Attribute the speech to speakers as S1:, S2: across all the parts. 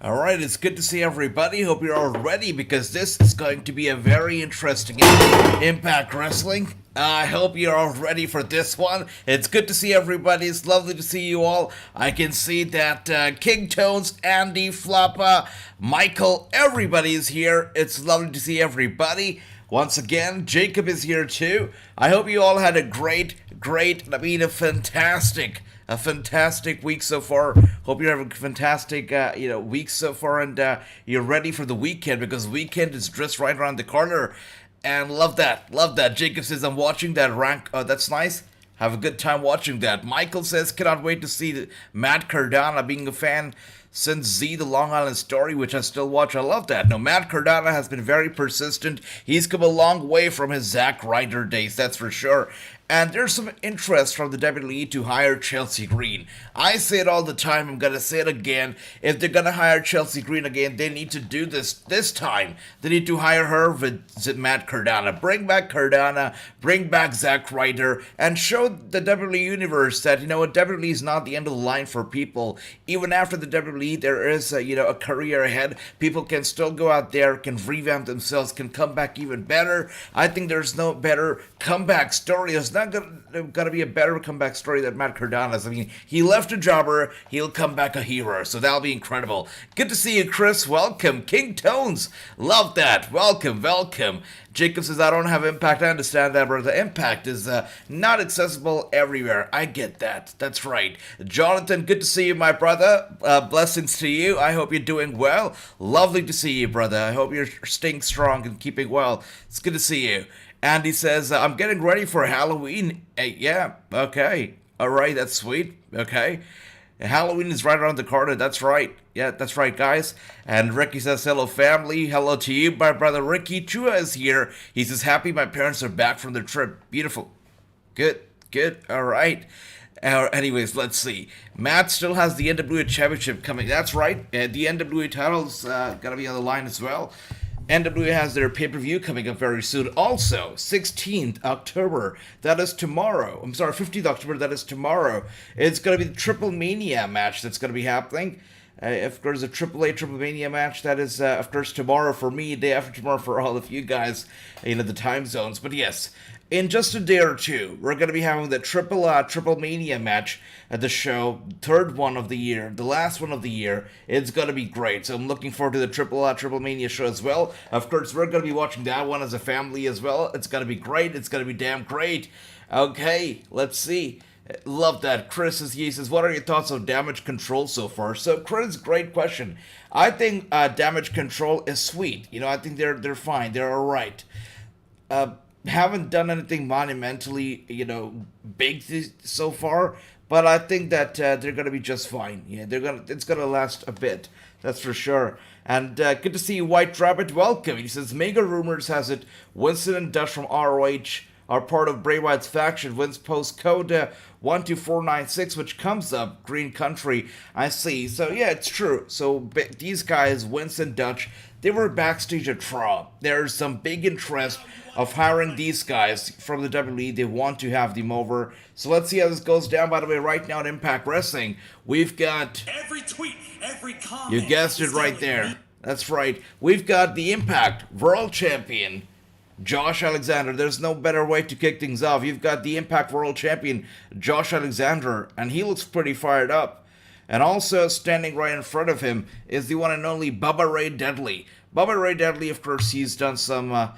S1: All right, it's good to see everybody. Hope you're all ready because this is going to be a very interesting Impact Wrestling. I hope you're all ready for this one. It's good to see everybody. It's lovely to see you all. I can see that King Tones, Andy, Floppa, Michael, everybody is here. It's lovely to see everybody. Once again, Jacob is here too. I hope you all had a a fantastic week so far. Hope you're having a fantastic, week so far, and you're ready for the weekend because weekend is just right around the corner. And love that. Jacob says, I'm watching that rank. Oh, that's nice. Have a good time watching that. Michael says, cannot wait to see Matt Cardona, being a fan since Z, the Long Island Story, which I still watch. I love that. No, Matt Cardona has been very persistent. He's come a long way from his Zack Ryder days, that's for sure. And there's some interest from the WWE to hire Chelsea Green. I say it all the time, I'm going to say it again. If they're going to hire Chelsea Green again, they need to do this time. They need to hire her with Matt Cardona. Bring back Cardona, bring back Zack Ryder, and show the WWE Universe that, WWE is not the end of the line for people. Even after the WWE, there is a career ahead. People can still go out there, can revamp themselves, can come back even better. I think there's no better comeback story. There's not gonna be a better comeback story than Matt Cardona's. I mean, he left a jobber, he'll come back a hero, so that'll be incredible. Good to see you, Chris. Welcome. King Tones, love that. Welcome. Jacob says, I don't have Impact. I understand that, but the Impact is not accessible everywhere. I get that. That's right. Jonathan, good to see you, my brother. Blessings to you. I hope you're doing well. Lovely to see you, brother. I hope you're staying strong and keeping well. It's good to see you. Andy says, I'm getting ready for Halloween. Hey, yeah, okay. All right, that's sweet. Okay. Halloween is right around the corner. That's right. Yeah, that's right, guys. And Ricky says, hello, family. Hello to you. My brother Ricky Chua is here. He says, happy my parents are back from their trip. Beautiful. Good. All right. Anyways, let's see. Matt still has the NWA Championship coming. That's right. The NWA title's going to be on the line as well. NWA has their pay-per-view coming up very soon. Also, 16th October, that is tomorrow. 15th October, that is tomorrow. It's going to be the Triple Mania match that's going to be happening. If there's a AAA Triple Mania match, that is, of course, tomorrow for me, day after tomorrow for all of you guys, the time zones. But yes, in just a day or two, we're going to be having the Triple Mania match at the show, third one of the year, the last one of the year. It's going to be great, so I'm looking forward to the Triple Mania show as well. Of course, we're going to be watching that one as a family as well. It's going to be great. It's going to be damn great. Okay, let's see. Love that. Chris says, what are your thoughts on Damage Control so far? So, Chris, great question. I think Damage Control is sweet. I think they're fine. They're all right. Haven't done anything monumentally, big so far, but I think that they're gonna be just fine. Yeah, it's gonna last a bit. That's for sure. And good to see you, White Rabbit. Welcome. He says, Mega Rumors has it Winston and Dutch from ROH are part of Bray Wyatt's faction. Vince post code 12496, which comes up Green Country. I see. So yeah, it's true. So these guys, Winston and Dutch, they were backstage at Raw. There's some big interest of hiring these guys from the WWE. They want to have them over. So let's see how this goes down. By the way, right now in Impact Wrestling, we've got
S2: every tweet, every comment.
S1: You guessed it right there. That's right. We've got the Impact World Champion, Josh Alexander. There's no better way to kick things off. You've got the Impact World Champion, Josh Alexander, and he looks pretty fired up. And also standing right in front of him is the one and only Bubba Ray Dudley. Bubba Ray Dudley, of course, he's done some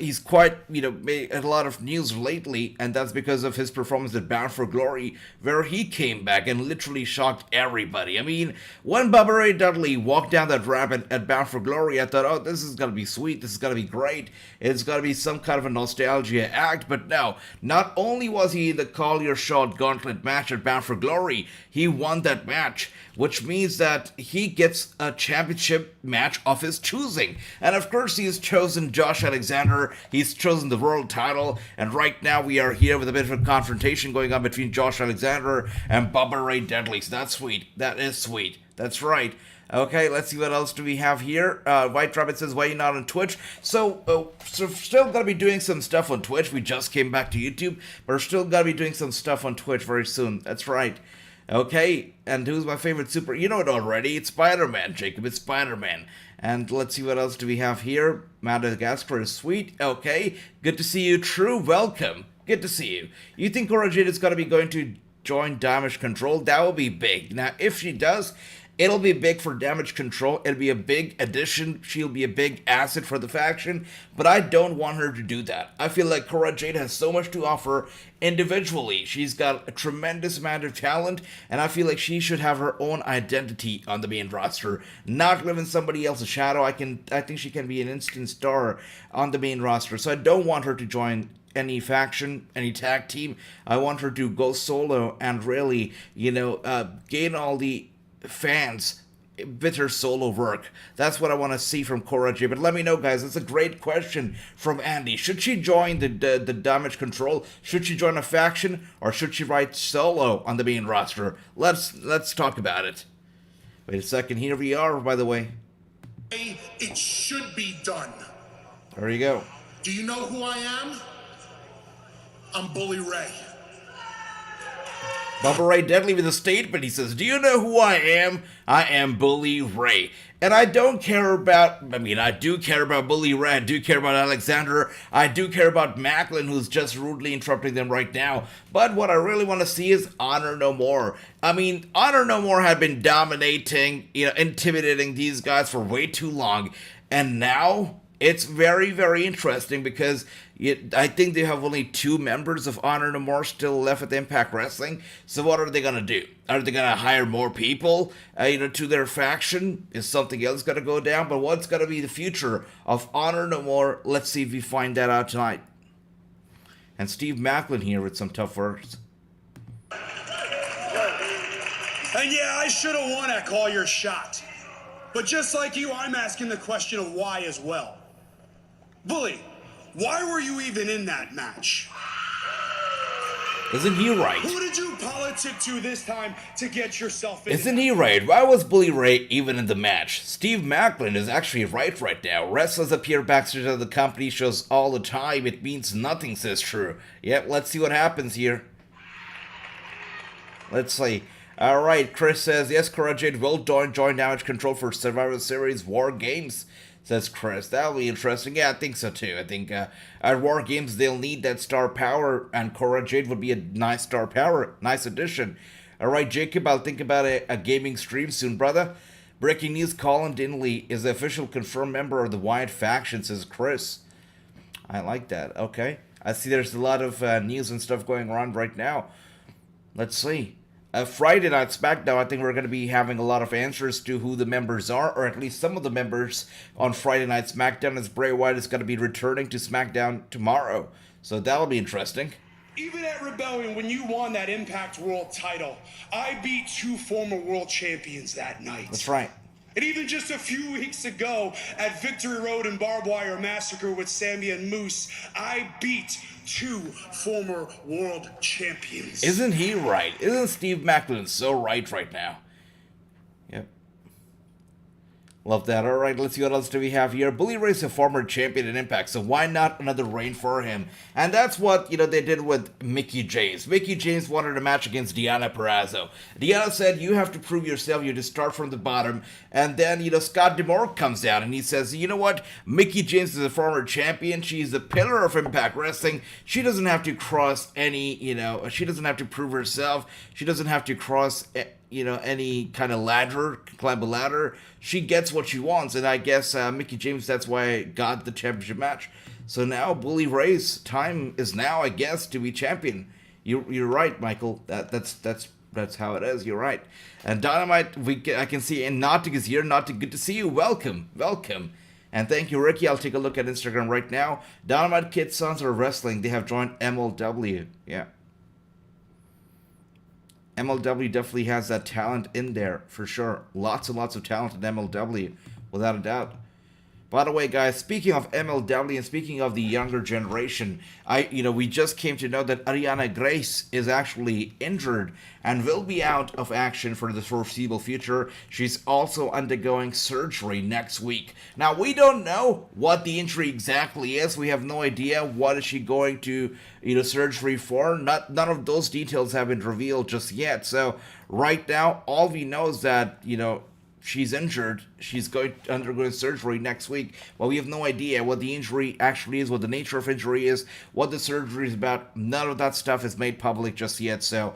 S1: he's quite, made a lot of news lately, and that's because of his performance at Bound for Glory, where he came back and literally shocked everybody. I mean, when Bubba Ray Dudley walked down that ramp at Bound for Glory, I thought, oh, this is going to be sweet, this is going to be great, it's going to be some kind of a nostalgia act, but no, not only was he in the Call Your Shot Gauntlet match at Bound for Glory, he won that match, which means that he gets a championship match of his choosing. And of course, he has chosen Josh Alexander, he's chosen the world title, and right now we are here with a bit of a confrontation going on between Josh Alexander and Bubba Ray Dudley. So that's sweet. That is sweet. That's right. Okay, let's see what else do we have here. White Rabbit says, why are you not on Twitch? So still going to be doing some stuff on Twitch. We just came back to YouTube, but we're still going to be doing some stuff on Twitch very soon. That's right. Okay, and who's my favorite super? You know it already. It's Spider-Man, Jacob. It's Spider-Man. And let's see what else do we have here. Madagascar is sweet. Okay, good to see you. True, welcome. Good to see you. You think Cora Jade is going to be going to join Damage Control? That will be big. Now, if she does, it'll be big for Damage Control. It'll be a big addition. She'll be a big asset for the faction. But I don't want her to do that. I feel like Cora Jade has so much to offer individually. She's got a tremendous amount of talent. And I feel like she should have her own identity on the main roster. Not live in somebody else's shadow. I think she can be an instant star on the main roster. So I don't want her to join any faction, any tag team. I want her to go solo and really, gain all the fans with her solo work. That's what I want to see from Cora Jade. But let me know, guys. It's a great question from Andy. Should she join the Damage Control? Should she join a faction, or should she ride solo on the main roster? Let's talk about it. Wait a second. Here we are, by the way.
S2: It should be done.
S1: There you go.
S2: Do you know who I am? I'm Bully Ray.
S1: Bubba Ray Deadly with a statement. He says, do you know who I am? I am Bully Ray. And I don't care about, I do care about Bully Ray. I do care about Alexander. I do care about Macklin, who's just rudely interrupting them right now. But what I really want to see is Honor No More. Honor No More had been dominating, intimidating these guys for way too long. And now it's very, very interesting because I think they have only 2 members of Honor No More still left at Impact Wrestling. So what are they going to do? Are they going to hire more people, to their faction? Is something else going to go down? But what's going to be the future of Honor No More? Let's see if we find that out tonight. And Steve Macklin here with some tough words.
S2: And yeah, I should have won at Call Your Shot. But just like you, I'm asking the question of why as well. Bully, why were you even in that match?
S1: Isn't he right?
S2: Who did you politic to this time to get yourself in?
S1: Isn't he right? Why was Bully Ray even in the match? Steve Macklin is actually right now. Wrestlers appear backstage at the company shows all the time. It means nothing, says True. Yep, let's see what happens here. Let's see. Alright, Chris says, yes, Cora Jade will join Damage Control for Survivor Series War Games, says Chris. That'll be interesting. Yeah, I think so too. I think at War Games they'll need that star power, and Cora Jade would be a nice star power, nice addition. Alright, Jacob, I'll think about a gaming stream soon, brother. Breaking news, Colin Dinley is the official confirmed member of the Wyatt faction, says Chris. I like that. Okay. I see there's a lot of news and stuff going on right now. Let's see. Friday Night SmackDown, I think we're going to be having a lot of answers to who the members are, or at least some of the members on Friday Night SmackDown, as Bray Wyatt is going to be returning to SmackDown tomorrow. So that'll be interesting.
S2: Even at Rebellion, when you won that Impact World title, I beat 2 former world champions that night.
S1: That's right.
S2: And even just a few weeks ago at Victory Road and Barbed Wire Massacre with Sammy and Moose, I beat 2 former world champions.
S1: Isn't he right? Isn't Steve Macklin so right now? Yep. Love that. Alright, let's see what else do we have here. Bully Ray's a former champion in Impact, so why not another reign for him? And that's what, they did with Mickie James. Mickie James wanted a match against Deonna Purrazzo. Deonna said, you have to prove yourself, you have to start from the bottom. And then, Scott D'Amore comes down and he says, you know what? Mickie James is a former champion. She's the pillar of Impact Wrestling. She doesn't have to cross any, she doesn't have to prove herself. She doesn't have to cross any kind of ladder, climb a ladder. She gets what she wants, and I guess Mickie James, that's why I got the championship match. So now Bully Ray's time is now, I guess, to be champion. You're right, Michael. That's how it is. You're right. And Dynamite, I can see, and Nautic is here. Nautic, good to see you. Welcome. And thank you, Ricky. I'll take a look at Instagram right now. Dynamite Kid Sons of Wrestling. They have joined MLW. Yeah. MLW definitely has that talent in there, for sure. Lots and lots of talent in MLW, without a doubt. By the way, guys, speaking of MLW and speaking of the younger generation, we just came to know that Ariana Grace is actually injured and will be out of action for the foreseeable future. She's also undergoing surgery next week. Now, we don't know what the injury exactly is. We have no idea what is she going to, surgery for. None of those details have been revealed just yet. So right now, all we know is that, she's injured. She's going to undergo surgery next week. Well, we have no idea what the injury actually is, what the nature of injury is, what the surgery is about. None of that stuff is made public just yet. So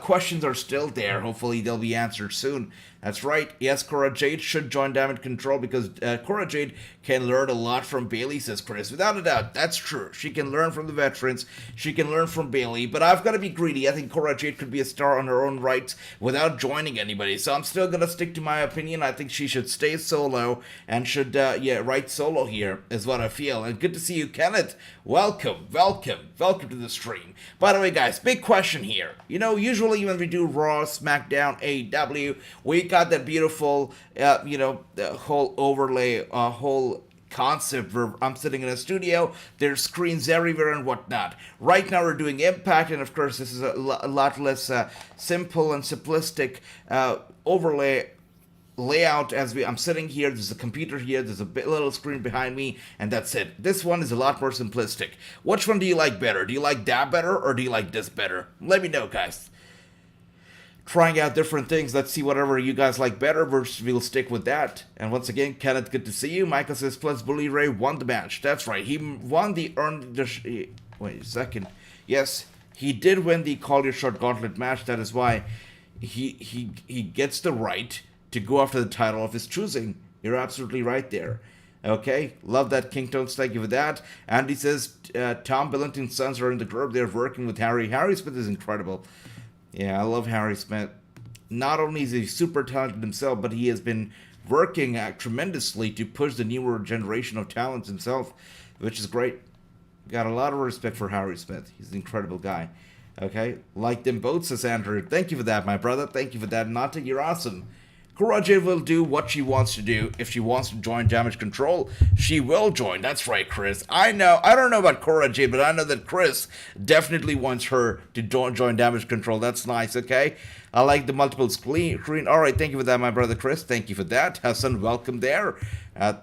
S1: questions are still there. Hopefully they'll be answered soon. That's right. Yes, Cora Jade should join Damage Control because Cora Jade can learn a lot from Bayley, says Chris. Without a doubt, that's true. She can learn from the veterans. She can learn from Bayley. But I've got to be greedy. I think Cora Jade could be a star on her own rights without joining anybody. So I'm still going to stick to my opinion. I think she should stay solo and should, write solo here is what I feel. And good to see you, Kenneth. Welcome to the stream. By the way, guys, big question here. Usually when we do Raw, SmackDown, AEW, we got that beautiful, the whole overlay, whole concept where I'm sitting in a studio, there's screens everywhere and whatnot. Right now we're doing Impact, and of course this is a lot less simple and simplistic overlay layout. I'm sitting here, there's a computer here, there's a little screen behind me, and that's it. This one is a lot more simplistic. Which one do you like better? Do you like that better, or do you like this better? Let me know, guys. Trying out different things. Let's see whatever you guys like better. We'll stick with that. And once again, Kenneth, good to see you. Michael says, plus Bully Ray won the match. That's right. He won the wait a second. Yes, he did win the Call Your Shot Gauntlet match. That is why he gets the right to go after the title of his choosing. You're absolutely right there. Okay, love that, King Tones, thank you for that. Andy says, Tom Billington's sons are in the group. They're working with Harry. Harry Smith is incredible. Yeah, I love Harry Smith. Not only is he super talented himself, but he has been working tremendously to push the newer generation of talents himself, which is great. Got a lot of respect for Harry Smith. He's an incredible guy. Okay, like them both, says Andrew. Thank you for that, my brother. Thank you for that. Nata, you're awesome. Cora Jade will do what she wants to do. If she wants to join Damage Control, she will join. That's right, Chris. I know. I don't know about Cora Jade, but I know that Chris definitely wants her to join Damage Control. That's nice, okay? I like the multiple screen. All right, thank you for that, my brother Chris. Thank you for that. Hassan, welcome there.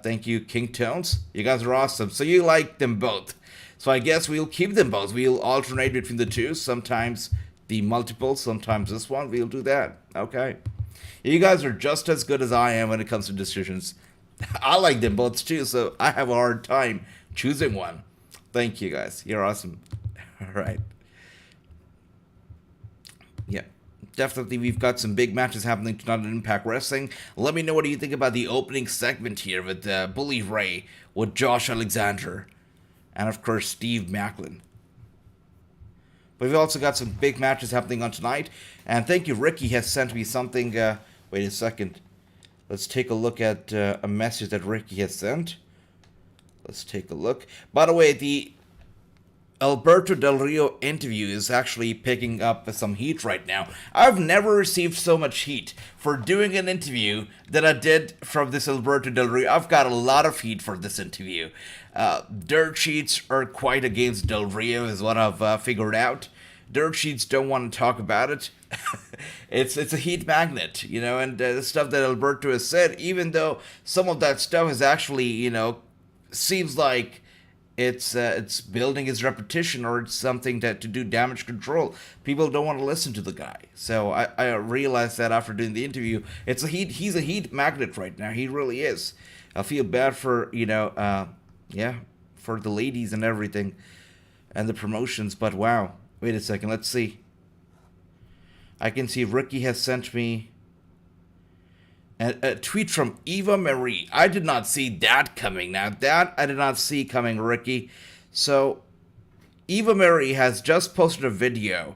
S1: Thank you, King Tones. You guys are awesome. So you like them both. So I guess we'll keep them both. We'll alternate between the two. Sometimes the multiple, sometimes this one. We'll do that. Okay. You guys are just as good as I am when it comes to decisions. I like them both too, so I have a hard time choosing one. Thank you, guys. You're awesome. All right. Yeah, definitely we've got some big matches happening tonight in Impact Wrestling. Let me know what do you think about the opening segment here with Bully Ray, with Josh Alexander, and of course Steve Macklin. But we've also got some big matches happening on tonight. And thank you, Ricky has sent me something. Wait a second. Let's take a look at a message that Ricky has sent. Let's take a look. By the way, the Alberto Del Rio interview is actually picking up some heat right now. I've never received so much heat for doing an interview that I did from this Alberto Del Rio. I've got a lot of heat for this interview. Dirt sheets are quite against Del Rio is what I've figured out. Dirt sheets don't want to talk about it. It's a heat magnet, and the stuff that Alberto has said, even though some of that stuff is actually, seems like it's building his repetition or it's something to do Damage Control. People don't want to listen to the guy. So I realized that after doing the interview. He's a heat magnet right now. He really is. I feel bad for, for the ladies and everything and the promotions, but wow. Wait a second, let's see. I can see Ricky has sent me a tweet from Eva Marie. I did not see that coming. Now, that I did not see coming, Ricky. So, Eva Marie has just posted a video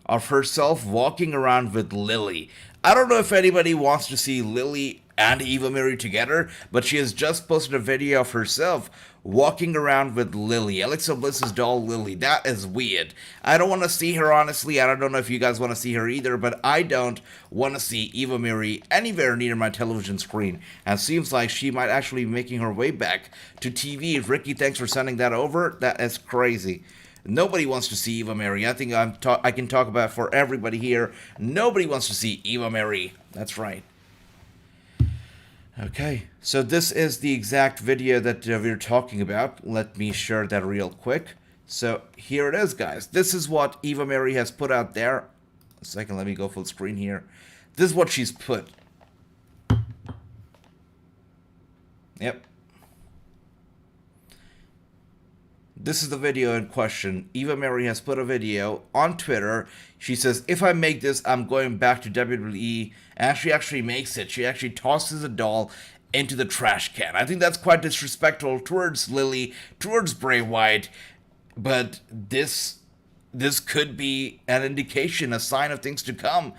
S1: of herself walking around with Lily. I don't know if anybody wants to see Lily and Eva Marie together, but she has just posted a video of herself walking around with Lily, Alexa Bliss's doll Lily. That is weird. I don't want to see her, honestly. I don't know if you guys want to see her either, but I don't want to see Eva Marie anywhere near my television screen. And it seems like she might actually be making her way back to TV. Ricky, thanks for sending that over. That is crazy. Nobody wants to see Eva Marie. I think I can talk about it for everybody here. Nobody wants to see Eva Marie. That's right. Okay, so this is the exact video that we're talking about. Let me share that real quick. So here it is, guys. This is what Eva Marie has put out there. A second, let me go full screen here. This is what she's put. Yep. This is the video in question. Eva Marie has put a video on Twitter. She says, if I make this, I'm going back to WWE. And she actually makes it. She actually tosses a doll into the trash can. I think that's quite disrespectful towards Lily, towards Bray Wyatt. But this could be an indication, a sign of things to come.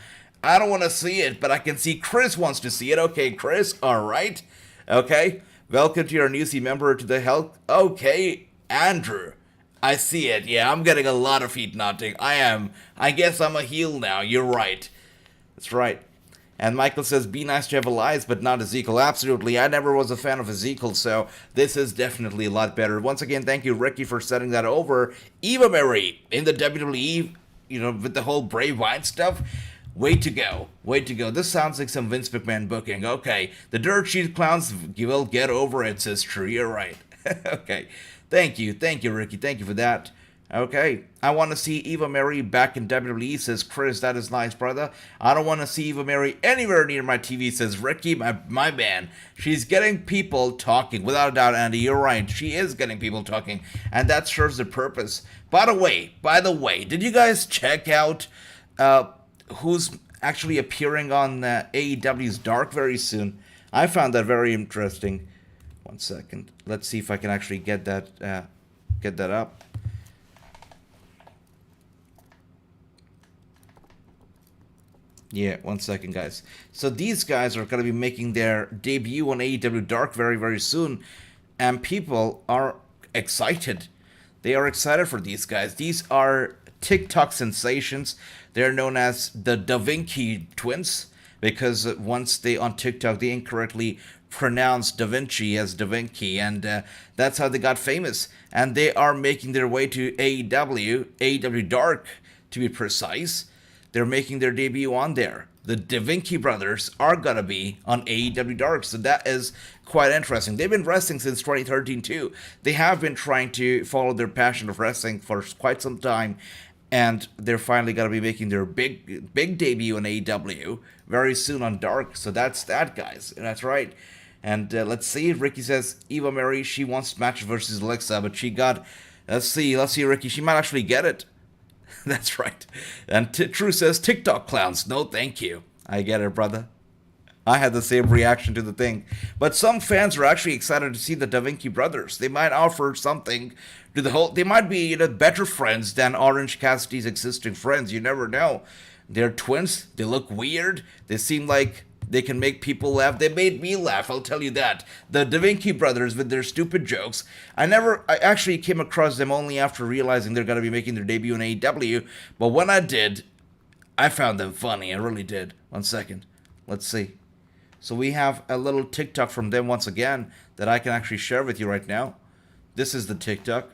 S1: I don't want to see it, but I can see Chris wants to see it. Okay, Chris, all right. Okay, welcome to your newsy member to the health. Okay, Andrew, I see it. Yeah, I'm getting a lot of heat nodding. I guess I'm a heel now. You're right. That's right. And Michael says, be nice to have Elias, but not Ezekiel. Absolutely. I never was a fan of Ezekiel, so this is definitely a lot better. Once again, thank you, Ricky, for setting that over. Eva Marie in the WWE, with the whole Bray Wyatt stuff. Way to go. Way to go. This sounds like some Vince McMahon booking. Okay. The Dirt Sheet Clowns will get over it, says True. You're right. Okay. Thank you, Ricky. Thank you for that. Okay, I want to see Eva Marie back in WWE, says Chris. That is nice, brother. I don't want to see Eva Marie anywhere near my TV, says Ricky, my man. She's getting people talking. Without a doubt, Andy, you're right. She is getting people talking, and that serves the purpose. By the way, did you guys check out who's actually appearing on AEW's Dark very soon? I found that very interesting. 1 second. Let's see if I can actually get that up. Yeah, 1 second, guys. So these guys are going to be making their debut on AEW Dark very, very soon, and people are excited. They are excited for these guys. These are TikTok sensations. They're known as the Da Vinci twins because once they on TikTok they incorrectly pronounced Da Vinci as Da Vinci, and that's how they got famous. And they are making their way to AEW Dark, to be precise. They're making their debut on there. The Da Vinci brothers are gonna be on AEW Dark, so that is quite interesting. They've been wrestling since 2013 too. They have been trying to follow their passion of wrestling for quite some time, and they're finally gonna be making their big debut on AEW very soon on Dark. So that's that, guys. That's right. And let's see. Ricky says Eva Marie, she wants match versus Alexa, but she got. Let's see, Ricky. She might actually get it. That's right. And True says TikTok clowns. No, thank you. I get it, brother. I had the same reaction to the thing. But some fans are actually excited to see the Da Vinci brothers. They might offer something to the whole. They might be better friends than Orange Cassidy's existing friends. You never know. They're twins. They look weird. They seem like they can make people laugh. They made me laugh, I'll tell you that. The Da Vinci brothers with their stupid jokes. I actually came across them only after realizing they're going to be making their debut in AEW. But when I did, I found them funny. I really did. 1 second. Let's see. So we have a little TikTok from them once again that I can actually share with you right now. This is the TikTok.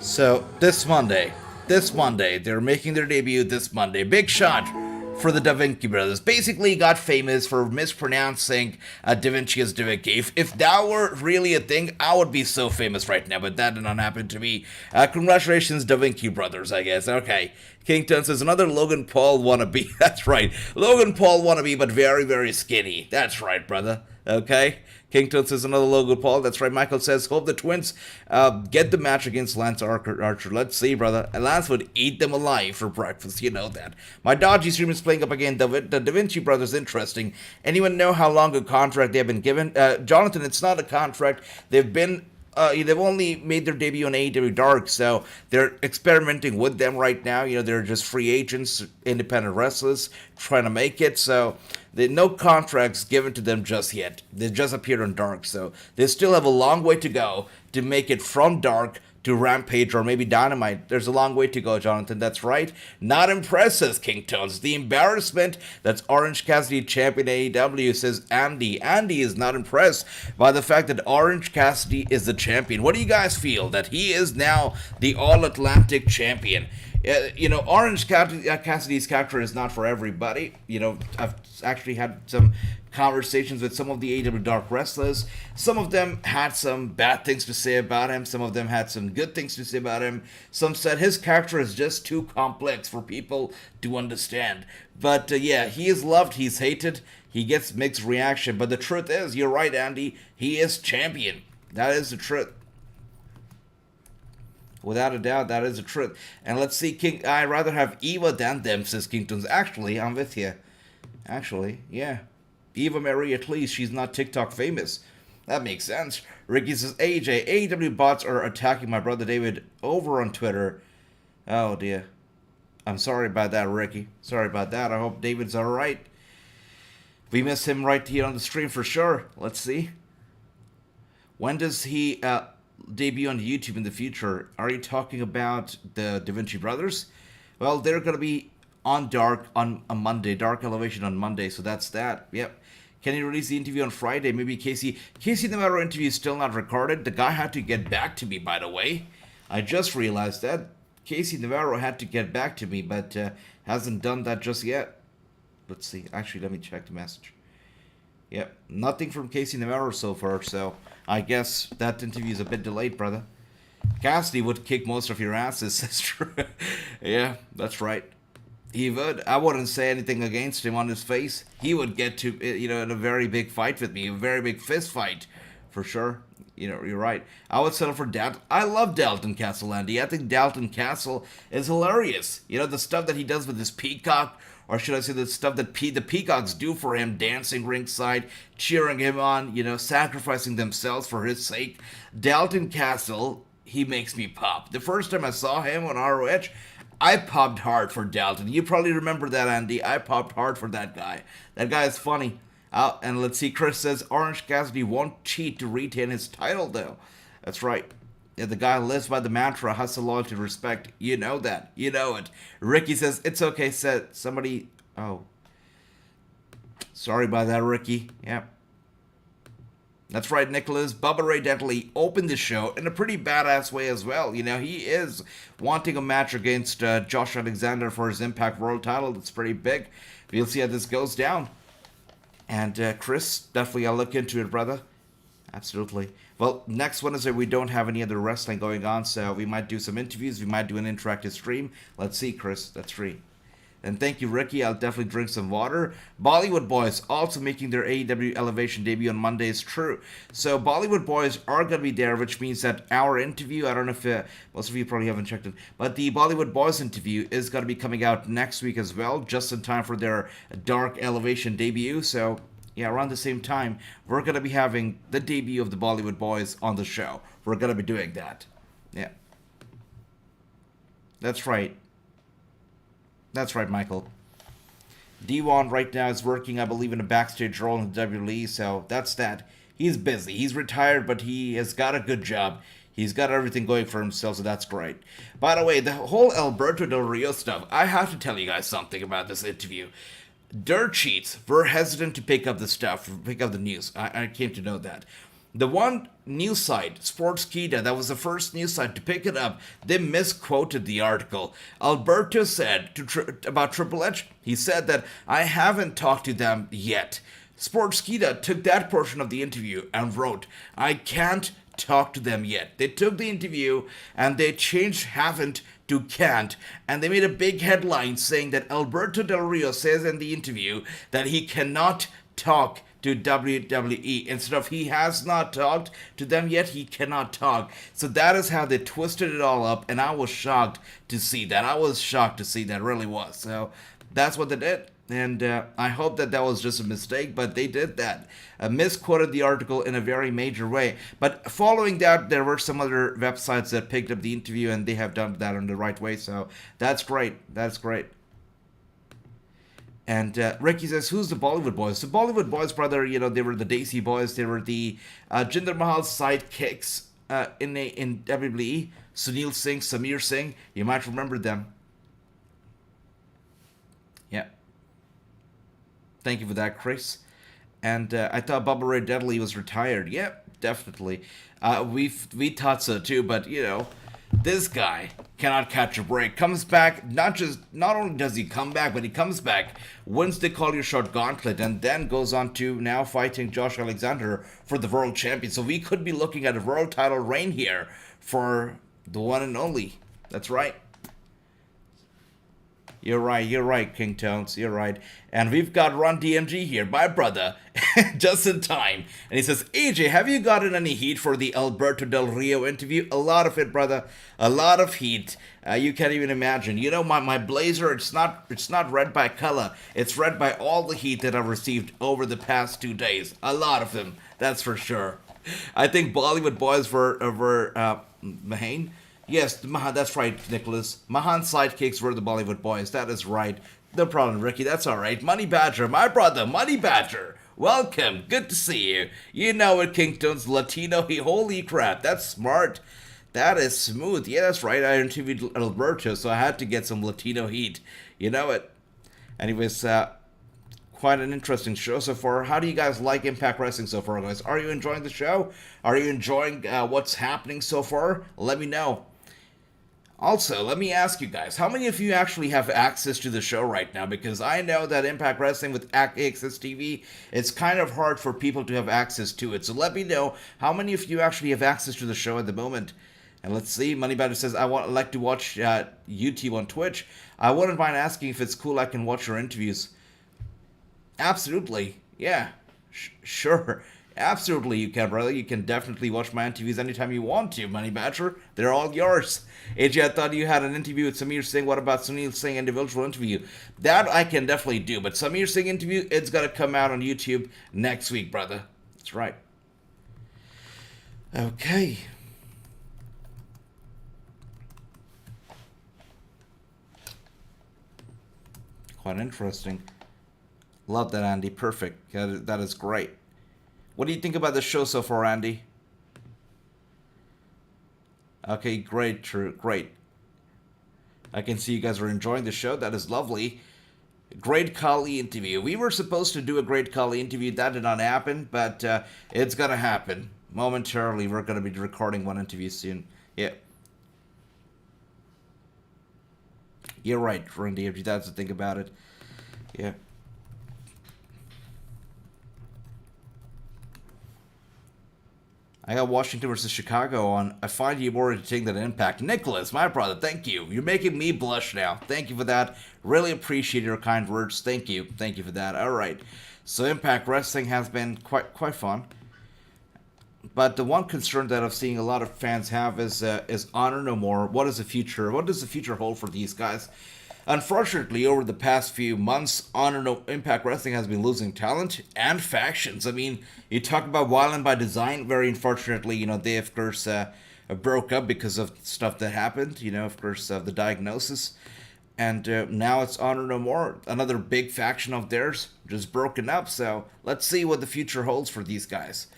S1: So this Monday, they're making their debut this Monday. Big shot for the Da Vinci brothers. Basically got famous for mispronouncing Da Vinci as Da Vinci. If that were really a thing, I would be so famous right now, but that did not happen to me. Congratulations, Da Vinci brothers, I guess. Okay. Kington says, another Logan Paul wannabe. That's right. Logan Paul wannabe, but very, very skinny. That's right, brother. Okay. Kington says another Logan Paul. That's right. Michael says, hope the twins get the match against Lance Archer. Let's see, brother. Lance would eat them alive for breakfast. You know that. My Dodgy stream is playing up again. The Da Vinci brothers, interesting. Anyone know how long a contract they have been given? Jonathan, it's not a contract. They've only made their debut on AEW Dark, so they're experimenting with them right now. They're just free agents, independent wrestlers trying to make it. So no contracts given to them just yet. They just appeared on Dark, so they still have a long way to go to make it from Dark to Rampage or maybe Dynamite. There's a long way to go, Jonathan. That's right. Not impressed, says King Tones. The embarrassment. That's Orange Cassidy champion AEW, says Andy. Andy is not impressed by the fact that Orange Cassidy is the champion. What do you guys feel? That he is now the All-Atlantic champion? Orange Cassidy's character is not for everybody. I've actually had some conversations with some of the AEW Dark wrestlers. Some of them had some bad things to say about him. Some of them had some good things to say about him. Some said his character is just too complex for people to understand. But he is loved, he's hated, he gets mixed reaction. But the truth is, you're right, Andy, he is champion. That is the truth. Without a doubt, that is the truth. And let's see, King. I'd rather have Eva than them, says Kingtons. Actually, I'm with you. Actually, yeah. Eva Marie, at least she's not TikTok famous. That makes sense. Ricky says, AJ, AEW bots are attacking my brother David over on Twitter. Oh, dear. I'm sorry about that, Ricky. Sorry about that. I hope David's alright. We miss him right here on the stream for sure. Let's see. When does he debut on YouTube in the future? Are you talking about the Da Vinci brothers? Well, they're going to be on Dark on a Monday. Dark Elevation on Monday, so that's that. Yep. Can you release the interview on Friday? Maybe Casey Navarro interview is still not recorded. The guy had to get back to me, by the way. I just realized that. Casey Navarro had to get back to me, but hasn't done that just yet. Let's see. Actually, let me check the message. Yep. Nothing from Casey Navarro so far, so I guess that interview is a bit delayed, brother. Cassidy would kick most of your asses. That's true. Yeah, that's right. He would. I wouldn't say anything against him on his face. He would get to, in a very big fight with me. A very big fist fight, for sure. You're right. I would settle for Dalton. I love Dalton Castle, Andy. I think Dalton Castle is hilarious. The stuff that he does with his peacock, or should I say the stuff that the peacocks do for him, dancing ringside, cheering him on, sacrificing themselves for his sake. Dalton Castle, he makes me pop. The first time I saw him on ROH, I popped hard for Dalton. You probably remember that, Andy. I popped hard for that guy. That guy is funny. And let's see, Chris says, Orange Cassidy won't cheat to retain his title, though. That's right. Yeah, the guy lives by the mantra, hustle, loyalty, respect. You know that. You know it. Ricky says, it's okay, said somebody. Oh. Sorry about that, Ricky. Yep. That's right, Nicholas. Bubba Ray Dentley opened the show in a pretty badass way as well. He is wanting a match against Josh Alexander for his Impact World title. That's pretty big. We'll see how this goes down. And Chris, definitely I'll look into it, brother. Absolutely. Well, next Wednesday we don't have any other wrestling going on, so we might do some interviews. We might do an interactive stream. Let's see, Chris. That's free. And thank you, Ricky. I'll definitely drink some water. Bollywood Boys also making their AEW Elevation debut on Monday is true. So Bollywood Boys are going to be there, which means that our interview, I don't know if most of you probably haven't checked it, but the Bollywood Boys interview is going to be coming out next week as well, just in time for their Dark Elevation debut. So yeah, around the same time, we're going to be having the debut of the Bollywood Boys on the show. We're going to be doing that. Yeah. That's right. That's right, Michael. D1 right now is working, I believe, in a backstage role in the WWE, so that's that. He's busy. He's retired, but he has got a good job. He's got everything going for himself, so that's great. By the way, the whole Alberto Del Rio stuff, I have to tell you guys something about this interview. Dirt Sheets were hesitant to pick up the stuff, pick up the news. I came to know that. The one news site, Sportskeeda, that was the first news site to pick it up, they misquoted the article. Alberto said about Triple H, he said that I haven't talked to them yet. Sportskeeda took that portion of the interview and wrote, I can't talk to them yet. They took the interview and they changed haven't to can't, and they made a big headline saying that Alberto Del Rio says in the interview that he cannot talk to WWE. Instead of he has not talked to them yet, he cannot talk. So that is how they twisted it all up, and I was shocked to see that. I was shocked to see that, really was. So that's what they did. And I hope that that was just a mistake, but they did that. Misquoted the article in a very major way. But following that, there were some other websites that picked up the interview, and they have done that in the right way. So that's great. That's great. And Ricky says, who's the Bollywood boys? The Bollywood boys, brother, you know, they were the Desi boys. They were the Jinder Mahal's sidekicks in WWE. Sunil Singh, Samir Singh. You might remember them. Yeah. Thank you for that, Chris. And I thought Bubba Ray Dudley was retired. Yeah, definitely. We thought so too, but you know, this guy cannot catch a break. Comes back, not only does he come back, but he comes back, wins the Call Your Shot Gauntlet, and then goes on to now fighting Josh Alexander for the World Champion. So we could be looking at a world title reign here for the one and only. That's right. You're right, King Tones, you're right. And we've got Ron DMG here, my brother, just in time. And he says, AJ, have you gotten any heat for the Alberto Del Rio interview? A lot of it, brother. A lot of heat. You can't even imagine. You know, my blazer, it's not red by color. It's red by all the heat that I've received over the past 2 days. A lot of them, that's for sure. I think Bollywood boys were Mahane. Yes, that's right, Nicholas. Mahan's sidekicks were the Bollywood boys. That is right. No problem, Ricky. That's all right. Money Badger, my brother, Money Badger. Welcome. Good to see you. You know it, Kington's Latino. Holy crap, that's smart. That is smooth. Yeah, that's right. I interviewed Alberto, so I had to get some Latino heat. You know it. Anyways, quite an interesting show so far. How do you guys like Impact Wrestling so far, guys? Are you enjoying the show? Are you enjoying what's happening so far? Let me know. Also, let me ask you guys, how many of you actually have access to the show right now? Because I know that Impact Wrestling with AXS TV, it's kind of hard for people to have access to it. So let me know how many of you actually have access to the show at the moment. And let's see, Money Badger says, I like to watch YouTube on Twitch. I wouldn't mind asking if it's cool I can watch your interviews. Absolutely, yeah, sure. Absolutely, you can, brother. You can definitely watch my interviews anytime you want to, Money Badger. They're all yours. AJ, I thought you had an interview with Samir Singh. What about Sunil Singh individual interview? That I can definitely do, but Samir Singh interview, it's got to come out on YouTube next week, brother. That's right. Okay. Quite interesting. Love that, Andy. Perfect. That is great. What do you think about the show so far, Andy? Okay, great, true, great. I can see you guys are enjoying the show. That is lovely. Great Khali interview. We were supposed to do a Great Khali interview. That did not happen, but it's going to happen. Momentarily, we're going to be recording one interview soon. Yeah. You're right, Randy, if that's the thing about it. Yeah. I got Washington versus Chicago on. I find you more entertaining than Impact. Nicholas, my brother, thank you. You're making me blush now. Thank you for that. Really appreciate your kind words. Thank you. Thank you for that. All right. So Impact Wrestling has been quite fun. But the one concern that I'm seeing a lot of fans have is Honor No More. What is the future? What does the future hold for these guys? Unfortunately, over the past few months, Impact Wrestling has been losing talent and factions. I mean, you talk about Violent by Design. Very unfortunately, you know, they of course broke up because of stuff that happened. You know, of course, the diagnosis. And now it's Honor No More, another big faction of theirs, just broken up. So let's see what the future holds for these guys.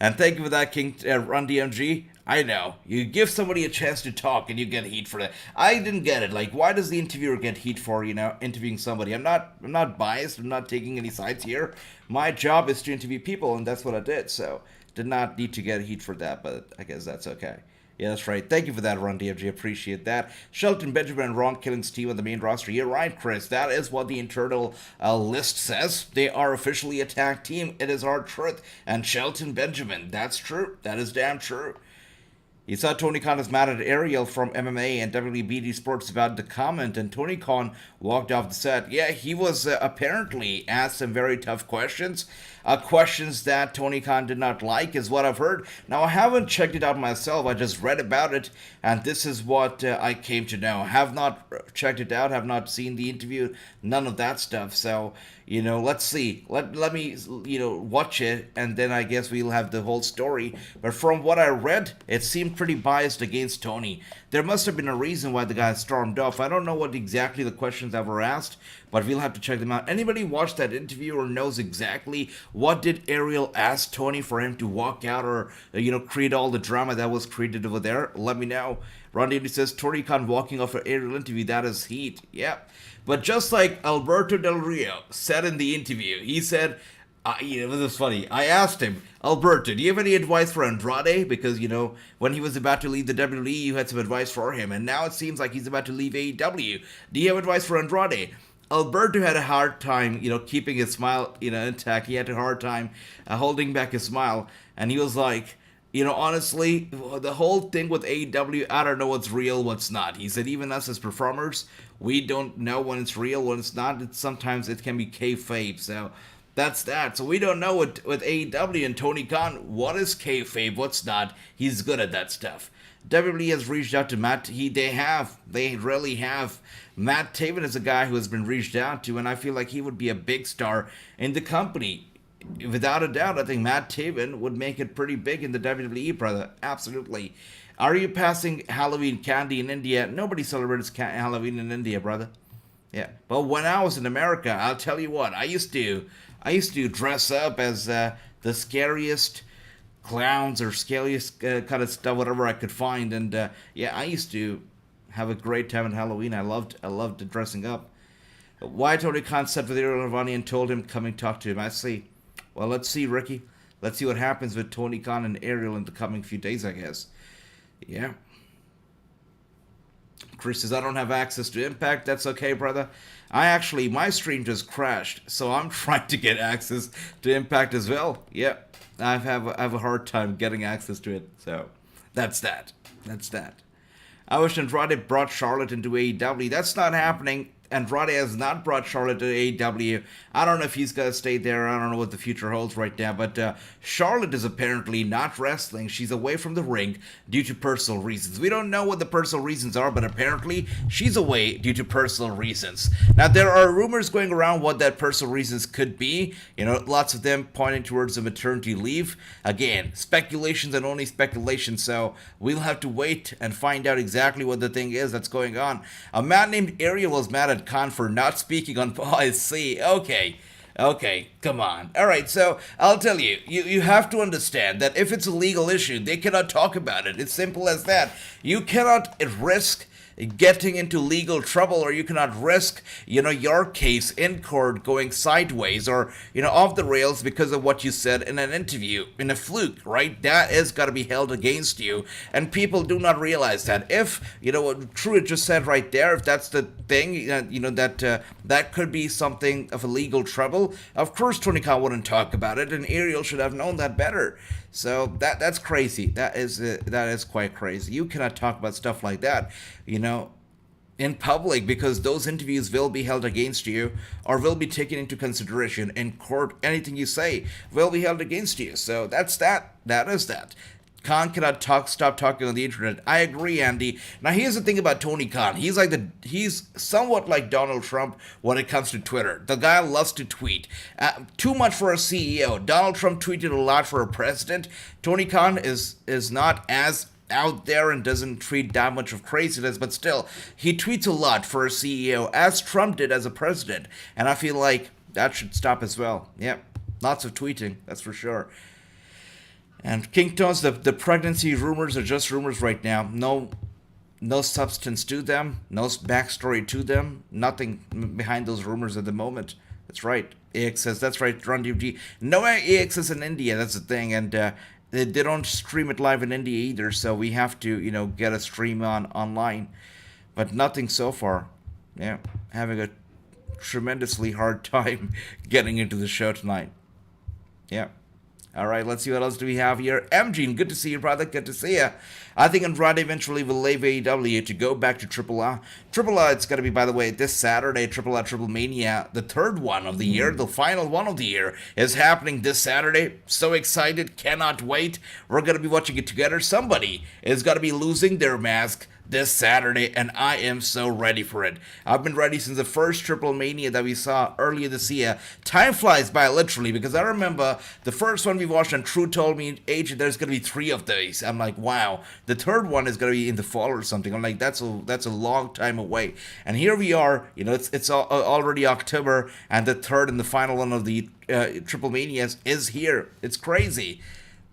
S1: And thank you for that, King Run DMG. I know. You give somebody a chance to talk and you get heat for that. I didn't get it. Like, why does the interviewer get heat for, you know, interviewing somebody? I'm not biased. I'm not taking any sides here. My job is to interview people, and that's what I did. So, did not need to get heat for that, but I guess that's okay. Yeah, that's right. Thank you for that, Ron DFG. Appreciate that. Shelton Benjamin and Ron Killing's team on the main roster. You're right, Chris. That is what the internal list says. They are officially a tag team. It is our truth. And Shelton Benjamin, that's true. That is damn true. You saw Tony Khan is mad at Ariel from MMA and WBD Sports about the comment, and Tony Khan walked off the set. Yeah, he was apparently asked some very tough questions. Questions that Tony Khan did not like, is what I've heard. Now, I haven't checked it out myself. I just read about it, and this is what I came to know. Have not checked it out, have not seen the interview, none of that stuff. So, let's see. Let me, watch it, and then I guess we'll have the whole story. But from what I read, it seemed pretty biased against Tony. There must have been a reason why the guy stormed off. I don't know what exactly the questions that were asked, but we'll have to check them out. Anybody watched that interview or knows exactly what did Ariel ask Tony for him to walk out or, create all the drama that was created over there? Let me know. Ron Daly says, Tony Khan walking off an Ariel interview, that is heat. Yeah. But just like Alberto Del Rio said in the interview, he said, this is funny. I asked him, Alberto, do you have any advice for Andrade? Because, when he was about to leave the WWE, you had some advice for him. And now it seems like he's about to leave AEW. Do you have advice for Andrade? Alberto had a hard time, keeping his smile, intact. He had a hard time holding back his smile. And he was like, honestly, the whole thing with AEW, I don't know what's real, what's not. He said, even us as performers, we don't know when it's real, when it's not. Sometimes it can be kayfabe. So that's that. So we don't know with AEW and Tony Khan, what is kayfabe, what's not. He's good at that stuff. WWE has reached out to Matt. They really have. Matt Taven is a guy who has been reached out to, and I feel like he would be a big star in the company. Without a doubt, I think Matt Taven would make it pretty big in the WWE, brother. Absolutely. Are you passing Halloween candy in India? Nobody celebrates Halloween in India, brother. Yeah. But when I was in America, I'll tell you what, I used to dress up as the scariest clowns or scariest kind of stuff, whatever I could find. And I used to have a great time at Halloween. I loved dressing up. Why Tony Khan sat with Ariel Helwani and told him, come and talk to him. I see. Well, let's see, Ricky. Let's see what happens with Tony Khan and Ariel in the coming few days, I guess. Yeah. Chris says, I don't have access to Impact. That's okay, brother. My stream just crashed, so I'm trying to get access to Impact as well. Yep. I have a hard time getting access to it, so that's that. I wish Andrade brought Charlotte into AEW. That's not happening. Andrade has not brought Charlotte to AEW. I don't know if he's going to stay there. I don't know what the future holds right now. But Charlotte is apparently not wrestling. She's away from the ring due to personal reasons. We don't know what the personal reasons are, but apparently she's away due to personal reasons. Now, there are rumors going around what that personal reasons could be. Lots of them pointing towards a maternity leave. Again, speculations and only speculations. So we'll have to wait and find out exactly what the thing is that's going on. A man named Ariel was mad at Khan for not speaking on policy. Okay, come on. Alright, so I'll tell you, you have to understand that if it's a legal issue, they cannot talk about it. It's simple as that. You cannot risk getting into legal trouble, or you cannot risk, your case in court going sideways or, off the rails because of what you said in an interview, in a fluke, right? That is got to be held against you, and people do not realize that. If, what Truitt just said right there, if that's the thing, that could be something of a legal trouble, of course Tony Khan wouldn't talk about it, and Ariel should have known that better. So that's crazy. That is quite crazy. You cannot talk about stuff like that, in public, because those interviews will be held against you or will be taken into consideration in court. Anything you say will be held against you. So that's that. That is that. Khan cannot stop talking on the internet. I agree, Andy. Now, here's the thing about Tony Khan. He's somewhat like Donald Trump when it comes to Twitter. The guy loves to tweet. Too much for a CEO. Donald Trump tweeted a lot for a president. Tony Khan is not as out there and doesn't tweet that much of craziness, but still, he tweets a lot for a CEO, as Trump did as a president. And I feel like that should stop as well. Yep. Lots of tweeting, that's for sure. And King Tones, the pregnancy rumors are just rumors right now. No substance to them, no backstory to them, nothing behind those rumors at the moment. That's right. AX says, that's right, Ron DMG. No AX is in India, that's the thing, and they don't stream it live in India either, so we have to, get a stream online. But nothing so far. Yeah, having a tremendously hard time getting into the show tonight. Yeah. All right, let's see what else do we have here. MG, good to see you, brother. Good to see you. I think Andrade eventually will leave AEW to go back to AAA. AAA, it's going to be, by the way, this Saturday, AAA Triple Mania, the third one of the year, the final one of the year, is happening this Saturday. So excited, cannot wait. We're going to be watching it together. Somebody is going to be losing their mask this Saturday, and I am so ready for it. I've been ready since the first Triple Mania that we saw earlier this year. Time flies by literally, because I remember the first one we watched and True told me, AJ, there's going to be 3 of these. I'm like, wow. The third one is going to be in the fall or something. I'm like, that's a long time away. And here we are, it's already October, and the third and the final one of the Triple Manias is here. It's crazy.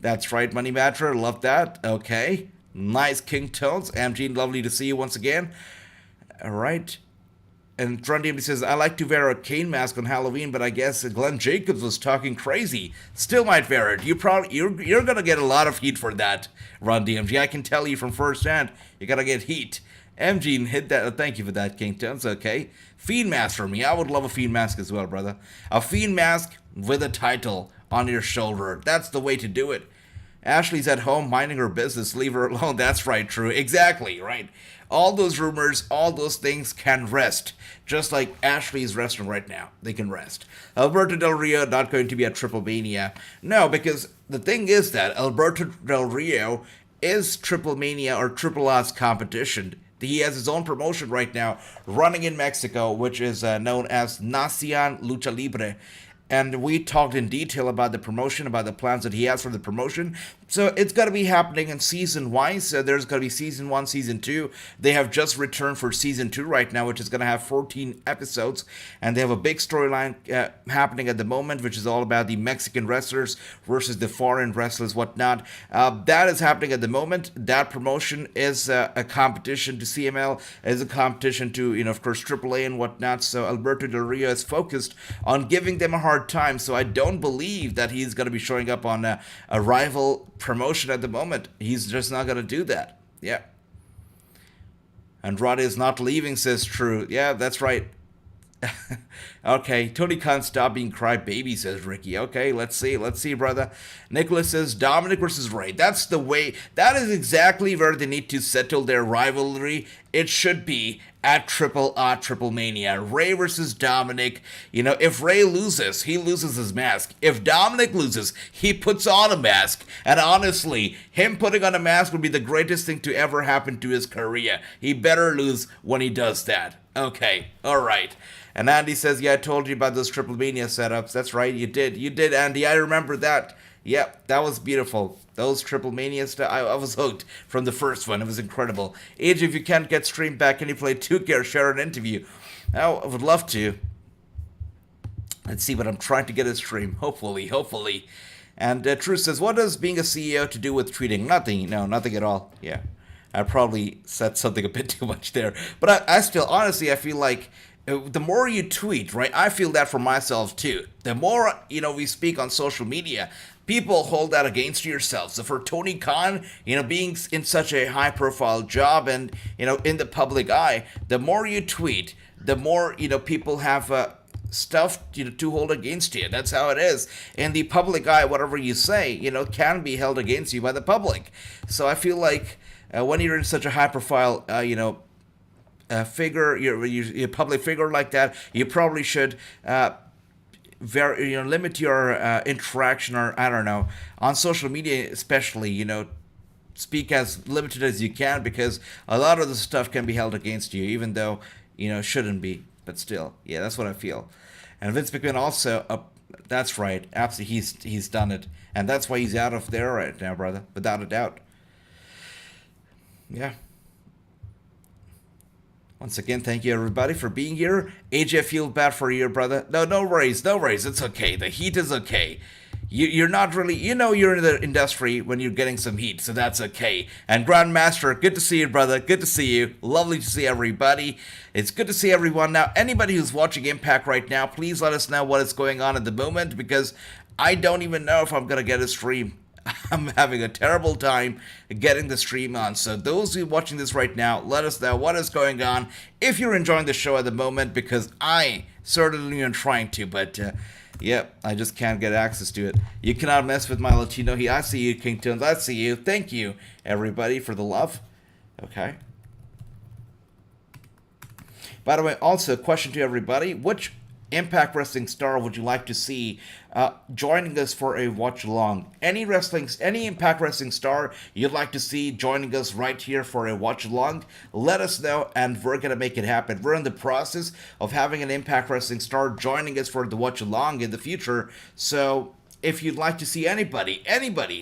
S1: That's right, Money Matter. Love that. Okay. Nice, King Tones. MG, lovely to see you once again. All right. And Trundy says, I like to wear a Kane mask on Halloween, but I guess Glenn Jacobs was talking crazy. Still might wear it. You're going to get a lot of heat for that, Ron DMG. I can tell you from first hand, you're going to get heat. MG, hit that. Thank you for that, King Tones. Okay. Fiend mask for me. I would love a Fiend mask as well, brother. A Fiend mask with a title on your shoulder. That's the way to do it. Ashley's at home minding her business. Leave her alone. That's right, True. Exactly, right. All those rumors, all those things can rest. Just like Ashley's resting right now. They can rest. Alberto Del Rio not going to be at Triple Mania. No, because the thing is that Alberto Del Rio is Triple Mania or Triple A's competition. He has his own promotion right now running in Mexico, which is known as Nacion Lucha Libre. And we talked in detail about the promotion, about the plans that he has for the promotion. So it's going to be happening in season-wise. There's going to be season 1, season 2. They have just returned for season 2 right now, which is going to have 14 episodes. And they have a big storyline happening at the moment, which is all about the Mexican wrestlers versus the foreign wrestlers, whatnot. That is happening at the moment. That promotion is a competition to CML, is a competition to, of course, AAA and whatnot. So Alberto Del Rio is focused on giving them a hard time. So I don't believe that he's going to be showing up on a rival promotion at the moment. He's just not going to do that. Yeah. Andrade is not leaving, says True. Yeah, that's right. Okay, Tony Khan, stop being crybaby, says Ricky. Okay, let's see, brother. Nicholas says Dominic versus Rey. That's the way. That is exactly where they need to settle their rivalry. It should be at Triple Mania. Rey versus Dominic. If Rey loses, he loses his mask. If Dominic loses, he puts on a mask. And honestly, him putting on a mask would be the greatest thing to ever happen to his career. He better lose when he does that. Okay, all right. And Andy says, yeah, I told you about those Triple Mania setups. That's right, you did, Andy. I remember that. Yep, that was beautiful. Those Triple Mania stuff, I was hooked from the first one. It was incredible. Age, if you can't get streamed back, can you play 2K or share an interview? I would love to. Let's see, but I'm trying to get a stream. Hopefully. And True says, what does being a CEO to do with tweeting? Nothing. No, nothing at all. Yeah. I probably said something a bit too much there. But I still, honestly, I feel like the more you tweet, right, I feel that for myself too. The more, we speak on social media, people hold that against yourself. So for Tony Khan, being in such a high-profile job and, in the public eye, the more you tweet, the more, people have stuff to hold against you. That's how it is. In the public eye, whatever you say, can be held against you by the public. So I feel like when you're in such a high-profile, figure, you're a public figure like that, you probably should limit your interaction, or I don't know, on social media especially, speak as limited as you can, because a lot of the stuff can be held against you, even though, shouldn't be, but still, yeah, that's what I feel. And Vince McMahon also, that's right, absolutely, he's done it, and that's why he's out of there right now, brother, without a doubt. Yeah. Once again, thank you everybody for being here. AJ, I feel bad for you, brother. No worries. It's okay. The heat is okay. You're not really, you're in the industry when you're getting some heat, so that's okay. And Grandmaster, good to see you, brother. Good to see you. Lovely to see everybody. It's good to see everyone. Now, anybody who's watching Impact right now, please let us know what is going on at the moment, because I don't even know if I'm going to get a stream. I'm having a terrible time getting the stream on. So those who are watching this right now, let us know what is going on. If you're enjoying the show at the moment, because I certainly am trying to, but Yep, I just can't get access to it. You cannot mess with my Latino heat. I see you, King Tunes. I see you. Thank you, everybody, for the love. Okay. By the way, also, question to everybody. Which Impact Wrestling star would you like to see joining us for a watch-along? Any Impact Wrestling star you'd like to see joining us right here for a watch-along? Let us know, and we're going to make it happen. We're in the process of having an Impact Wrestling star joining us for the watch-along in the future, so if you'd like to see anybody,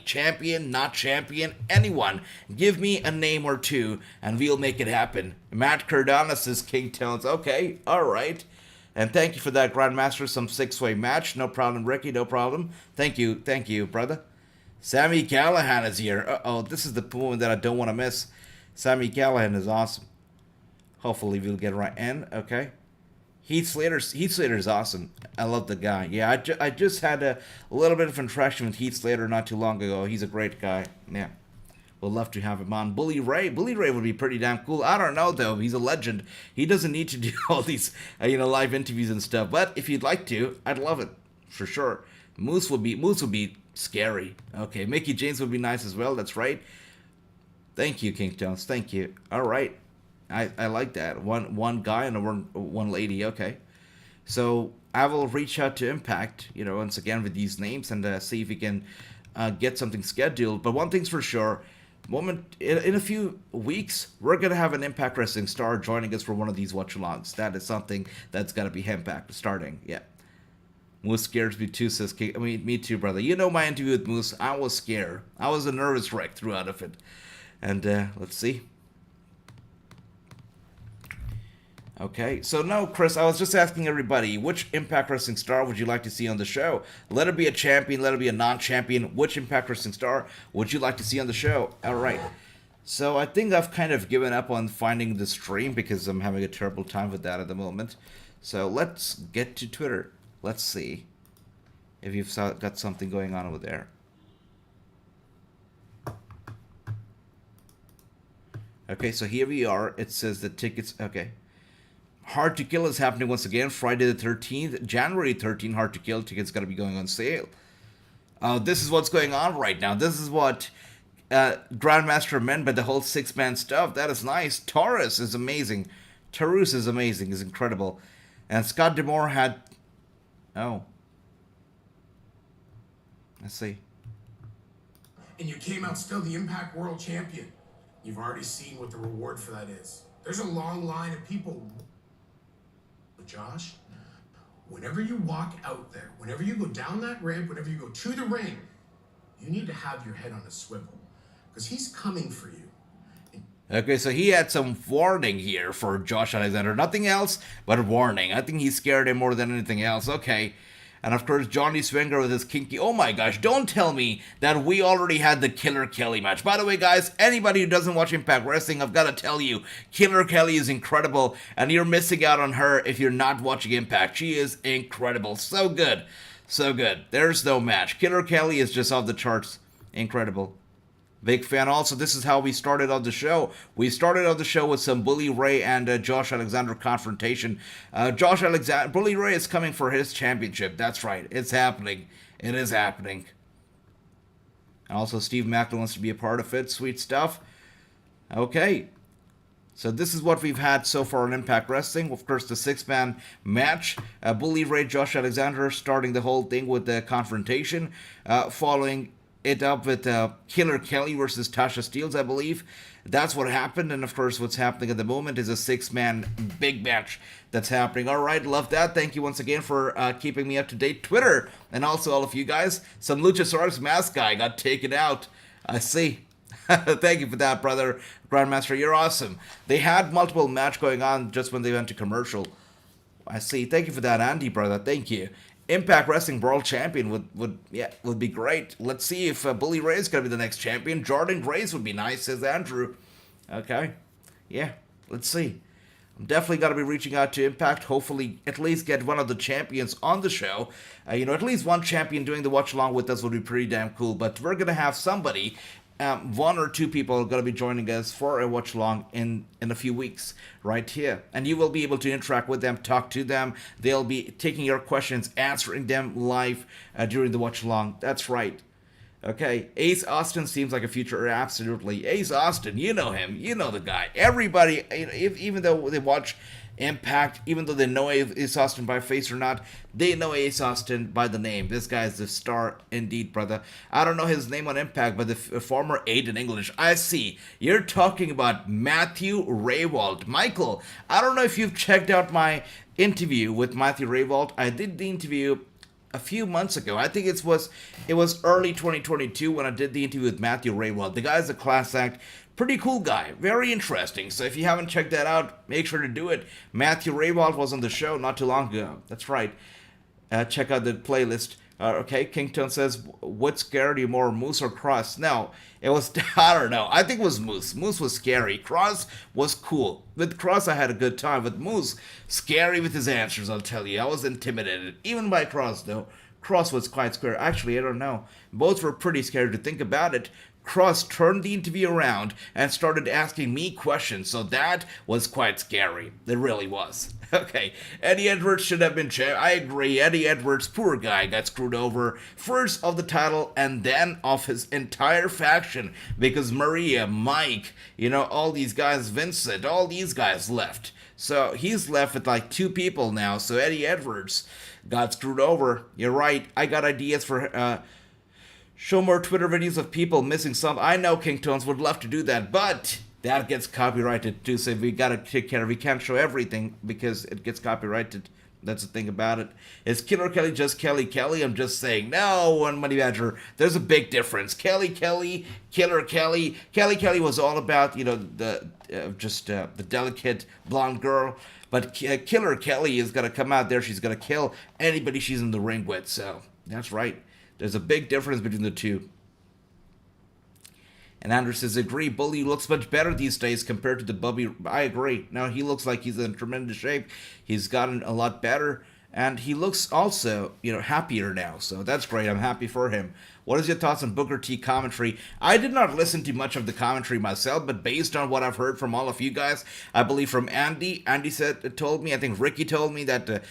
S1: champion, not champion, anyone, give me a name or two, and we'll make it happen. Matt Cardona says King Tones. Okay, alright. And thank you for that, Grandmaster. Some 6-way match. No problem, Ricky. No problem. Thank you, brother. Sami Callihan is here. Uh-oh, this is the moment that I don't want to miss. Sami Callihan is awesome. Hopefully we'll get right in. Okay. Heath Slater is awesome. I love the guy. Yeah, I just had a little bit of interaction with Heath Slater not too long ago. He's a great guy. Yeah. We'll love to have him on. Bully Ray would be pretty damn cool. I don't know, though. He's a legend. He doesn't need to do all these, live interviews and stuff. But if you'd like to, I'd love it. For sure. Moose would be scary. Okay, Mickie James would be nice as well. That's right. Thank you, King Jones. Thank you. All right. I like that. One guy and one lady. Okay. So I will reach out to Impact, once again with these names and see if we can get something scheduled. But one thing's for sure. In a few weeks, we're going to have an Impact Wrestling star joining us for one of these watch-alongs. That is something that's going to be Impact starting. Yeah. Moose scares me too, says King. Me too, brother. You know my interview with Moose. I was scared. I was a nervous wreck throughout of it. And let's see. Okay, so no, Chris, I was just asking everybody, which Impact Wrestling star would you like to see on the show? Let it be a champion, let it be a non-champion. Which Impact Wrestling star would you like to see on the show? All right. So I think I've kind of given up on finding the stream because I'm having a terrible time with that at the moment. So let's get to Twitter. Let's see if you've got something going on over there. Okay, so here we are. It says the tickets. Okay. Hard to Kill is happening once again, Friday the 13th, January 13th, Hard to Kill tickets going to be going on sale. This is what's going on right now. This is what Grandmaster meant by the whole 6-man stuff. That is nice. Taurus is amazing. Taurus is amazing, is incredible. And Scott D'Amore had... Oh. Let's see.
S3: And you came out still the Impact World Champion. You've already seen what the reward for that is. There's a long line of people... Josh, whenever you walk out there, whenever you go down that ramp, whenever you go to the ring, you need to have your head on a swivel because he's coming for you.
S1: Okay, so he had some warning here for Josh Alexander. Nothing else but warning. I think he scared him more than anything else. Okay. And of course, Johnny Swinger with his kinky... Oh my gosh, don't tell me that we already had the Killer Kelly match. By the way, guys, anybody who doesn't watch Impact Wrestling, I've got to tell you, Killer Kelly is incredible, and you're missing out on her if you're not watching Impact. She is incredible. So good. So good. There's no match. Killer Kelly is just off the charts. Incredible. Big fan. Also, this is how we started on the show. We started on the show with some Bully Ray and Josh Alexander confrontation. Bully Ray is coming for his championship. That's right. It's happening. It is happening. Also, Steve Macklin wants to be a part of it. Sweet stuff. Okay. So this is what we've had so far in Impact Wrestling. Of course, the 6-man match. Bully Ray, Josh Alexander starting the whole thing with the confrontation. Following it up with Killer Kelly versus Tasha Steelz, I believe. That's what happened, and of course what's happening at the moment is a 6-man big match that's happening. Alright, love that. Thank you once again for keeping me up to date. Twitter, and also all of you guys. Some Luchasaurus mask guy got taken out. I see. Thank you for that, brother. Grandmaster, you're awesome. They had multiple match going on just when they went to commercial. I see. Thank you for that, Andy, brother. Thank you. Impact Wrestling World Champion would be great. Let's see if Bully Ray is going to be the next champion. Jordan Grace would be nice, says Andrew. Okay. Yeah, let's see. I'm definitely going to be reaching out to Impact. Hopefully, at least get one of the champions on the show. At least one champion doing the watch along with us would be pretty damn cool. But we're going to have somebody one or two people are going to be joining us for a watch along in a few weeks right here, and you will be able to interact with them, talk to them. They'll be taking your questions, answering them live during the watch along. That's right. Okay, Ace Austin seems like a future. Absolutely, Ace Austin, you know him, you know the guy. Everybody, even though they watch Impact, even though they know Ace Austin by face or not, they know Ace Austin by the name. This guy is the star indeed, brother. I don't know his name on Impact, but the former aide in English. I see. You're talking about Matthew Raywald. Michael, I don't know if you've checked out my interview with Matthew Raywald. I did the interview a few months ago. I think it was early 2022 when I did the interview with Matthew Raywald. The guy's a class act. Pretty cool guy. Very interesting. So if you haven't checked that out, make sure to do it. Matthew Raywald was on the show not too long ago. That's right. Check out the playlist. Okay, Kington says, what scared you more, Moose or Cross? No, it was, I don't know. I think it was Moose. Moose was scary. Cross was cool. With Cross, I had a good time. With Moose, scary with his answers, I'll tell you. I was intimidated. Even by Cross, though. Cross was quite scary. Actually, I don't know. Both were pretty scary to think about it. Cross turned the interview around and started asking me questions, so that was quite scary. It really was. Okay, Eddie Edwards should have been champ. I agree. Eddie Edwards, poor guy, got screwed over first of the title and then of his entire faction because Maria, Mike, all these guys, Vincent, all these guys left. So he's left with like two people now. So Eddie Edwards got screwed over. You're right. I got ideas for show more Twitter videos of people missing some. I know King Tones would love to do that, but that gets copyrighted too, so we gotta take care of it. We can't show everything because it gets copyrighted. That's the thing about it. Is Killer Kelly just Kelly Kelly? I'm just saying. No, one Money Badger. There's a big difference. Kelly Kelly, Killer Kelly. Kelly Kelly was all about, the delicate blonde girl. But Killer Kelly is gonna come out there. She's gonna kill anybody she's in the ring with. So that's right. There's a big difference between the two. And Andrew says, agree, Bully looks much better these days compared to the Bubby. I agree. Now, he looks like he's in tremendous shape. He's gotten a lot better. And he looks also, happier now. So that's great. I'm happy for him. What is your thoughts on Booker T commentary? I did not listen to much of the commentary myself, but based on what I've heard from all of you guys, I believe from Andy told me, I think Ricky told me that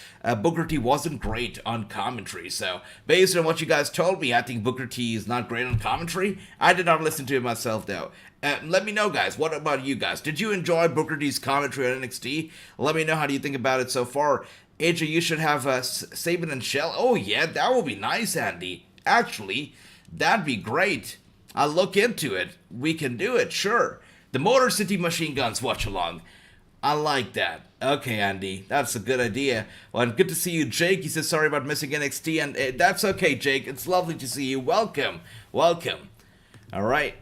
S1: Booker T wasn't great on commentary. So based on what you guys told me, I think Booker T is not great on commentary. I did not listen to it myself though. Let me know, guys. What about you guys? Did you enjoy Booker T's commentary on NXT? Let me know how do you think about it so far. AJ, you should have Sabin and Shell. Oh yeah, that would be nice, Andy. Actually, that'd be great. I'll look into it. We can do it, sure. The Motor City Machine Guns watch along. I like that. Okay, Andy, that's a good idea. Well, and good to see you, Jake. He says sorry about missing NXT, and that's okay, Jake. It's lovely to see you. Welcome. Welcome. All right.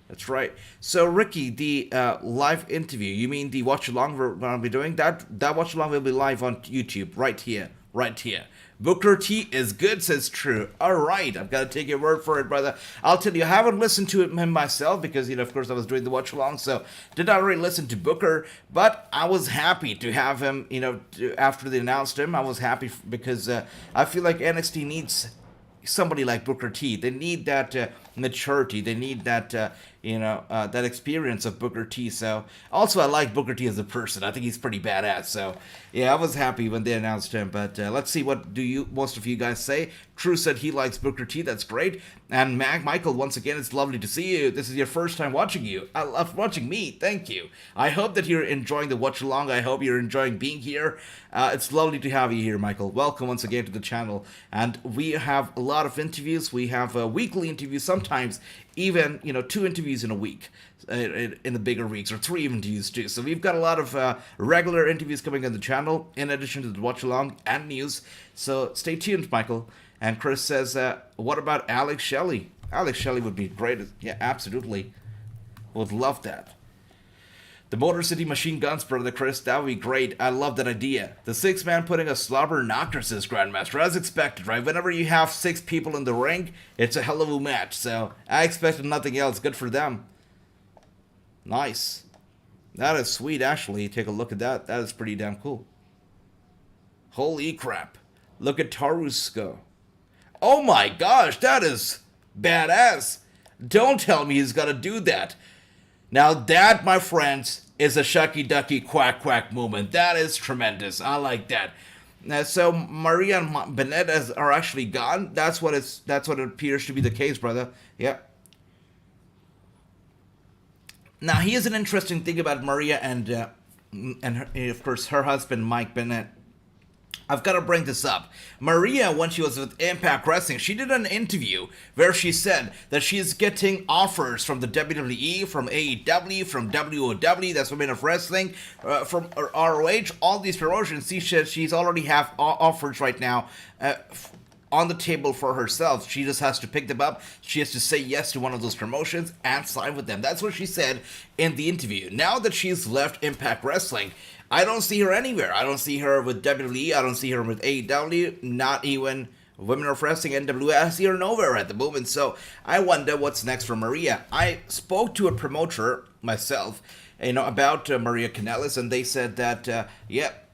S1: That's right. So, Ricky, the live interview, you mean the watch-along we're going to be doing? That watch-along will be live on YouTube, right here. Booker T is good, says True. All right, I've got to take your word for it, brother. I'll tell you, I haven't listened to him myself because, of course, I was doing the watch-along, so did not really listen to Booker, but I was happy to have him, after they announced him. I was happy because I feel like NXT needs somebody like Booker T. They need that maturity. They need that, that experience of Booker T. So, also, I like Booker T as a person. I think he's pretty badass. So, yeah, I was happy when they announced him. But let's see, what do most of you guys say? True said he likes Booker T. That's great. And Michael, once again, it's lovely to see you. This is your first time watching you. I love watching me. Thank you. I hope that you're enjoying the watch along. I hope you're enjoying being here. It's lovely to have you here, Michael. Welcome once again to the channel. And we have a lot of interviews. We have weekly interviews, sometimes even 2 interviews in a week in the bigger weeks, or 3 interviews too. So we've got a lot of regular interviews coming on the channel in addition to the watch along and news. So stay tuned, Michael. And Chris says, what about Alex Shelley? Alex Shelley would be great. Yeah, absolutely. Would love that. The Motor City Machine Guns, brother Chris, that would be great. I love that idea. The 6-man putting a slobber knocker, says Grandmaster, as expected, right? Whenever you have 6 people in the ring, it's a hell of a match. So I expected nothing else. Good for them. Nice. That is sweet, actually. Take a look at that. That is pretty damn cool. Holy crap. Look at Taru's go. Oh my gosh, that is Badass. Don't tell me he's gonna do that. Now that, my friends, is a shucky ducky quack quack moment. That is tremendous. I like that. So Maria and Bennett are actually gone. That's what it appears to be the case, brother. Yep. Now here's an interesting thing about Maria and her, of course, her husband Mike Bennett. I've got to bring this up. Maria, when she was with Impact Wrestling, she did an interview where she said that she is getting offers from the WWE, from AEW, from WOW, that's Women of Wrestling, from ROH, all these promotions. She said she's already have offers right now on the table for herself. She just has to pick them up. She has to say yes to one of those promotions and sign with them. That's what she said in the interview. Now that she's left Impact Wrestling, I don't see her anywhere. I don't see her with WWE. I don't see her with AEW. Not even Women of Wrestling, NWA. I see her nowhere at the moment. So I wonder what's next for Maria. I spoke to a promoter myself, about Maria Kanellis, and they said that,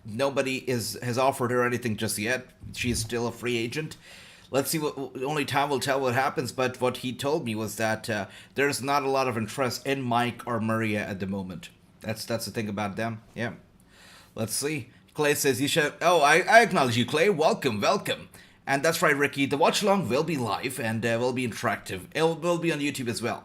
S1: nobody has offered her anything just yet. She's still a free agent. Let's see only time will tell what happens. But what he told me was that there's not a lot of interest in Mike or Maria at the moment. That's the thing about them. Yeah. Let's see. Clay says you should. Oh, I acknowledge you, Clay. Welcome. And that's right, Ricky. The watch along will be live and will be interactive. It will be on YouTube as well.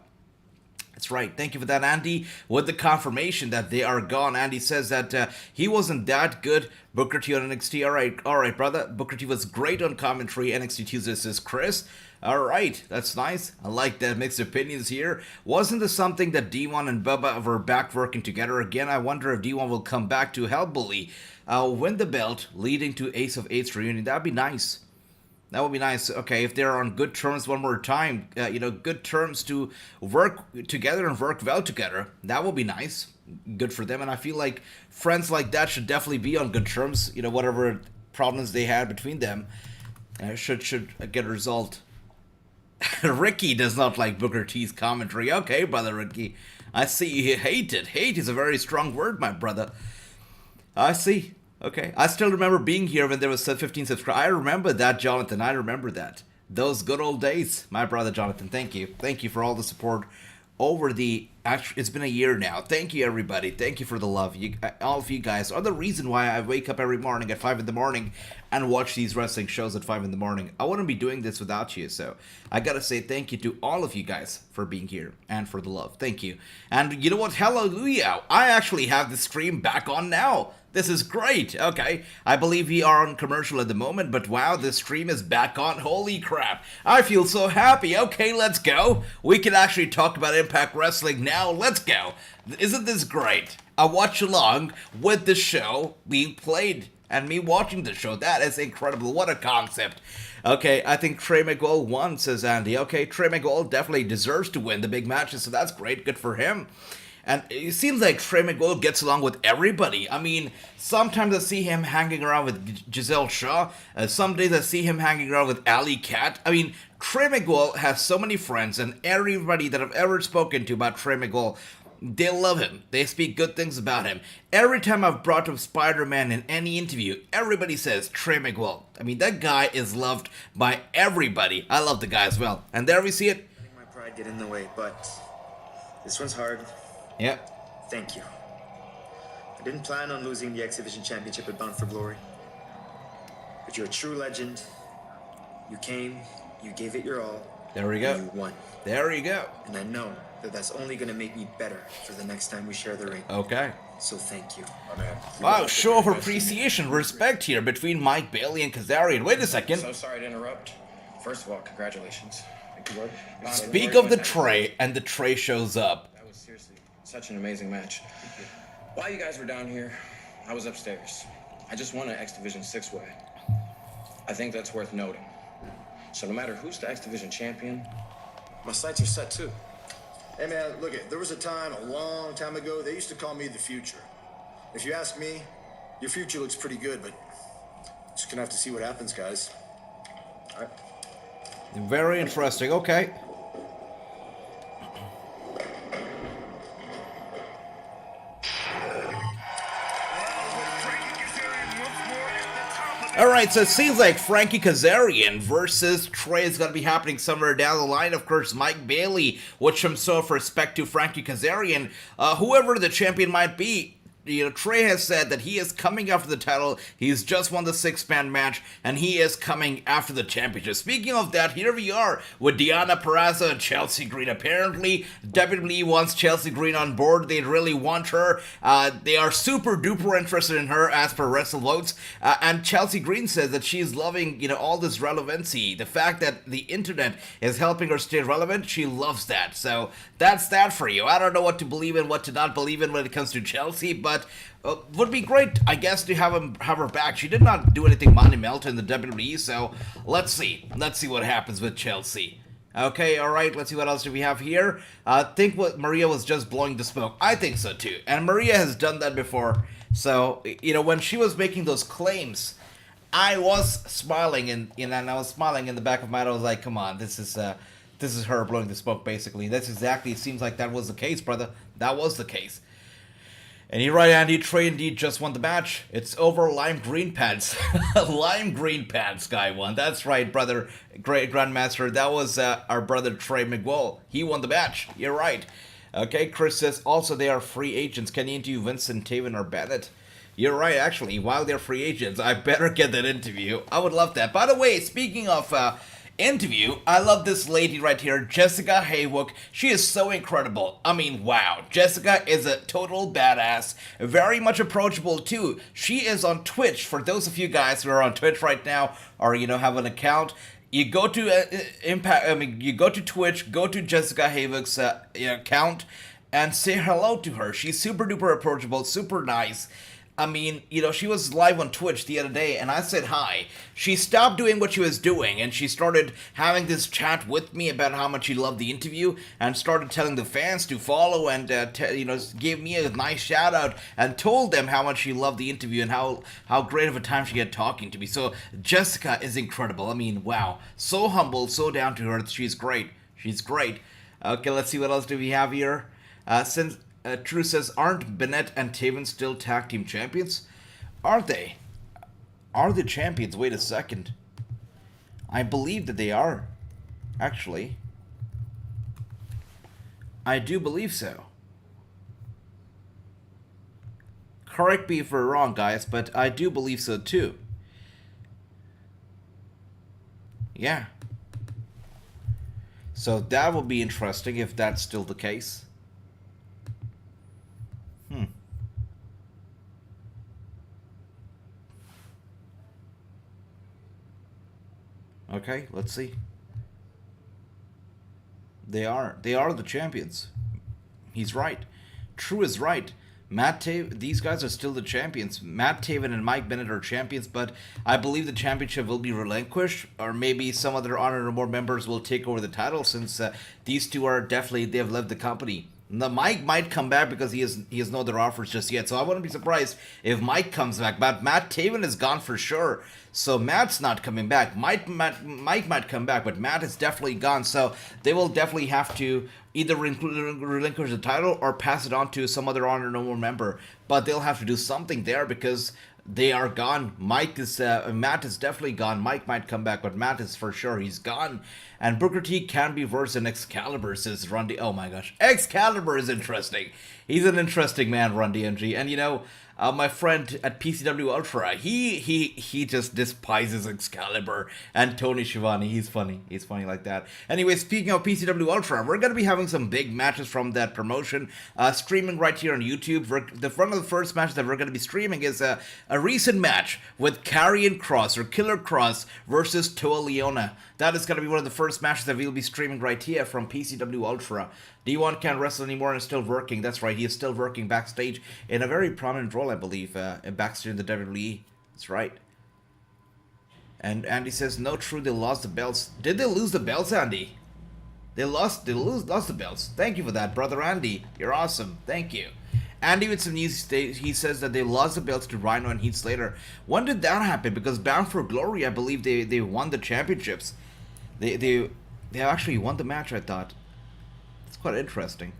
S1: That's right. Thank you for that, Andy. With the confirmation that they are gone, Andy says that he wasn't that good. Booker T on NXT. All right, brother. Booker T was great on commentary. NXT Tuesday says Chris. All right, that's nice. I like that mixed opinions here. Wasn't this something that D1 and Bubba were back working together again? I wonder if D1 will come back to Hellbully, win the belt, leading to Ace of Eights reunion. That'd be nice. That would be nice. Okay, if they're on good terms one more time, good terms to work together and work well together, that would be nice. Good for them. And I feel like friends like that should definitely be on good terms. Whatever problems they had between them should get resolved. Ricky does not like Booker T's commentary. Okay, brother Ricky. I see you hate it. Hate is a very strong word, my brother. I see. Okay. I still remember being here when there was 15 subscribers. I remember that, Jonathan. I remember that. Those good old days. My brother Jonathan, thank you. Thank you for all the support over it's been a year now. Thank you, everybody. Thank you for the love. All of you guys are the reason why I wake up every morning at 5 in the morning and watch these wrestling shows at 5 in the morning. I wouldn't be doing this without you, so I gotta say thank you to all of you guys for being here and for the love. Thank you. And you know what? Hallelujah. I actually have the stream back on now. This is great. Okay, I believe we are on commercial at the moment, but wow, this stream is back on. Holy crap. I feel so happy. Okay, let's go. We can actually talk about Impact Wrestling now. Let's go. Isn't this great? A watch along with the show being played and me watching the show. That is incredible. What a concept. Okay, I think Trey Miguel won, says Andy. Okay, Trey Miguel definitely deserves to win the big matches, so that's great. Good for him. And it seems like Trey Miguel gets along with everybody. I mean, sometimes I see him hanging around with Giselle Shaw. Some days I see him hanging around with Alley Cat. I mean, Trey Miguel has so many friends, and everybody that I've ever spoken to about Trey Miguel, they love him. They speak good things about him. Every time I've brought up Spider-Man in any interview, everybody says Trey Miguel. I mean, that guy is loved by everybody. I love the guy as well. And there we see it.
S4: Letting my pride get in the way, but this one's hard.
S1: Yeah.
S4: Thank you. I didn't plan on losing the X Division Championship at Bound for Glory. But you're a true legend. You came, you gave it your all.
S1: There we go.
S4: And you won.
S1: There you go.
S4: And I know that that's only going to make me better for the next time we share the ring.
S1: Okay.
S4: So thank you.
S1: Wow, show of appreciation, respect here between Mike Bailey and Kazarian. Wait a second.
S5: So sorry to interrupt. First of all, congratulations. Thank you, Lord.
S1: Speak of the tray, and the tray shows up.
S5: That was seriously such an amazing match. While you guys were down here, I was upstairs. I just won an X Division 6-way. I think that's worth noting. So no matter who's the X Division champion, my sights are set too.
S6: Hey man, look it. There was a time a long time ago they used to call me the future. If you ask me, your future looks pretty good, but just gonna have to see what happens, guys. All right.
S1: Very interesting. Okay. Alright, so it seems like Frankie Kazarian versus Trey is going to be happening somewhere down the line. Of course, Mike Bailey, which from so respect to Frankie Kazarian, whoever the champion might be, Trey has said that he is coming after the title. He's just won the 6-man match, and he is coming after the championship. Speaking of that, here we are with Deonna Purrazzo and Chelsea Green. Apparently, WWE wants Chelsea Green on board. They really want her. They are super duper interested in her as per WrestleVotes. And Chelsea Green says that she's loving, all this relevancy. The fact that the internet is helping her stay relevant, she loves that. So that's that for you. I don't know what to believe in, what to not believe in when it comes to Chelsea, but would be great, I guess, to have her back. She did not do anything monumental in the WWE, so let's see what happens with Chelsea. Okay, all right, let's see what else do we have here. I think what Maria was just blowing the smoke. I think so too, and Maria has done that before. So when she was making those claims, I was smiling, and I was smiling in the back of my head. I was like, come on, this is her blowing the smoke, basically. That's exactly. It seems like that was the case, brother. That was the case. And you're right, Andy. Trey indeed just won the match. It's over lime green pants. Lime green pants guy won. That's right, brother. Great Grandmaster. That was our brother Trey Miguel. He won the match. You're right. Okay, Chris says, also they are free agents. Can you interview Vincent, Taven, or Bennett? You're right, actually. While they're free agents, I better get that interview. I would love that. By the way, speaking of interview, I love this lady right here, Jessica Haywood. She is so incredible. I mean, wow. Jessica is a total badass. Very much approachable too. She is on Twitch. For those of you guys who are on Twitch right now, or have an account, you go to you go to Twitch, go to Jessica Haywood's account, and say hello to her. She's super duper approachable, super nice. I mean, she was live on Twitch the other day, and I said hi. She stopped doing what she was doing, and she started having this chat with me about how much she loved the interview, and started telling the fans to follow, and gave me a nice shout out, and told them how much she loved the interview, and how great of a time she had talking to me. So Jessica is incredible. I mean, wow, so humble, so down to earth. She's great. She's great. Okay, let's see what else do we have here. True says, aren't Bennett and Taven still tag team champions? Are they? Are they champions? Wait a second. I believe that they are. Actually. I do believe so. Correct me if we're wrong, guys, but I do believe so too. Yeah. So that will be interesting if that's still the case. Okay, let's see. They are the champions. He's right. True is right. These guys are still the champions. Matt Taven and Mike Bennett are champions, but I believe the championship will be relinquished, or maybe some other honorable members will take over the title, since these two are they have left the company. Now, Mike might come back because he has no other offers just yet, so I wouldn't be surprised if Mike comes back. But Matt Taven is gone for sure, so Matt's not coming back. Mike might come back, but Matt is definitely gone, so they will definitely have to either relinquish the title or pass it on to some other honorable member. But they'll have to do something there because they are gone. Matt is definitely gone. Mike might come back, but Matt is for sure. He's gone. And Booker T can be versed in Excalibur, says Rundy. Oh my gosh, Excalibur is interesting. He's an interesting man, Run DMG. And my friend at PCW Ultra, he just despises Excalibur and Tony Schiavone. He's funny like that. Anyway, speaking of PCW Ultra, we're gonna be having some big matches from that promotion streaming right here on YouTube. One of the first matches that we're gonna be streaming is a recent match with Karrion Kross, or Killer Kross, versus Toa Leona. That is gonna be one of the first matches that we'll be streaming right here from PCW Ultra. D1 can't wrestle anymore and is still working. That's right, he is still working backstage in a very prominent role, I believe, backstage in the WWE. That's right. And Andy says, no, true, they lost the belts. Did they lose the belts, Andy? They lost the belts. Thank you for that, brother Andy. You're awesome. Thank you. Andy with some news, he says that they lost the belts to Rhino and Heath Slater. When did that happen? Because Bound for Glory, I believe they won the championships. They actually won the match, I thought. It's quite interesting.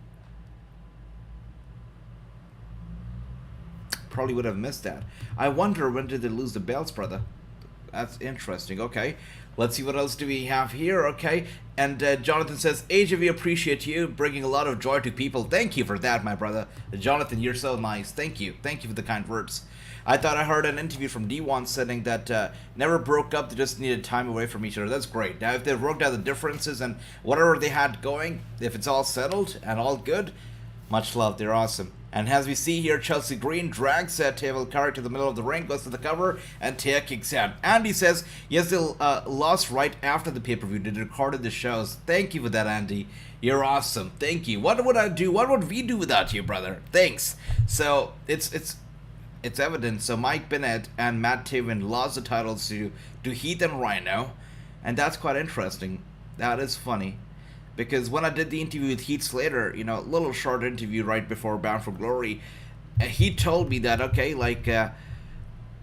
S1: Probably would have missed that. I wonder, when did they lose the belts, brother? That's interesting. Okay. Let's see what else do we have here. Okay. And Jonathan says, AJ, we appreciate you bringing a lot of joy to people. Thank you for that, my brother. Jonathan, you're so nice. Thank you. Thank you for the kind words. I thought I heard an interview from D1 saying that never broke up, they just needed time away from each other. That's great. Now, if they've worked out the differences and whatever they had going, if it's all settled and all good, much love. They're awesome. And as we see here, Chelsea Green drags Table Curry to the middle of the ring, goes to the cover, and Taya kicks out. Andy says, yes, they lost right after the pay-per-view. They recorded the shows. Thank you for that, Andy. You're awesome. Thank you. What would I do? What would we do without you, brother? Thanks. So, it's evident. So, Mike Bennett and Matt Taven lost the titles to Heath and Rhino. And that's quite interesting. That is funny. Because when I did the interview with Heath Slater, you know, a little short interview right before Bound for Glory, he told me that, okay, like,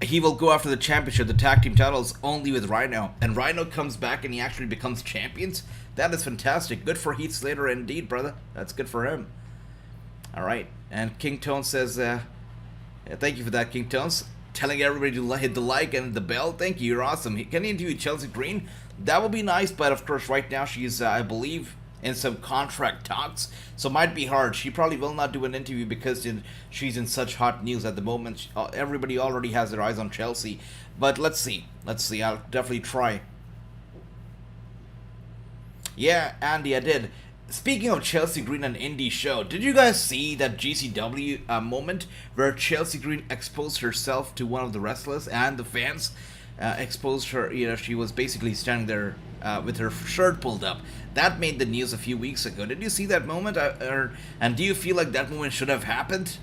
S1: he will go after the championship, the tag team titles, only with Rhino. And Rhino comes back and he actually becomes champions. That is fantastic. Good for Heath Slater indeed, brother. That's good for him. All right. And King Tone says, thank you for that, King Tones. Telling everybody to hit the like and the bell. Thank you. You're awesome. Can you interview Chelsea Green? That would be nice, but of course, right now she's, I believe, in some contract talks, so might be hard. She probably will not do an interview because she's in such hot news at the moment. Everybody already has their eyes on Chelsea, but let's see. I'll definitely try. Yeah, Andy, I did. Speaking of Chelsea Green and indie show, did you guys see that GCW moment where Chelsea Green exposed herself to one of the wrestlers and the fans? Exposed her, you know, she was basically standing there with her shirt pulled up. That made the news a few weeks ago. Did you see that moment? And do you feel like that moment should have happened?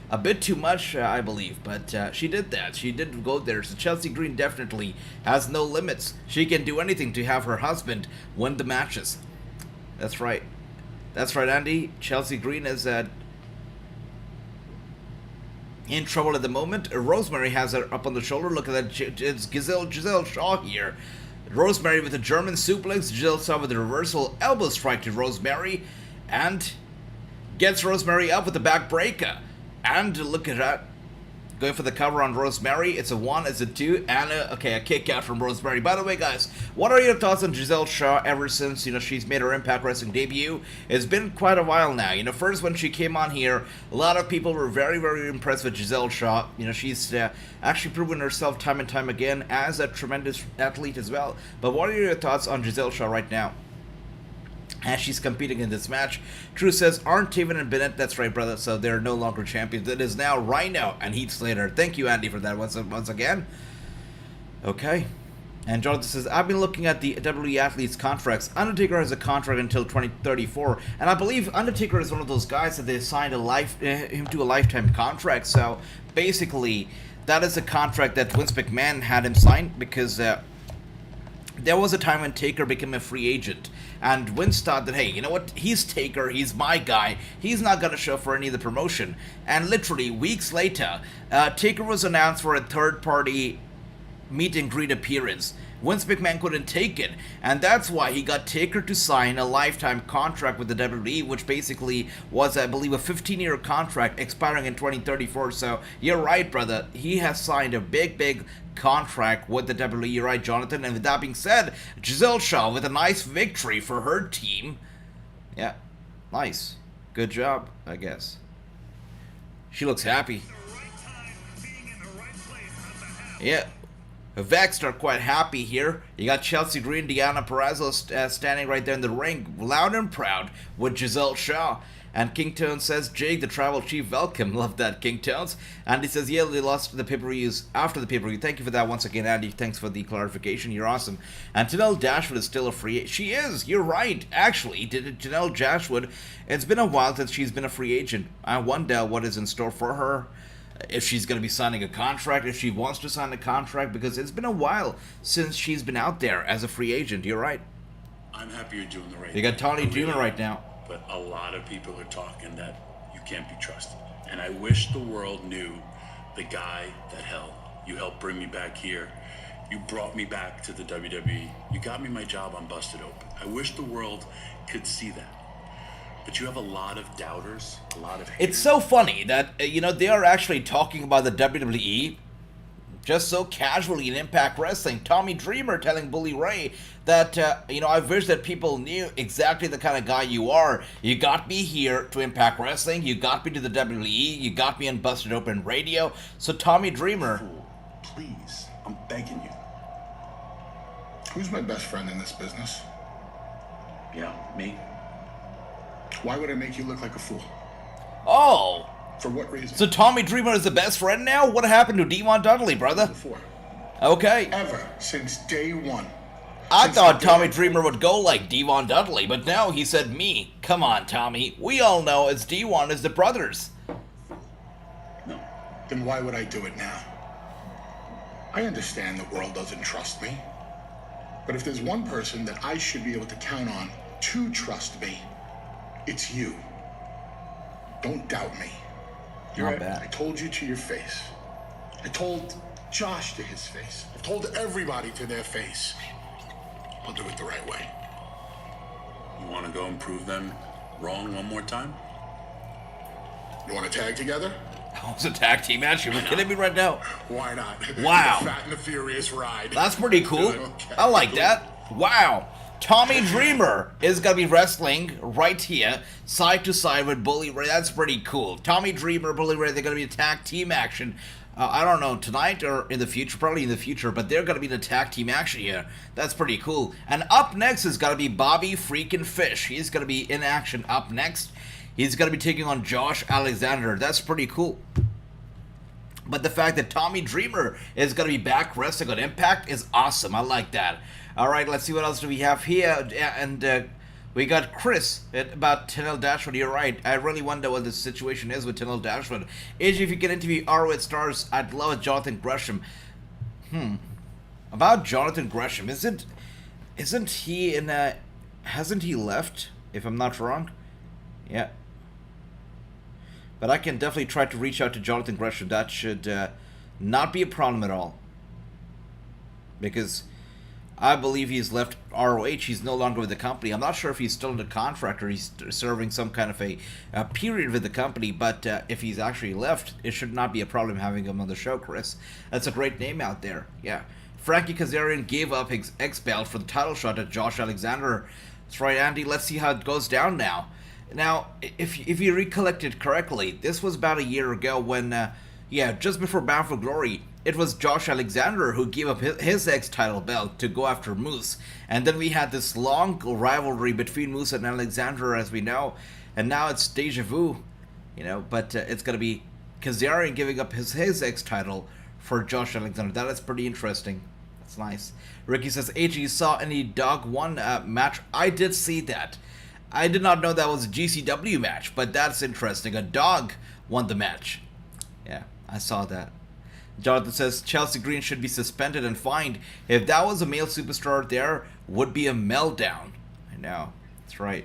S1: A bit too much, I believe, but she did that. She did go there. So Chelsea Green definitely has no limits. She can do anything to have her husband win the matches. That's right. That's right, Andy. Chelsea Green is in trouble at the moment. Rosemary has her up on the shoulder. Look at that. It's Giselle Shaw here. Rosemary with a German suplex. Giselle Shaw with a reversal elbow strike to Rosemary. And gets Rosemary up with the back breaker. And look at that. Going for the cover on Rosemary. It's a 1, it's a 2, and a kick out from Rosemary. By the way, guys, what are your thoughts on Giselle Shaw ever since, you know, she's made her Impact Wrestling debut? It's been quite a while now. You know, first when she came on here, a lot of people were very, very impressed with Giselle Shaw. You know, she's actually proven herself time and time again as a tremendous athlete as well. But what are your thoughts on Giselle Shaw right now as she's competing in this match? Drew says, aren't Taven and Bennett? That's right, brother. So they're no longer champions. It is now Rhino and Heath Slater. Thank you, Andy, for that once again. Okay. And Jonathan says, I've been looking at the WWE athletes' contracts. Undertaker has a contract until 2034. And I believe Undertaker is one of those guys that they signed him to a lifetime contract. So basically, that is a contract that Vince McMahon had him sign because there was a time when Taker became a free agent, and Vince thought that, hey, you know what, he's Taker, he's my guy, he's not going to show for any of the promotion. And literally, weeks later, Taker was announced for a third-party meet and greet appearance. Vince McMahon couldn't take it, and that's why he got Taker to sign a lifetime contract with the WWE, which basically was, I believe, a 15-year contract expiring in 2034. So you're right, brother. He has signed a big contract with the WWE. You're right, Jonathan. And with that being said, Giselle Shaw with a nice victory for her team. Yeah, nice. Good job, I guess. She looks happy. Yeah. Vex are quite happy here. You got Chelsea Green, Deonna Purrazzo standing right there in the ring, loud and proud with Giselle Shaw. And King Tones says, Jake, the tribal chief, welcome. Love that, King Tones. Andy says, yeah, they lost the pay-per-views after the pay-per-view. Thank you for that once again, Andy. Thanks for the clarification. You're awesome. And Janelle Dashwood is still a free... She is. You're right. Actually, Janelle Dashwood, it's been a while since she's been a free agent. I wonder what is in store for her. If she's going to be signing a contract, if she wants to sign a contract, because it's been a while since she's been out there as a free agent. You're right.
S7: I'm happy you're doing the right thing.
S1: You got Tony Jr. right now.
S7: But a lot of people are talking that you can't be trusted. And I wish the world knew the guy that you helped bring me back here. You brought me back to the WWE. You got me my job on Busted Open. I wish the world could see that. But you have a lot of doubters, a lot of haters.
S1: It's so funny that, you know, they are actually talking about the WWE just so casually in Impact Wrestling. Tommy Dreamer telling Bully Ray that, I wish that people knew exactly the kind of guy you are. You got me here to Impact Wrestling. You got me to the WWE. You got me on Busted Open Radio. So Tommy Dreamer...
S8: Fool, please, I'm begging you. Who's my best friend in this business?
S7: Yeah, me.
S8: Why would I make you look like a fool?
S1: Oh!
S8: For what reason?
S1: So Tommy Dreamer is the best friend now? What happened to Devon Dudley, brother?
S8: Before.
S1: Okay.
S8: Ever since day one.
S1: I
S8: Since
S1: thought
S8: the
S1: Tommy
S8: day-
S1: Dreamer would go like Devon Dudley, but now he said me. Come on, Tommy. We all know it's Devon is the brothers.
S8: No. Then why would I do it now? I understand the world doesn't trust me. But if there's one person that I should be able to count on to trust me, it's you. Don't doubt me.
S1: Not bad.
S8: I told you to your face. I told Josh to his face. I've told everybody to their face. I'll do it the right way.
S7: You want to go and prove them wrong one more time?
S8: You want to tag together?
S1: Oh, it's a tag team match. You're kidding me right now?
S8: Why not?
S1: Wow.
S8: The Fat and the Furious ride.
S1: That's pretty cool.
S8: Okay.
S1: I like that. Wow. Tommy Dreamer is going to be wrestling right here, side to side with Bully Ray. That's pretty cool. Tommy Dreamer, Bully Ray, they're going to be a tag team action. I don't know, tonight or in the future, probably in the future, but they're going to be in a tag team action here. That's pretty cool. And up next is going to be Bobby freaking Fish. He's going to be in action up next. He's going to be taking on Josh Alexander. That's pretty cool. But the fact that Tommy Dreamer is going to be back wrestling on Impact is awesome. I like that. All right, let's see what else do we have here. And we got Chris about Tenel Dashwood. You're right. I really wonder what the situation is with Tenel Dashwood. AJ, if you can interview ROH stars, I'd love it. Jonathan Gresham. About Jonathan Gresham, isn't he in a... Hasn't he left, if I'm not wrong? Yeah. But I can definitely try to reach out to Jonathan Gresham. That should not be a problem at all. Because I believe he's left ROH. He's no longer with the company. I'm not sure if he's still under contract or he's serving some kind of a period with the company. But if he's actually left, it should not be a problem having him on the show, Chris. That's a great name out there. Yeah. Frankie Kazarian gave up his X-Belt for the title shot at Josh Alexander. That's right, Andy. Let's see how it goes down now. Now, if you recollect it correctly, this was about a year ago when, just before Bound for Glory, it was Josh Alexander who gave up his X-title belt to go after Moose. And then we had this long rivalry between Moose and Alexander, as we know. And now it's deja vu, but it's going to be Kazarian giving up his X-title for Josh Alexander. That is pretty interesting. That's nice. Ricky says, AG, saw any Dog 1 match? I did see that. I did not know that was a GCW match, but that's interesting. A dog won the match. Yeah, I saw that. Jonathan says Chelsea Green should be suspended and fined. If that was a male superstar, there would be a meltdown. I know. That's right.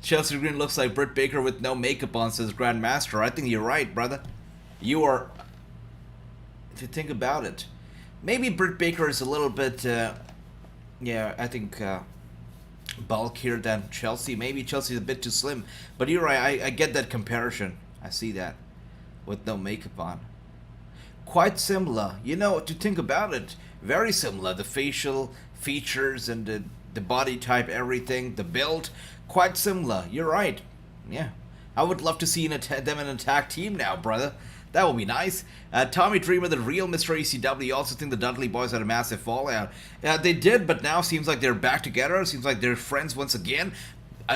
S1: Chelsea Green looks like Britt Baker with no makeup on, says Grandmaster. I think you're right, brother. You are... If you think about it. Maybe Britt Baker is a little bit... I think... bulkier than Chelsea. Maybe Chelsea's a bit too slim. But you're right, I get that comparison. I see that. With no makeup on. Quite similar. To think about it, very similar. The facial features and the body type, everything, the build, quite similar. You're right. Yeah. I would love to see them in a tag team now, brother. That would be nice. Tommy Dreamer, the real Mr. ECW, also think the Dudley Boys had a massive fallout. They did, but now seems like they're back together. Seems like they're friends once again.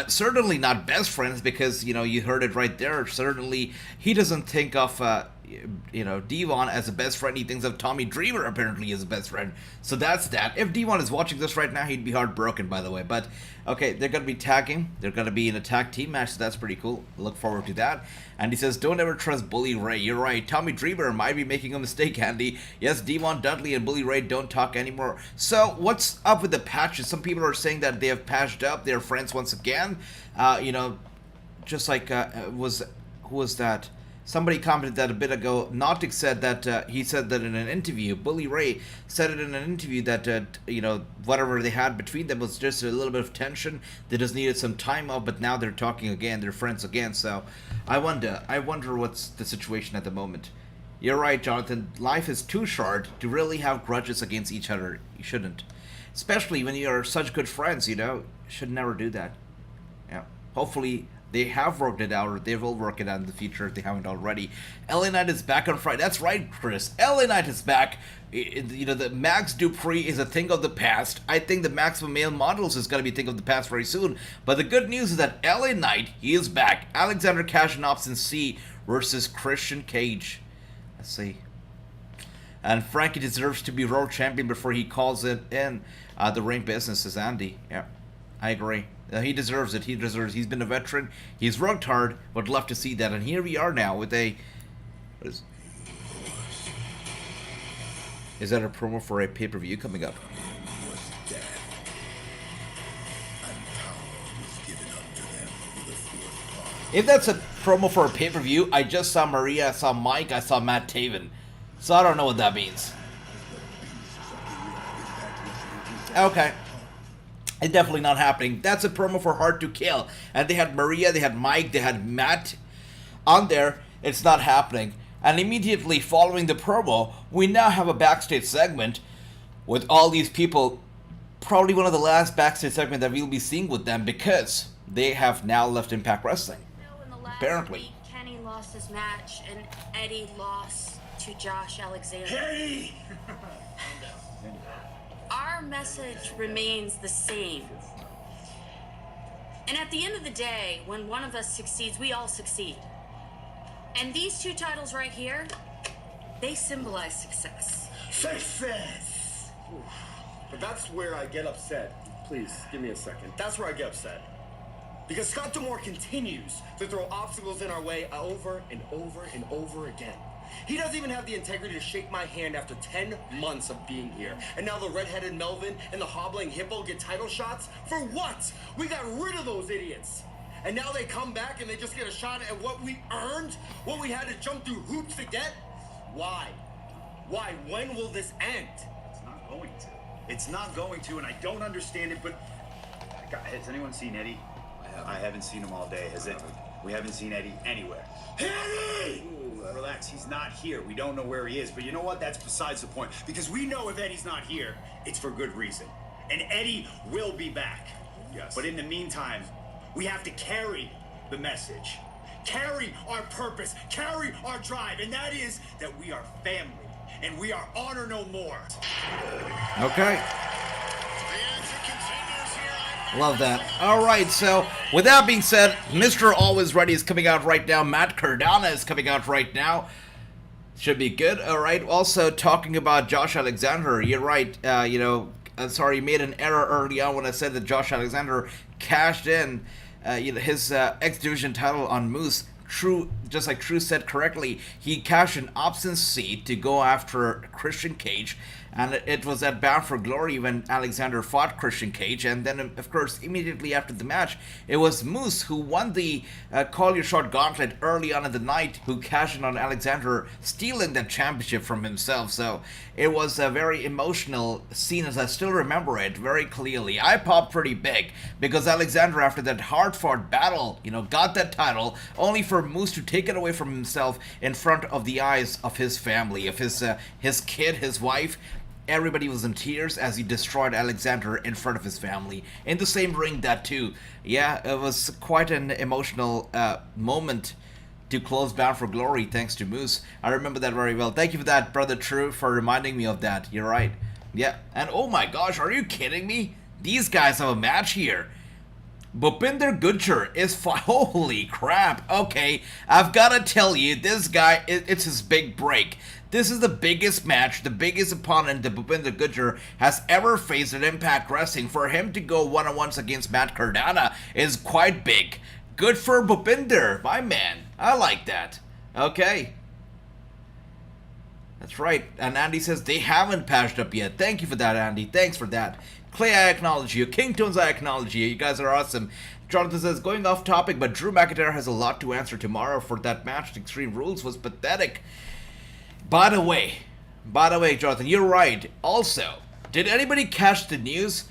S1: Certainly not best friends because, you heard it right there. Certainly he doesn't think of, Devon as a best friend. He thinks of Tommy Dreamer apparently as a best friend. So that's that. If Devon is watching this right now, he'd be heartbroken, by the way. But, okay, they're going to be tagging. They're going to be in a tag team match, so that's pretty cool. Look forward to that. And he says, don't ever trust Bully Ray. You're right. Tommy Dreamer might be making a mistake, Andy. Yes, Devon Dudley and Bully Ray don't talk anymore. So, what's up with the patches? Some people are saying that they have patched up. They're friends once again. Just like, who was that? Somebody commented that a bit ago. Nautic said that, he said that in an interview, Bully Ray said it in an interview that, whatever they had between them was just a little bit of tension. They just needed some time off, but now they're talking again. They're friends again. So I wonder what's the situation at the moment. You're right, Jonathan. Life is too short to really have grudges against each other. You shouldn't. Especially when you're such good friends, you know. You should never do that. Yeah. Hopefully they have worked it out, or they will work it out in the future if they haven't already. LA Knight is back on Friday. That's right, Chris. LA Knight is back. You know, the Max Dupree is a thing of the past. I think the Maximum Male Models is going to be a thing of the past very soon. But the good news is that LA Knight, he is back. Alexander Cash and Austin C versus Christian Cage. Let's see. And Frankie deserves to be world champion before he calls it in. The ring business is Andy. Yeah, I agree. He deserves it. He's been a veteran. He's worked hard. Would love to see that. And here we are now with a... What is that a promo for a pay-per-view coming up? If that's a promo for a pay-per-view, I just saw Maria, I saw Mike, I saw Matt Taven. So I don't know what that means. Okay. It's definitely not happening. That's a promo for Hard to Kill. And they had Maria, they had Mike, they had Matt on there. It's not happening. And immediately following the promo, we now have a backstage segment with all these people. Probably one of the last backstage segments that we'll be seeing with them, because they have now left Impact Wrestling. Apparently.
S9: Kenny lost his match and Eddie lost to Josh Alexander.
S2: Hey!
S9: Our message remains the same. And at the end of the day, when one of us succeeds, we all succeed. And these two titles right here, they symbolize success.
S6: Success! But that's where I get upset. Please, give me a second. That's where I get upset. Because Scott D'Amore continues to throw obstacles in our way over and over and over again. He doesn't even have the integrity to shake my hand after 10 months of being here. And now the redheaded Melvin and the hobbling hippo get title shots? For what? We got rid of those idiots. And now they come back and they just get a shot at what we earned? What we had to jump through hoops to get? Why? Why? When will this end?
S10: It's not going to. It's not going to, and I don't understand it, but... Has anyone seen Eddie? I haven't seen him all day, has it? We haven't seen Eddie anywhere.
S6: Eddie!
S10: Ooh, relax, he's not here. We don't know where he is, but you know what? That's besides the point. Because we know if Eddie's not here, it's for good reason. And Eddie will be back.
S6: Yes.
S10: But in the meantime, we have to carry the message. Carry our purpose. Carry our drive. And that is that we are family. And we are honor no more.
S1: Okay. Love that. Alright, so with that being said, Mr. Always Ready is coming out right now. Matt Cardona is coming out right now. Should be good. Alright, also talking about Josh Alexander, you're right. Sorry, made an error early on when I said that Josh Alexander cashed in his X Division title on Moose. True, just like True said correctly, he cashed an Option C to go after Christian Cage, and it was at Bound for Glory when Alexander fought Christian Cage, and then of course immediately after the match, it was Moose who won the Call Your Shot Gauntlet early on in the night, who cashed in on Alexander, stealing that championship from himself. So it was a very emotional scene, as I still remember it very clearly. I popped pretty big because Alexander, after that hard-fought battle, got that title, only for Moose to take it away from himself in front of the eyes of his family, of his kid, his wife. Everybody was in tears as he destroyed Alexander in front of his family. In the same ring, that too. Yeah, it was quite an emotional moment to close Bound for Glory thanks to Moose. I remember that very well. Thank you for that, Brother True, for reminding me of that. You're right. Yeah, and oh my gosh, are you kidding me? These guys have a match here. Bhupinder Gujjar is holy crap. Okay, I've got to tell you, this guy, it's his big break. This is the biggest match, the biggest opponent that Bhupinder Gujjar has ever faced at Impact Wrestling. For him to go one-on-ones against Matt Cardona is quite big. Good for Bhupinder, my man. I like that. Okay. That's right. And Andy says they haven't patched up yet. Thank you for that, Andy. Thanks for that. Clay, I acknowledge you. King Tones, I acknowledge you. You guys are awesome. Jonathan says, going off topic, but Drew McIntyre has a lot to answer tomorrow for that match. Extreme Rules was pathetic. By the way, Jonathan, you're right. Also, did anybody catch the news?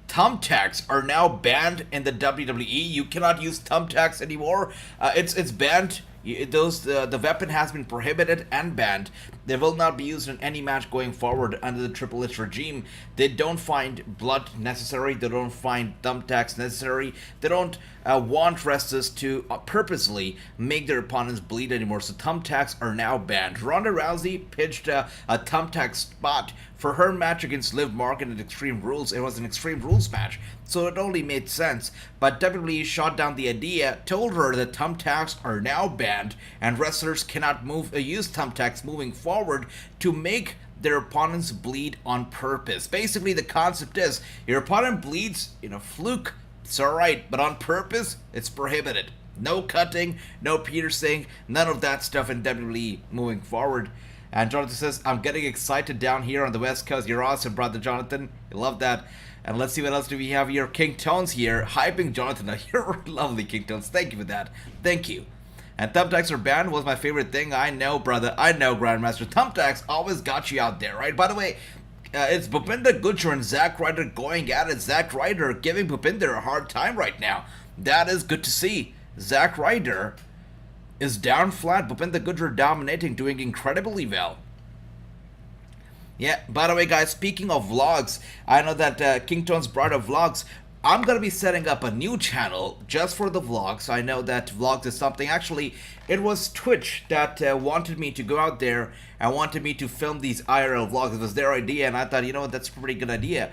S1: Thumbtacks are now banned in the WWE. You cannot use thumbtacks anymore. It's banned The weapon has been prohibited and banned. They will not be used in any match going forward under the Triple H regime. They don't find blood necessary. They don't find thumbtacks necessary. They don't want wrestlers to purposely make their opponents bleed anymore. So thumbtacks are now banned. Ronda Rousey pitched a thumbtack spot for her match against Liv Morgan at Extreme Rules. It was an Extreme Rules match, so it only made sense. But WWE shot down the idea, told her that thumbtacks are now banned, and wrestlers cannot use thumbtacks moving forward to make their opponents bleed on purpose. Basically, the concept is, your opponent bleeds in a fluke, it's alright, but on purpose, it's prohibited. No cutting, no piercing, none of that stuff in WWE moving forward. And Jonathan says, I'm getting excited down here on the West Coast. You're awesome, brother Jonathan. I love that. And let's see what else do we have here. King Tones here, hyping Jonathan. You're lovely, King Tones. Thank you for that. Thank you. And thumbtacks are banned was my favorite thing. I know, brother. I know, Grandmaster. Thumbtacks always got you out there, right? By the way, it's Bhupinder Gujjar and Zack Ryder going at it. Zack Ryder giving Bhupinder a hard time right now. That is good to see. Zack Ryder is down flat. Bhupinder Gujjar dominating, doing incredibly well. Yeah, by the way, guys, speaking of vlogs, I know that King Tones brought up vlogs. I'm going to be setting up a new channel just for the vlogs. I know that vlogs is something, actually, it was Twitch that wanted me to go out there and wanted me to film these IRL vlogs. It was their idea, and I thought, you know what, that's a pretty good idea.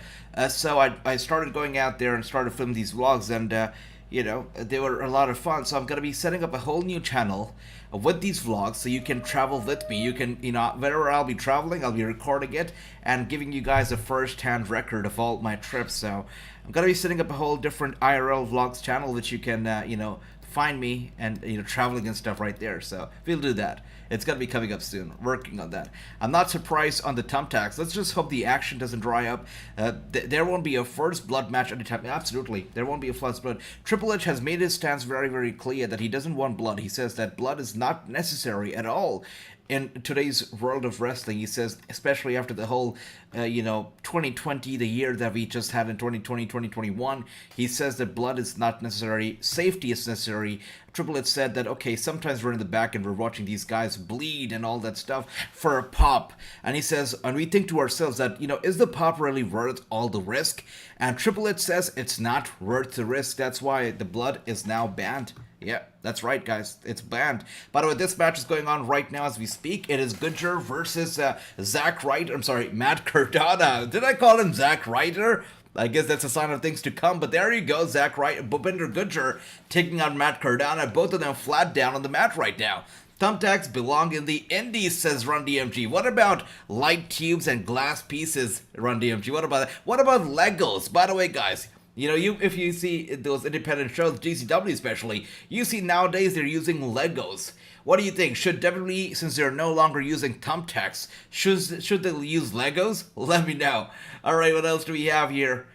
S1: So I started going out there and started filming these vlogs, and you know, they were a lot of fun. So I'm going to be setting up a whole new channel with these vlogs, so you can travel with me. You can, you know, wherever I'll be traveling, I'll be recording it and giving you guys a first-hand record of all my trips. So I'm going to be setting up a whole different IRL vlogs channel, which you can, you know, find me and, you know, traveling and stuff right there. So we'll do that. It's going to be coming up soon. Working on that. I'm not surprised on the thumbtacks. Let's just hope the action doesn't dry up. There won't be a first blood match anytime. Absolutely. There won't be a first blood. Triple H has made his stance very, very clear that he doesn't want blood. He says that blood is not necessary at all in today's world of wrestling. He says, especially after the whole, you know, 2020, the year that we just had in 2020, 2021, he says that blood is not necessary, safety is necessary. Triple H said that, okay, sometimes we're in the back and we're watching these guys bleed and all that stuff for a pop. And he says, and we think to ourselves that, you know, is the pop really worth all the risk? And Triple H says it's not worth the risk. That's why the blood is now banned. Yeah, that's right, guys. It's banned. By the way, this match is going on right now as we speak. It is Gujjar versus Zack Ryder. I'm sorry, Matt Cardona. Did I call him Zack Ryder? I guess that's a sign of things to come. But there you go, Zack Ryder, Bhupinder Gujjar taking on Matt Cardona. Both of them flat down on the mat right now. Thumbtacks belong in the indies, says Run DMG. What about light tubes and glass pieces, Run DMG? What about that? What about Legos? By the way, guys, you know, if you see those independent shows, GCW especially, you see nowadays they're using Legos. What do you think? Should WWE, since they're no longer using thumbtacks, should they use Legos? Let me know. Alright, what else do we have here?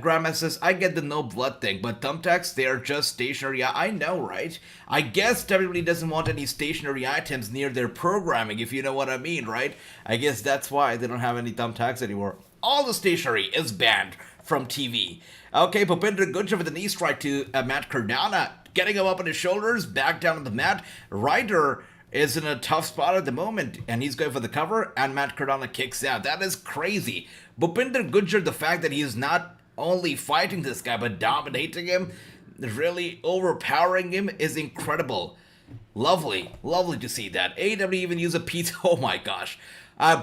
S1: Grandma says, I get the no blood thing, but thumbtacks, they are just stationary. I know, right? I guess WWE doesn't want any stationary items near their programming, if you know what I mean, right? I guess that's why they don't have any thumbtacks anymore. All the stationery is banned from TV. Okay, Bhupinder Gujjar with a knee strike to Matt Cardona, getting him up on his shoulders, back down on the mat. Ryder is in a tough spot at the moment, and he's going for the cover, and Matt Cardona kicks out. That is crazy. Bhupinder Gujjar, the fact that he is not only fighting this guy, but dominating him, really overpowering him, is incredible. Lovely. Lovely to see that. AEW even use a pizza. Oh my gosh.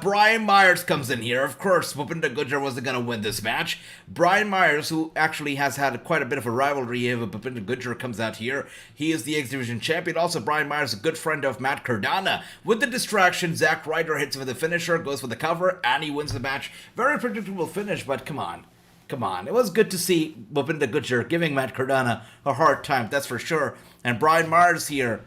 S1: Brian Myers comes in here. Of course, Bhupinder Gujjar wasn't going to win this match. Brian Myers, who actually has had quite a bit of a rivalry here with Bhupinder Gujjar, comes out here. He is the X Division champion. Also, Brian Myers, a good friend of Matt Cardona. With the distraction, Zack Ryder hits with the finisher, goes for the cover, and he wins the match. Very predictable finish, but come on. Come on. It was good to see Bhupinder Gujjar giving Matt Cardona a hard time, that's for sure. And Brian Myers here.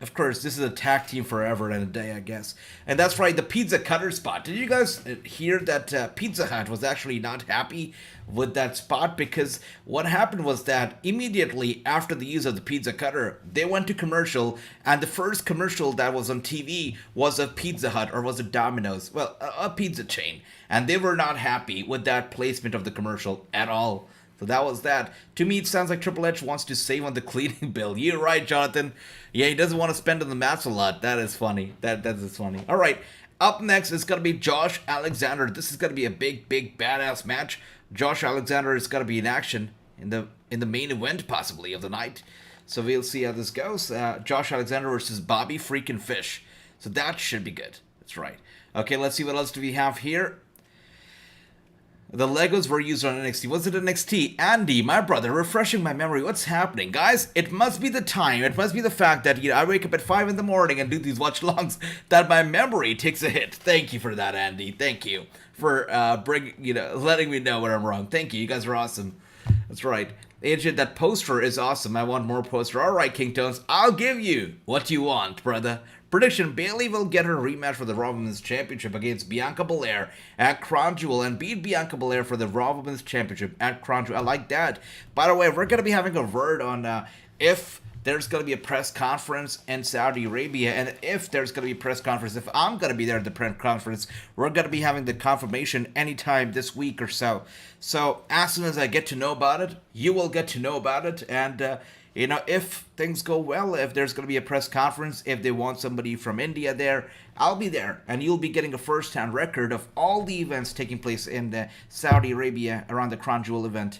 S1: Of course, this is a tag team forever and a day, I guess. And that's right, the pizza cutter spot. Did you guys hear that Pizza Hut was actually not happy with that spot? Because what happened was that immediately after the use of the pizza cutter, they went to commercial, and the first commercial that was on TV was a Pizza Hut, or was it Domino's? Well, a pizza chain. And they were not happy with that placement of the commercial at all. So that was that. To me, it sounds like Triple H wants to save on the cleaning bill. You're right, Jonathan. Yeah, he doesn't want to spend on the mats a lot. That is funny. That is funny. All right. Up next is going to be Josh Alexander. This is going to be a big, badass match. Josh Alexander is going to be in action in the main event, possibly, of the night. So we'll see how this goes. Josh Alexander versus Bobby freaking Fish. So that should be good. That's right. Okay, let's see what else do we have here. The Legos were used on NXT. Was it NXT? Andy, my brother, refreshing my memory. What's happening? Guys, it must be the time. It must be the fact that, I wake up at 5 in the morning and do these watch-alongs that my memory takes a hit. Thank you for that, Andy. Thank you for letting me know when I'm wrong. Thank you. You guys are awesome. That's right. AJ, that poster is awesome. I want more poster. All right, King Tones. I'll give you what you want, brother. Prediction, Bayley will get her rematch for the Raw Women's Championship against Bianca Belair at Crown Jewel and beat Bianca Belair for the Raw Women's Championship at Crown Jewel. I like that. By the way, we're going to be having a word on if there's going to be a press conference in Saudi Arabia, and if there's going to be a press conference, if I'm going to be there at the press conference, we're going to be having the confirmation anytime this week or so. So as soon as I get to know about it, you will get to know about it, and if things go well, if there's going to be a press conference, if they want somebody from India there, I'll be there. And you'll be getting a first-hand record of all the events taking place in Saudi Arabia around the Crown Jewel event,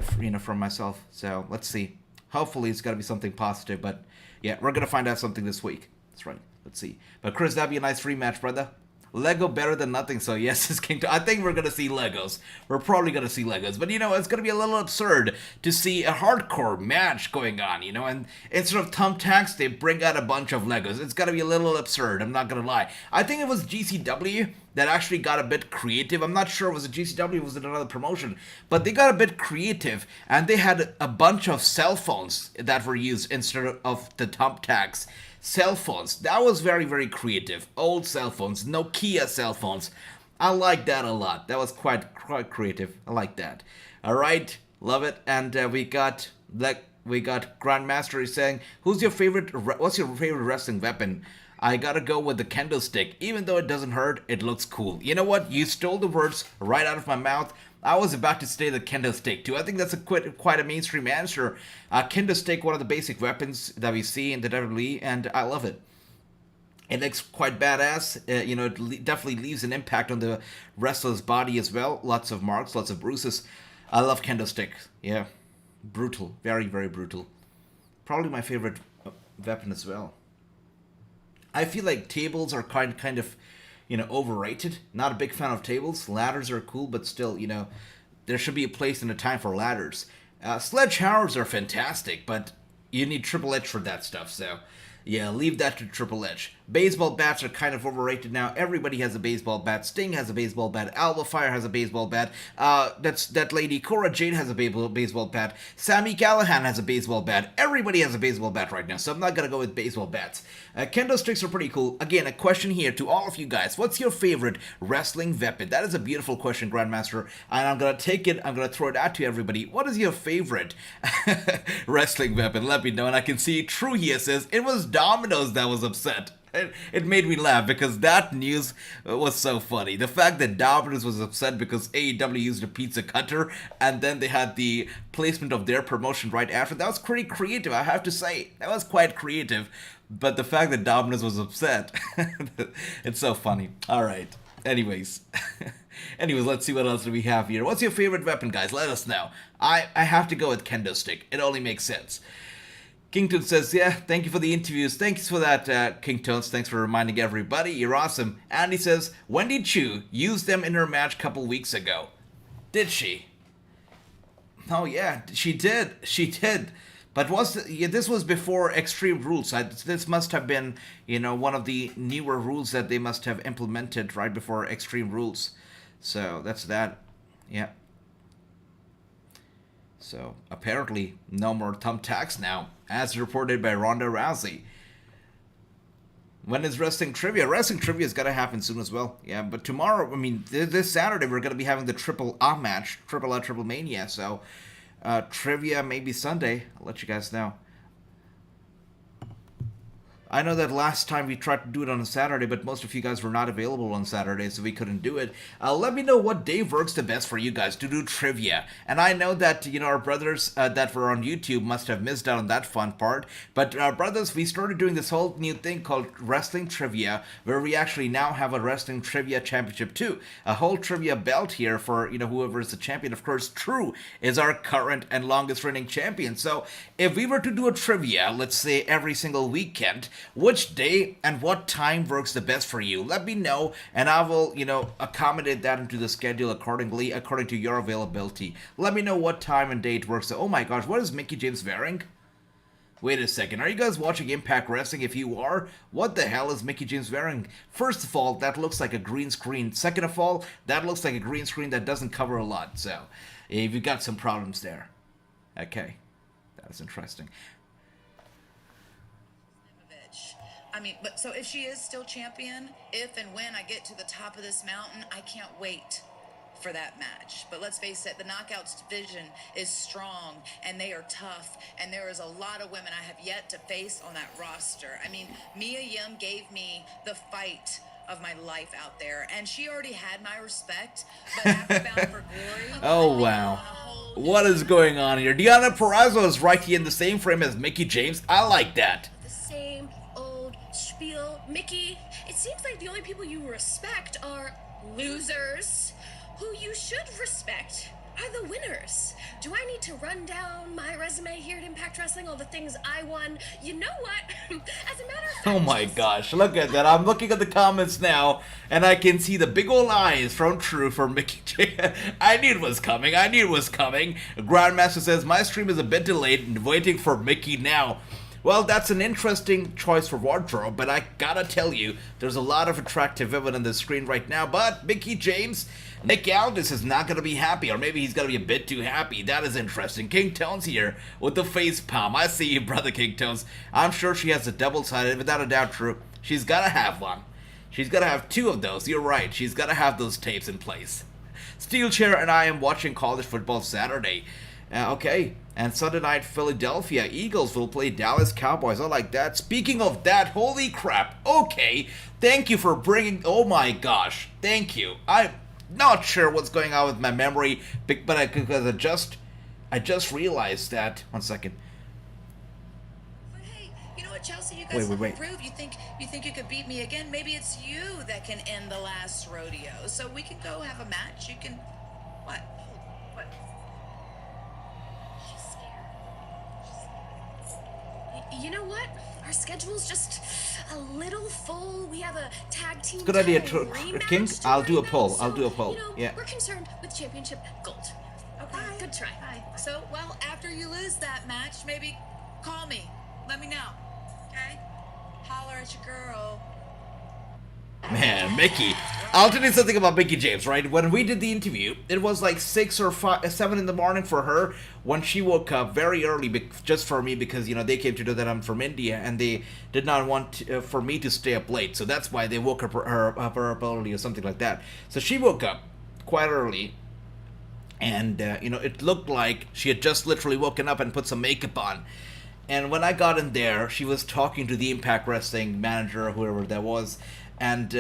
S1: from myself. So let's see. Hopefully it's going to be something positive. But yeah, we're going to find out something this week. That's right. Let's see. But Chris, that'd be a nice rematch, brother. Lego better than nothing, so yes, it's King. I think we're going to see Legos. We're probably going to see Legos. But, it's going to be a little absurd to see a hardcore match going on, and instead of thumbtacks, they bring out a bunch of Legos. It's going to be a little absurd, I'm not going to lie. I think it was GCW that actually got a bit creative. I'm not sure it was a GCW, was it another promotion? But they got a bit creative, and they had a bunch of cell phones that were used instead of the thumbtacks. Cell phones. That was very, very creative. Old cell phones. Nokia cell phones. I like that a lot. That was quite creative. I like that. All right. Love it. And we got Grandmaster is saying, what's your favorite wrestling weapon? I gotta go with the kendo stick. Even though it doesn't hurt, it looks cool. You know what? You stole the words right out of my mouth. I was about to say the kendo stick too. I think that's quite a mainstream answer. Kendo stick, one of the basic weapons that we see in the WWE, and I love it. It looks quite badass. It definitely leaves an impact on the wrestler's body as well. Lots of marks, lots of bruises. I love kendo stick. Yeah, brutal, very, very brutal. Probably my favorite weapon as well. I feel like tables are kind of overrated. Not a big fan of tables. Ladders are cool, but still, there should be a place and a time for ladders. Sledgehammers are fantastic, but you need Triple H for that stuff, so yeah, leave that to Triple H. Baseball bats are kind of overrated now. Everybody has a baseball bat. Sting has a baseball bat. Alba Fire has a baseball bat. That lady Cora Jade has a baseball bat. Sami Callihan has a baseball bat. Everybody has a baseball bat right now, so I'm not gonna go with baseball bats. Kendo sticks are pretty cool. Again, a question here to all of you guys. What's your favorite wrestling weapon? That is a beautiful question, Grandmaster, and I'm gonna take it. I'm gonna throw it out to everybody. What is your favorite wrestling weapon? Let me know. And I can see True here says it was Domino's that was upset. It made me laugh because that news was so funny. The fact that Domino's was upset because AEW used a pizza cutter and then they had the placement of their promotion right after, that was pretty creative, I have to say. That was quite creative. But the fact that Domino's was upset, it's so funny. All right. Anyways, let's see what else do we have here. What's your favorite weapon, guys? Let us know. I have to go with kendo stick. It only makes sense. Kington says, yeah, thank you for the interviews. Thanks for that, Kingtones. Thanks for reminding everybody. You're awesome. Andy says, Wendy Chu used them in her match a couple weeks ago. Did she? Oh, yeah, she did. She did. But this was before Extreme Rules. This must have been, one of the newer rules that they must have implemented right before Extreme Rules. So that's that. Yeah. So apparently no more thumbtacks now, as reported by Ronda Rousey. When is wrestling trivia? Wrestling trivia is gonna happen soon as well. Yeah, but tomorrow, this Saturday we're gonna be having the Triple A match, Triple A Triple Mania. So trivia maybe Sunday. I'll let you guys know. I know that last time we tried to do it on a Saturday, but most of you guys were not available on Saturday, so we couldn't do it. Let me know what day works the best for you guys to do trivia. And I know that, our brothers that were on YouTube must have missed out on that fun part. But brothers, we started doing this whole new thing called Wrestling Trivia, where we actually now have a Wrestling Trivia Championship too. A whole trivia belt here for, whoever is the champion. Of course, True is our current and longest reigning champion. So if we were to do a trivia, let's say every single weekend, which day and what time works the best for you? Let me know, and I will, accommodate that into the schedule accordingly, according to your availability. Let me know what time and date works. Oh my gosh, what is Mickie James wearing? Wait a second, are you guys watching Impact Wrestling? If you are, what the hell is Mickie James wearing? First of all, that looks like a green screen. Second of all, that looks like a green screen that doesn't cover a lot. So, you've got some problems there. Okay, that's interesting.
S11: I mean, but so if she is still champion, if and when I get to the top of this mountain, I can't wait for that match. But let's face it, the Knockouts division is strong and they are tough, and there is a lot of women I have yet to face on that roster. I mean, Mia Yim gave me the fight of my life out there, and she already had my respect, but after Bound for Glory...
S1: Oh, wow. What is going on here? Deonna Purrazzo is right here in the same frame as Mickie James. I like that.
S12: The same old spiel. Mickie, it seems like the only people you respect are losers. Who you should respect are the winners. Do I need to run down my resume here at Impact Wrestling, all the things I won? You know what? As a matter of fact...
S1: Oh my gosh, look at that. I'm looking at the comments now, and I can see the big old eyes from True for Mickie James. I knew it was coming. I knew it was coming. Grandmaster says, my stream is a bit delayed and waiting for Mickie now. Well, that's an interesting choice for wardrobe, but I gotta tell you, there's a lot of attractive women on the screen right now, but Mickie James... Nick Aldis is not going to be happy, or maybe he's going to be a bit too happy. That is interesting. King Tones here with the face palm. I see you, brother King Tones. I'm sure she has a double-sided, without a doubt, True. She's got to have one. She's got to have two of those. You're right. She's got to have those tapes in place. Steel Chair and I am watching college football Saturday. Okay. And Sunday night, Philadelphia Eagles will play Dallas Cowboys. I like that. Speaking of that, holy crap. Okay. Thank you for bringing... Oh my gosh. Thank you. I'm not sure what's going on with my memory, but because I just realized that. 1 second.
S11: But hey, you know what, Chelsea? You guys have improved. You think you could beat me again? Maybe it's you that can end the last rodeo. So we can go have a match. You can... What? What?
S12: She's scared. You know what? Our schedule's just a little full. We have a tag team.
S1: Good idea, King. I'll do a poll.
S12: So,
S1: I'll do a poll. Yeah.
S12: We're concerned with championship gold. Okay, good try.
S11: Hi. So, well, after you lose that match, maybe call me. Let me know. Okay? Holler at your girl.
S1: Man, Mickie. I'll tell you something about Mickie James, right? When we did the interview, it was like 6 or 7 in the morning for her when she woke up very early, just for me, because, they came to know that I'm from India, and they did not want for me to stay up late. So that's why they woke her up early or something like that. So she woke up quite early, and, it looked like she had just literally woken up and put some makeup on. And when I got in there, she was talking to the Impact Wrestling manager, or whoever that was, and,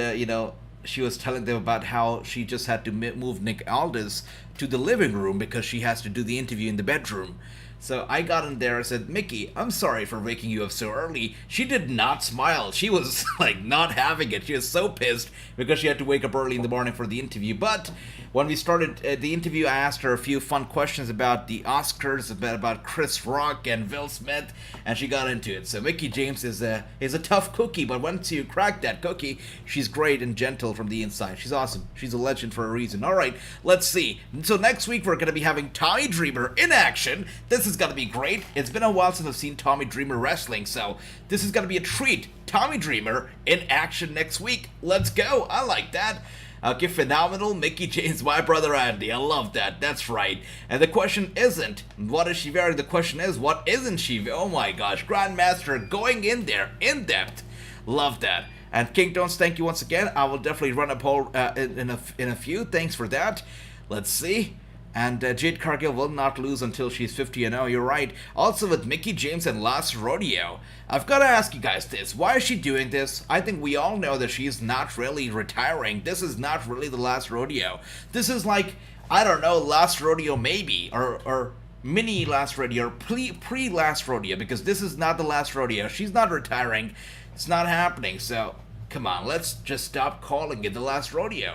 S1: she was telling them about how she just had to move Nick Aldis to the living room because she has to do the interview in the bedroom. So I got in there and said, Mickie, I'm sorry for waking you up so early. She did not smile. She was, not having it. She was so pissed because she had to wake up early in the morning for the interview. But when we started the interview, I asked her a few fun questions about the Oscars, about Chris Rock and Will Smith, and she got into it. So Mickie James is a tough cookie, but once you crack that cookie, she's great and gentle from the inside. She's awesome. She's a legend for a reason. All right, let's see. So next week, we're going to be having Tommy Dreamer in action. This is going to be great. It's been a while since I've seen Tommy Dreamer wrestling, so this is going to be a treat. Tommy Dreamer in action next week. Let's go. I like that. Okay, phenomenal. Mickie James, my brother Andy. I love that. That's right. And the question isn't, what is she wearing? The question is, what isn't she? Oh my gosh. Grandmaster going in there, in depth. Love that. And King Tones, thank you once again. I will definitely run a poll in a few. Thanks for that. Let's see. And Jade Cargill will not lose until she's 50-0. You're right. Also with Mickie James and Last Rodeo. I've got to ask you guys this. Why is she doing this? I think we all know that she's not really retiring. This is not really the last rodeo. This is like, I don't know, last rodeo maybe. Or mini last rodeo. Or pre-last rodeo. Because this is not the last rodeo. She's not retiring. It's not happening. So, come on. Let's just stop calling it the last rodeo.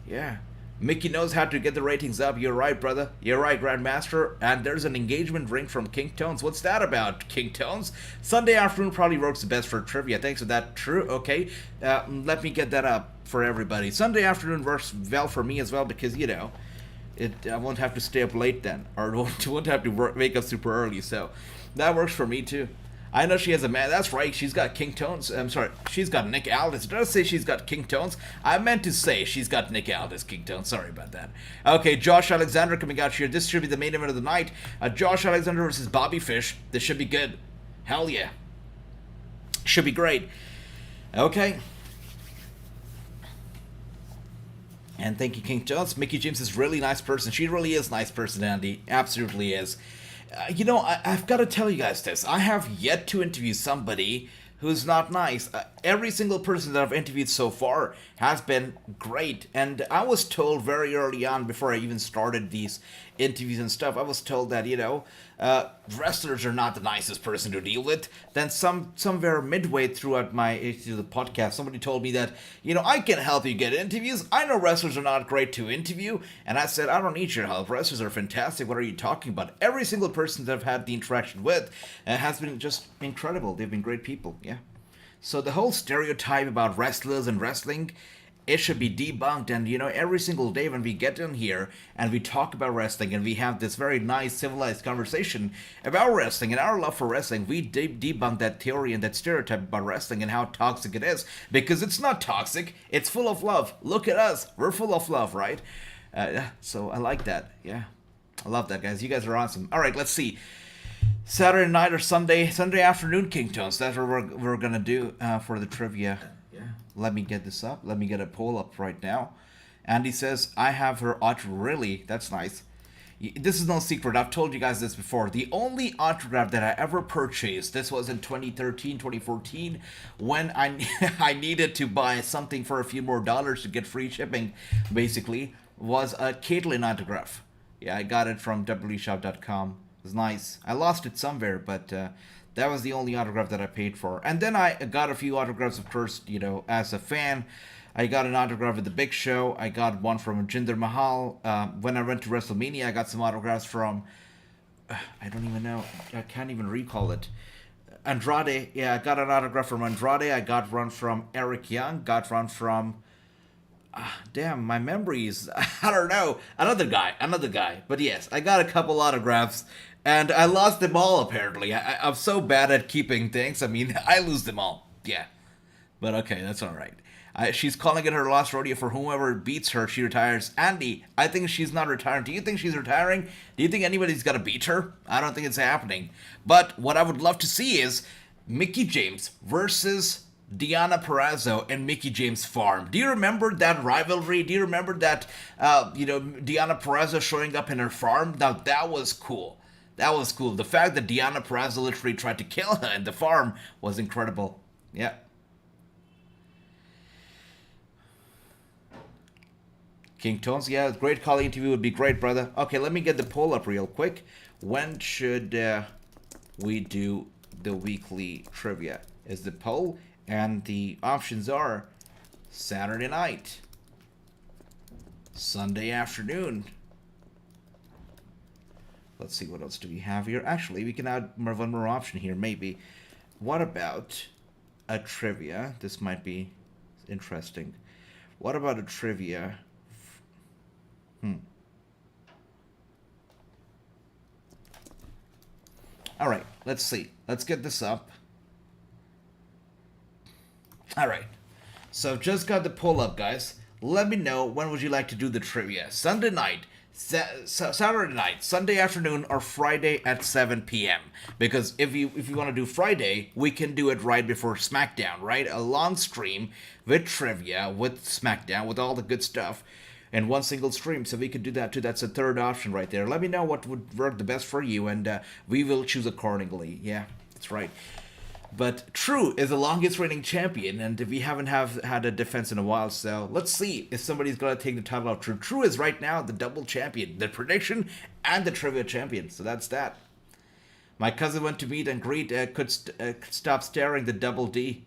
S1: Yeah. Mickie knows how to get the ratings up. You're right, brother. You're right, Grandmaster. And there's an engagement ring from King Tones. What's that about, King Tones? Sunday afternoon probably works the best for trivia. Thanks for that. True. Okay. Let me get that up for everybody. Sunday afternoon works well for me as well because, you know, I won't have to stay up late then. Or won't have to wake up super early. So that works for me, too. I know she has a man. That's right. She's got King Tones. I'm sorry. She's got Nick Aldis. Did I say she's got King Tones? I meant to say she's got Nick Aldis, King Tones. Sorry about that. Okay, Josh Alexander coming out here. This should be the main event of the night. Josh Alexander versus Bobby Fish. This should be good. Hell yeah. Should be great. Okay. And thank you, King Tones. Mickie James is a really nice person. She really is a nice person, Andy. Absolutely is. You know, I've got to tell you guys this. I have yet to interview somebody who's not nice. Every single person that I've interviewed so far has been great. And I was told very early on, before I even started these interviews and stuff, I was told that, you know, wrestlers are not the nicest person to deal with. Then somewhere midway throughout the podcast, somebody told me that, you know, I can help you get interviews. I know wrestlers are not great to interview. And I said, I don't need your help. Wrestlers are fantastic. What are you talking about? Every single person that I've had the interaction with has been just incredible. They've been great people. Yeah. So the whole stereotype about wrestlers and wrestling, it should be debunked. And, you know, every single day when we get in here and we talk about wrestling and we have this very nice civilized conversation about wrestling and our love for wrestling, we debunk that theory and that stereotype about wrestling and how toxic it is. Because it's not toxic. It's full of love. Look at us. We're full of love, right? So I like that. Yeah. I love that, guys. You guys are awesome. All right, let's see. Saturday night or Sunday afternoon, King Tones. That's what we're gonna do for the trivia. Yeah. Let me get this up. Let me get a poll up right now. Andy says, I have her really. That's nice. This is no secret. I've told you guys this before. The only autograph that I ever purchased, this was in 2013, 2014, when I needed to buy something for a few more dollars to get free shipping, basically, was a Caitlyn autograph. Yeah, I got it from www.shop.com. It was nice. I lost it somewhere, but that was the only autograph that I paid for. And then I got a few autographs, of course, you know, as a fan. I got an autograph at the Big Show. I got one from Jinder Mahal. When I went to WrestleMania, I got some autographs from, I don't even know. I can't even recall it. Andrade. Yeah, I got an autograph from Andrade. I got one from Eric Young. Got one from... damn, my memories. I don't know. Another guy. But yes, I got a couple autographs. And I lost them all, apparently. I'm so bad at keeping things. I mean, I lose them all. Yeah. But okay, that's all right. She's calling it her last rodeo. For whoever beats her, she retires. Andy, I think she's not retiring. Do you think she's retiring? Do you think anybody's got to beat her? I don't think it's happening. But what I would love to see is Mickie James versus Deonna Purrazzo and Mickie James' farm. Do you remember that rivalry? Do you remember that, Deonna Purrazzo showing up in her farm? Now, that was cool. That was cool. The fact that Deonna Purrazzo literally tried to kill her in the farm was incredible. Yeah. King Tones, yeah, great calling interview would be great, brother. Okay, let me get the poll up real quick. When should we do the weekly trivia? Is the poll, and the options are Saturday night, Sunday afternoon. Let's see, what else do we have here? Actually, we can add one more option here, maybe. What about a trivia? This might be interesting. What about a trivia? All right, let's see. Let's get this up. All right. So just got the poll up, guys. Let me know, when would you like to do the trivia? Sunday night, Saturday night, Sunday afternoon, or Friday at 7 p.m. Because if you want to do Friday, we can do it right before SmackDown, right? A long stream with trivia, with SmackDown, with all the good stuff. in one single stream. So we could do that too. That's a third option right there. Let me know what would work the best for you, and we will choose accordingly. Yeah, that's right. But True is the longest reigning champion, and we haven't had a defense in a while, so let's see if somebody's going to take the title off True. True is right now the double champion, the prediction and the trivia champion, so that's that. My cousin went to meet and greet, could stop staring the double D.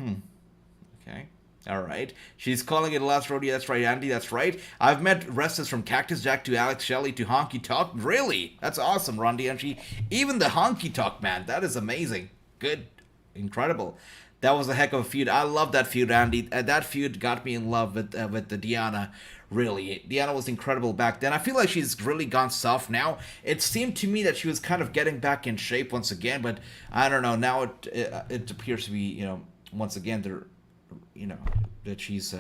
S1: Okay. All right. She's calling it the last rodeo. That's right, Andy. That's right. I've met wrestlers from Cactus Jack to Alex Shelley to Honky Talk. Really? That's awesome, Rondi. And even the Honky Talk, man. That is amazing. Good. Incredible. That was a heck of a feud. I love that feud, Andy. That feud got me in love with the Deanna. Really. Deanna was incredible back then. I feel like she's really gone soft now. It seemed to me that she was kind of getting back in shape once again, but I don't know. Now it appears to be, once again, that she's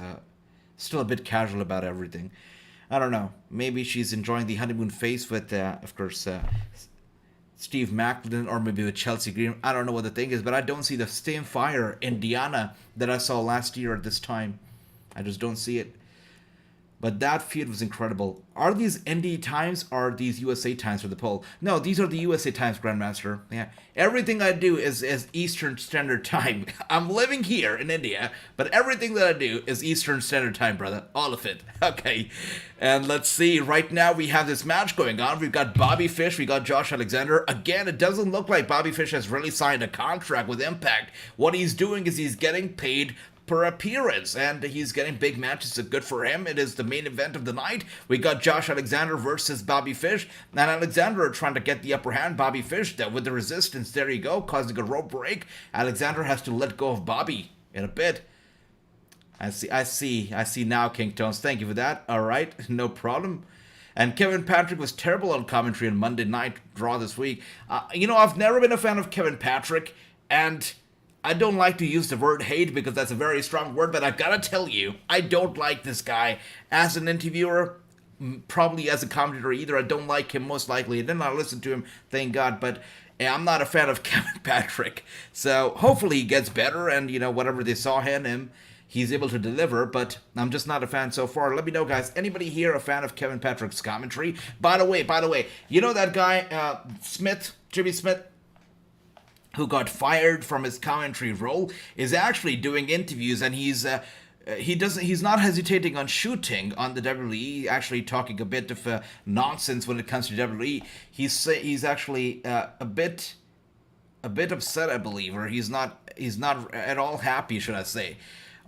S1: still a bit casual about everything. I don't know. Maybe she's enjoying the honeymoon phase with, of course, Steve Macklin, or maybe with Chelsea Green. I don't know what the thing is, but I don't see the same fire in Deanna that I saw last year at this time. I just don't see it. But that feud was incredible. Are these indie times or are these USA times for the poll? No, these are the USA times, Grandmaster. Yeah. Everything I do is Eastern Standard Time. I'm living here in India, but everything that I do is Eastern Standard Time, brother. All of it. Okay. And let's see. Right now we have this match going on. We've got Bobby Fish. We got Josh Alexander. Again, it doesn't look like Bobby Fish has really signed a contract with Impact. What he's doing is he's getting paid per appearance, and he's getting big matches, so good for him. It is the main event of the night. We got Josh Alexander versus Bobby Fish, and Alexander trying to get the upper hand. Bobby Fish, with the resistance, there you go, causing a rope break. Alexander has to let go of Bobby in a bit. I see now, King Tones. Thank you for that. All right, no problem. And Kevin Patrick was terrible on commentary on Monday Night Raw this week. I've never been a fan of Kevin Patrick, and I don't like to use the word hate because that's a very strong word, but I gotta tell you, I don't like this guy as an interviewer, probably as a commentator either. I don't like him, most likely. I did not listen to him, thank God, but I'm not a fan of Kevin Patrick. So hopefully he gets better, and whatever they saw in him, he's able to deliver, but I'm just not a fan so far. Let me know, guys. Anybody here a fan of Kevin Patrick's commentary? By the way, that guy, Jimmy Smith, who got fired from his commentary role, is actually doing interviews, and he's not hesitating on shooting on the WWE, actually talking a bit of nonsense when it comes to WWE. He's actually a bit upset, I believe, or he's not at all happy, should I say.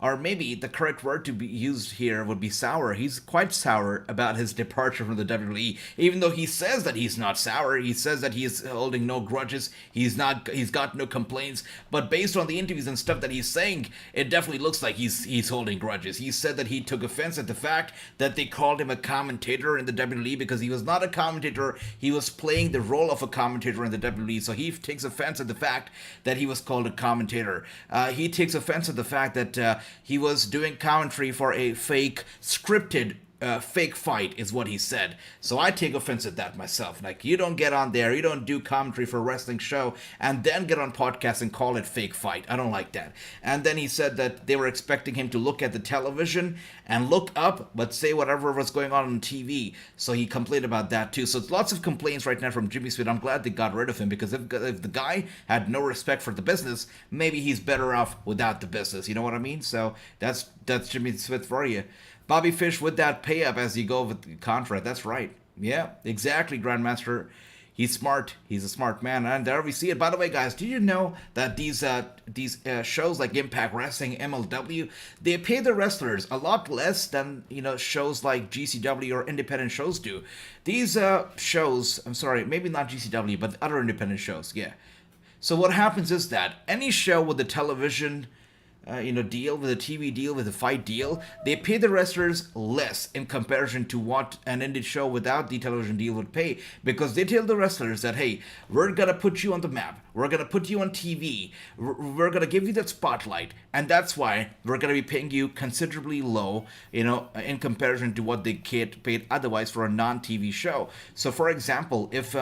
S1: Or maybe the correct word to be used here would be sour. He's quite sour about his departure from the WWE, even though he says that he's not sour. He says that he's holding no grudges. He's got no complaints. But based on the interviews and stuff that he's saying, it definitely looks like he's holding grudges. He said that he took offense at the fact that they called him a commentator in the WWE because he was not a commentator. He was playing the role of a commentator in the WWE. So he takes offense at the fact that he was called a commentator. He takes offense at the fact that he was doing commentary for a fake scripted fake fight is what he said. So I take offense at that myself. Like, you don't get on there, you don't do commentary for a wrestling show and then get on podcast and call it fake fight. I don't like that. And then he said that they were expecting him to look at the television and look up but say whatever was going on TV. So he complained about that too. So it's lots of complaints right now from Jimmy Smith. I'm glad they got rid of him, because if the guy had no respect for the business, maybe he's better off without the business. You know what I mean? So that's Jimmy Smith for you. Bobby Fish with that pay up as you go with the contract. That's right. Yeah, exactly, Grandmaster. He's smart. He's a smart man. And there we see it. By the way, guys, did you know that these shows like Impact Wrestling, MLW, they pay the wrestlers a lot less than, shows like GCW or independent shows do. These shows, I'm sorry, maybe not GCW, but other independent shows, yeah. So what happens is that any show with a television deal, with a TV deal, with a fight deal, they pay the wrestlers less in comparison to what an indie show without the television deal would pay, because they tell the wrestlers that, hey, we're gonna put you on the map, we're gonna put you on TV, we're gonna give you that spotlight, and that's why we're gonna be paying you considerably low, in comparison to what they get paid otherwise for a non-TV show. So for example, if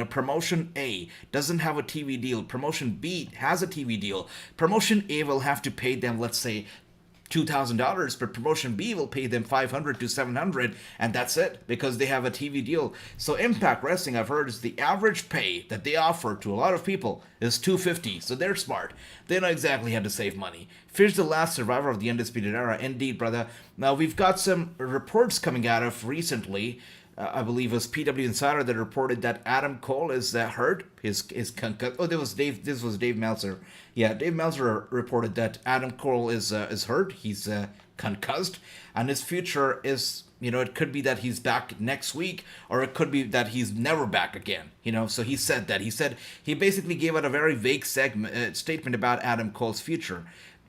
S1: promotion A doesn't have a TV deal, promotion B has a TV deal, promotion A will have to pay them, let's say, $2,000, but promotion B will pay them $500 to $700, and that's it, because they have a TV deal. So Impact Wrestling, I've heard, is the average pay that they offer to a lot of people is $250. So they're smart. They know exactly how to save money. Fierce the last survivor of the Undisputed Era, indeed, brother. Now we've got some reports coming out of recently. I believe it was PW Insider that reported that Adam Cole is hurt. His concussed. Oh, this was Dave Meltzer. Yeah, Dave Meltzer reported that Adam Cole is hurt. He's concussed, and his future is, it could be that he's back next week, or it could be that he's never back again. So he said that. He basically gave out a very vague statement about Adam Cole's future.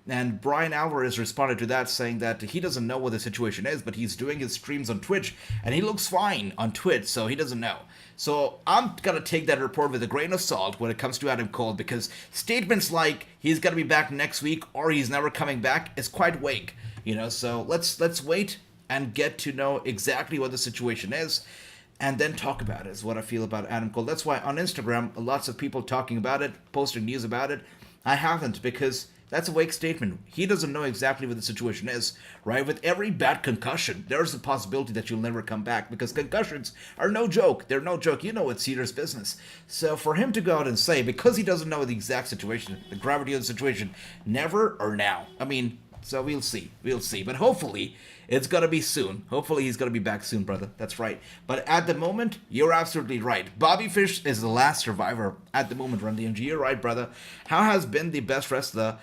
S1: And Brian Alvarez responded to that, saying that he doesn't know what the situation is, but he's doing his streams on Twitch, and he looks fine on Twitch, so he doesn't know. So I'm going to take that report with a grain of salt when it comes to Adam Cole, because statements like he's going to be back next week or he's never coming back is quite vague. So let's wait and get to know exactly what the situation is, and then talk about it, is what I feel about Adam Cole. That's why on Instagram, lots of people talking about it, posting news about it. I haven't, because that's a vague statement. He doesn't know exactly what the situation is, right? With every bad concussion, there's a possibility that you'll never come back, because concussions are no joke. They're no joke. It's serious business. So for him to go out and say, because he doesn't know the exact situation, the gravity of the situation, never or now. So we'll see. But hopefully, it's going to be soon. Hopefully, he's going to be back soon, brother. That's right. But at the moment, you're absolutely right. Bobby Fish is the last survivor at the moment, Run DMG. You're right, brother. How has been the best wrestler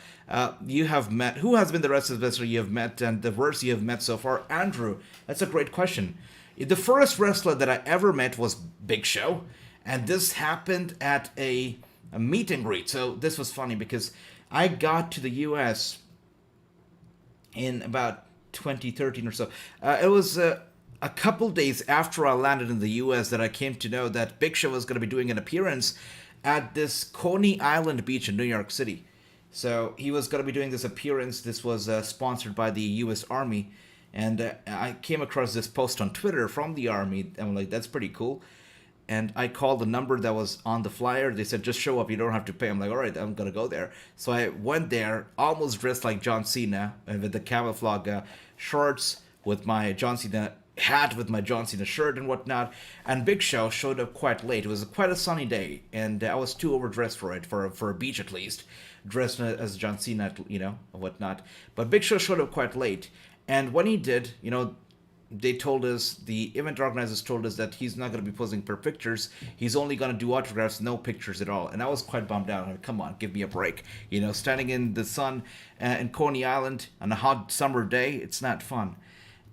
S1: you have met? Who has been the best wrestler you have met, and the worst you have met so far? Andrew, that's a great question. The first wrestler that I ever met was Big Show, and this happened at a meet and greet. So this was funny, because I got to the U.S. in about 2013 or so. It was a couple days after I landed in the U.S. that I came to know that Big Show was going to be doing an appearance at this Coney Island beach in New York City. So he was going to be doing this appearance. This was sponsored by the U.S. Army. And I came across this post on Twitter from the Army. I'm like, that's pretty cool. And I called the number that was on the flyer. They said, just show up. You don't have to pay. I'm like, all right, I'm going to go there. So I went there, almost dressed like John Cena, and with the camouflage shorts, with my John Cena hat, with my John Cena shirt and whatnot. And Big Show showed up quite late. It was quite a sunny day, and I was too overdressed for it, for a beach at least, dressed as John Cena, whatnot. But Big Show showed up quite late. And when he did, they told us, the event organizers told us, that he's not going to be posing for pictures. He's only going to do autographs, no pictures at all. And I was quite bummed out. I'm like, come on, give me a break. Standing in the sun in Coney Island on a hot summer day, it's not fun.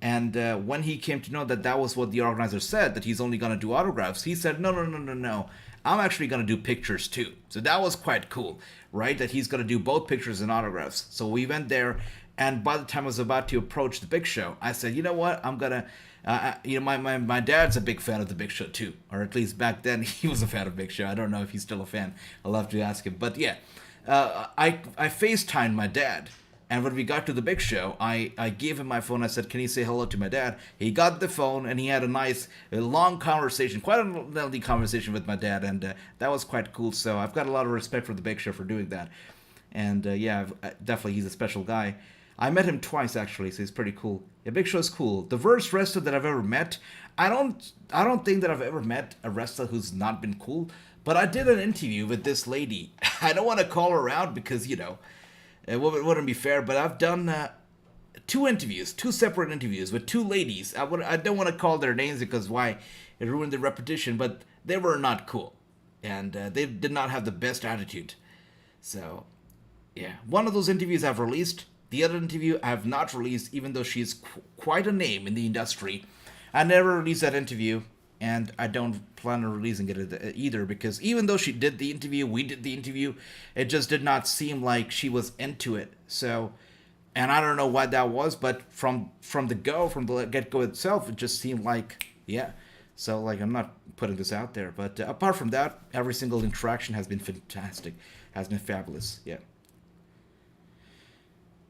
S1: And when he came to know that that was what the organizer said, that he's only going to do autographs, he said, no. I'm actually going to do pictures too. So that was quite cool, right? That he's going to do both pictures and autographs. So we went there. And by the time I was about to approach the Big Show, I said, you know what, I'm going to, my dad's a big fan of the Big Show too. Or at least back then, he was a fan of Big Show. I don't know if he's still a fan. I'll have to ask him. But yeah, I FaceTimed my dad. And when we got to the Big Show, I gave him my phone. I said, can you say hello to my dad? He got the phone, and he had a long conversation, quite a lengthy conversation with my dad. And that was quite cool. So I've got a lot of respect for the Big Show for doing that. And definitely he's a special guy. I met him twice, actually, so he's pretty cool. Yeah, Big Show's cool. The worst wrestler that I've ever met, I don't think that I've ever met a wrestler who's not been cool, but I did an interview with this lady. I don't want to call her out because, it wouldn't be fair, but I've done two separate interviews with two ladies. I don't want to call their names because why? It ruined the repetition, but they were not cool, and they did not have the best attitude. So, yeah, one of those interviews I've released. The other interview I have not released, even though she's quite a name in the industry. I never released that interview, and I don't plan on releasing it either, because even though she did the interview, we did the interview, it just did not seem like she was into it. So, and I don't know why that was, but from the get-go itself, it just seemed like, yeah. So, I'm not putting this out there, but apart from that, every single interaction has been fantastic, has been fabulous, yeah.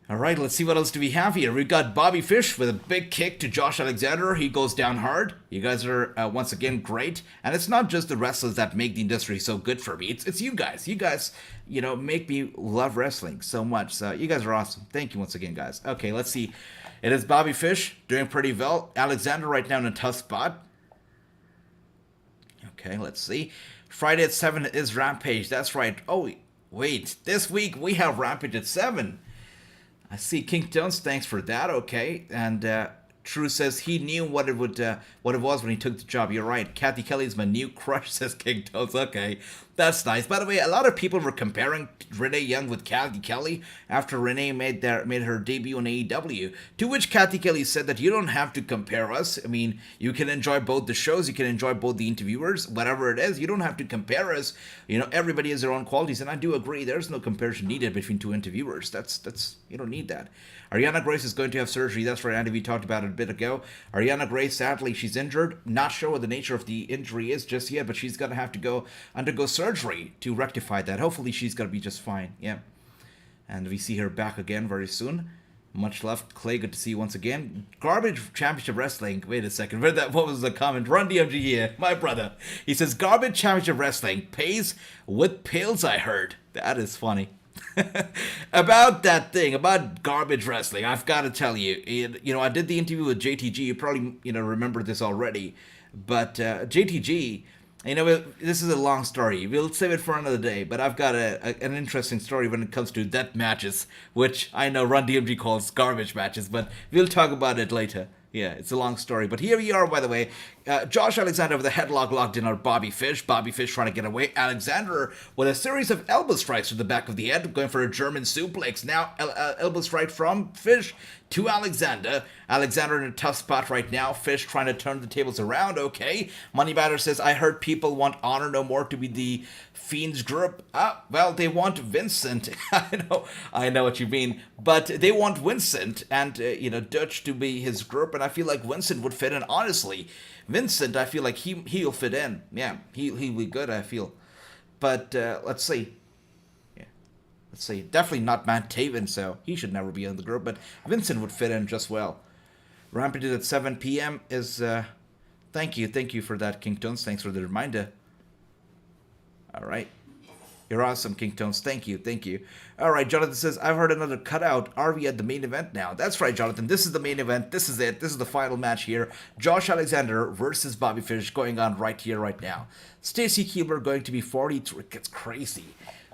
S1: All right, let's see what else do we have here. We've got Bobby Fish with a big kick to Josh Alexander. He goes down hard. You guys are once again great, and it's not just the wrestlers that make the industry so good for me. It's you guys. You guys, make me love wrestling so much. So you guys are awesome. Thank you once again, guys. Okay, let's see. It is Bobby Fish doing pretty well. Alexander right now in a tough spot. Okay, let's see. Friday at 7 is Rampage. That's right. Oh, wait. This week we have Rampage at 7. I see King Tones, thanks for that, okay. And True says he knew what it was when he took the job. You're right. Kathy Kelly's my new crush, says King Tones. Okay, that's nice. By the way, a lot of people were comparing Renee Young with Kathy Kelly after Renee made her debut on AEW. To which Kathy Kelly said that you don't have to compare us. I mean, you can enjoy both the shows, you can enjoy both the interviewers, whatever it is. You don't have to compare us. Everybody has their own qualities, and I do agree. There's no comparison needed between two interviewers. That's you don't need that. Ariana Grace is going to have surgery. That's right, Andy. We talked about it a bit ago. Ariana Grace, sadly, she's injured. Not sure what the nature of the injury is just yet, but she's going to have to undergo surgery to rectify that. Hopefully, she's going to be just fine. Yeah. And we see her back again very soon. Much love, Clay. Good to see you once again. Garbage Championship Wrestling. Wait a second. What was the comment? Run DMG here. My brother. He says, Garbage Championship Wrestling pays with pills, I heard. That is funny. About that thing, about garbage wrestling, I've got to tell you, I did the interview with JTG. You probably, remember this already. But JTG, this is a long story. We'll save it for another day. But I've got an interesting story when it comes to death matches, which I know Run DMG calls garbage matches, but we'll talk about it later. Yeah, it's a long story. But here we are, by the way. Josh Alexander with a headlock locked in on Bobby Fish. Bobby Fish trying to get away. Alexander with a series of elbow strikes to the back of the head, going for a German suplex. Now, elbow strike from Fish to Alexander. Alexander in a tough spot right now. Fish trying to turn the tables around. Okay. Money Batter says, I heard people want Honor No More to be the Fiend's group. Well, they want Vincent. I know what you mean. But they want Vincent and, Dutch to be his group. And I feel like Vincent would fit in, honestly. Vincent, I feel like he'll fit in. Yeah, he'll be good, I feel. But let's see. Yeah, let's see. Definitely not Matt Taven, so he should never be in the group. But Vincent would fit in just well. Rampage at 7 p.m. is... Thank you for that, King Tones. Thanks for the reminder. All right. You're awesome, King Tones. Thank you. All right, Jonathan says, I've heard another cutout. Are we at the main event now? That's right, Jonathan. This is the main event. This is it. This is the final match here. Josh Alexander versus Bobby Fish going on right here, right now. Stacy Keibler going to be 43. It's crazy.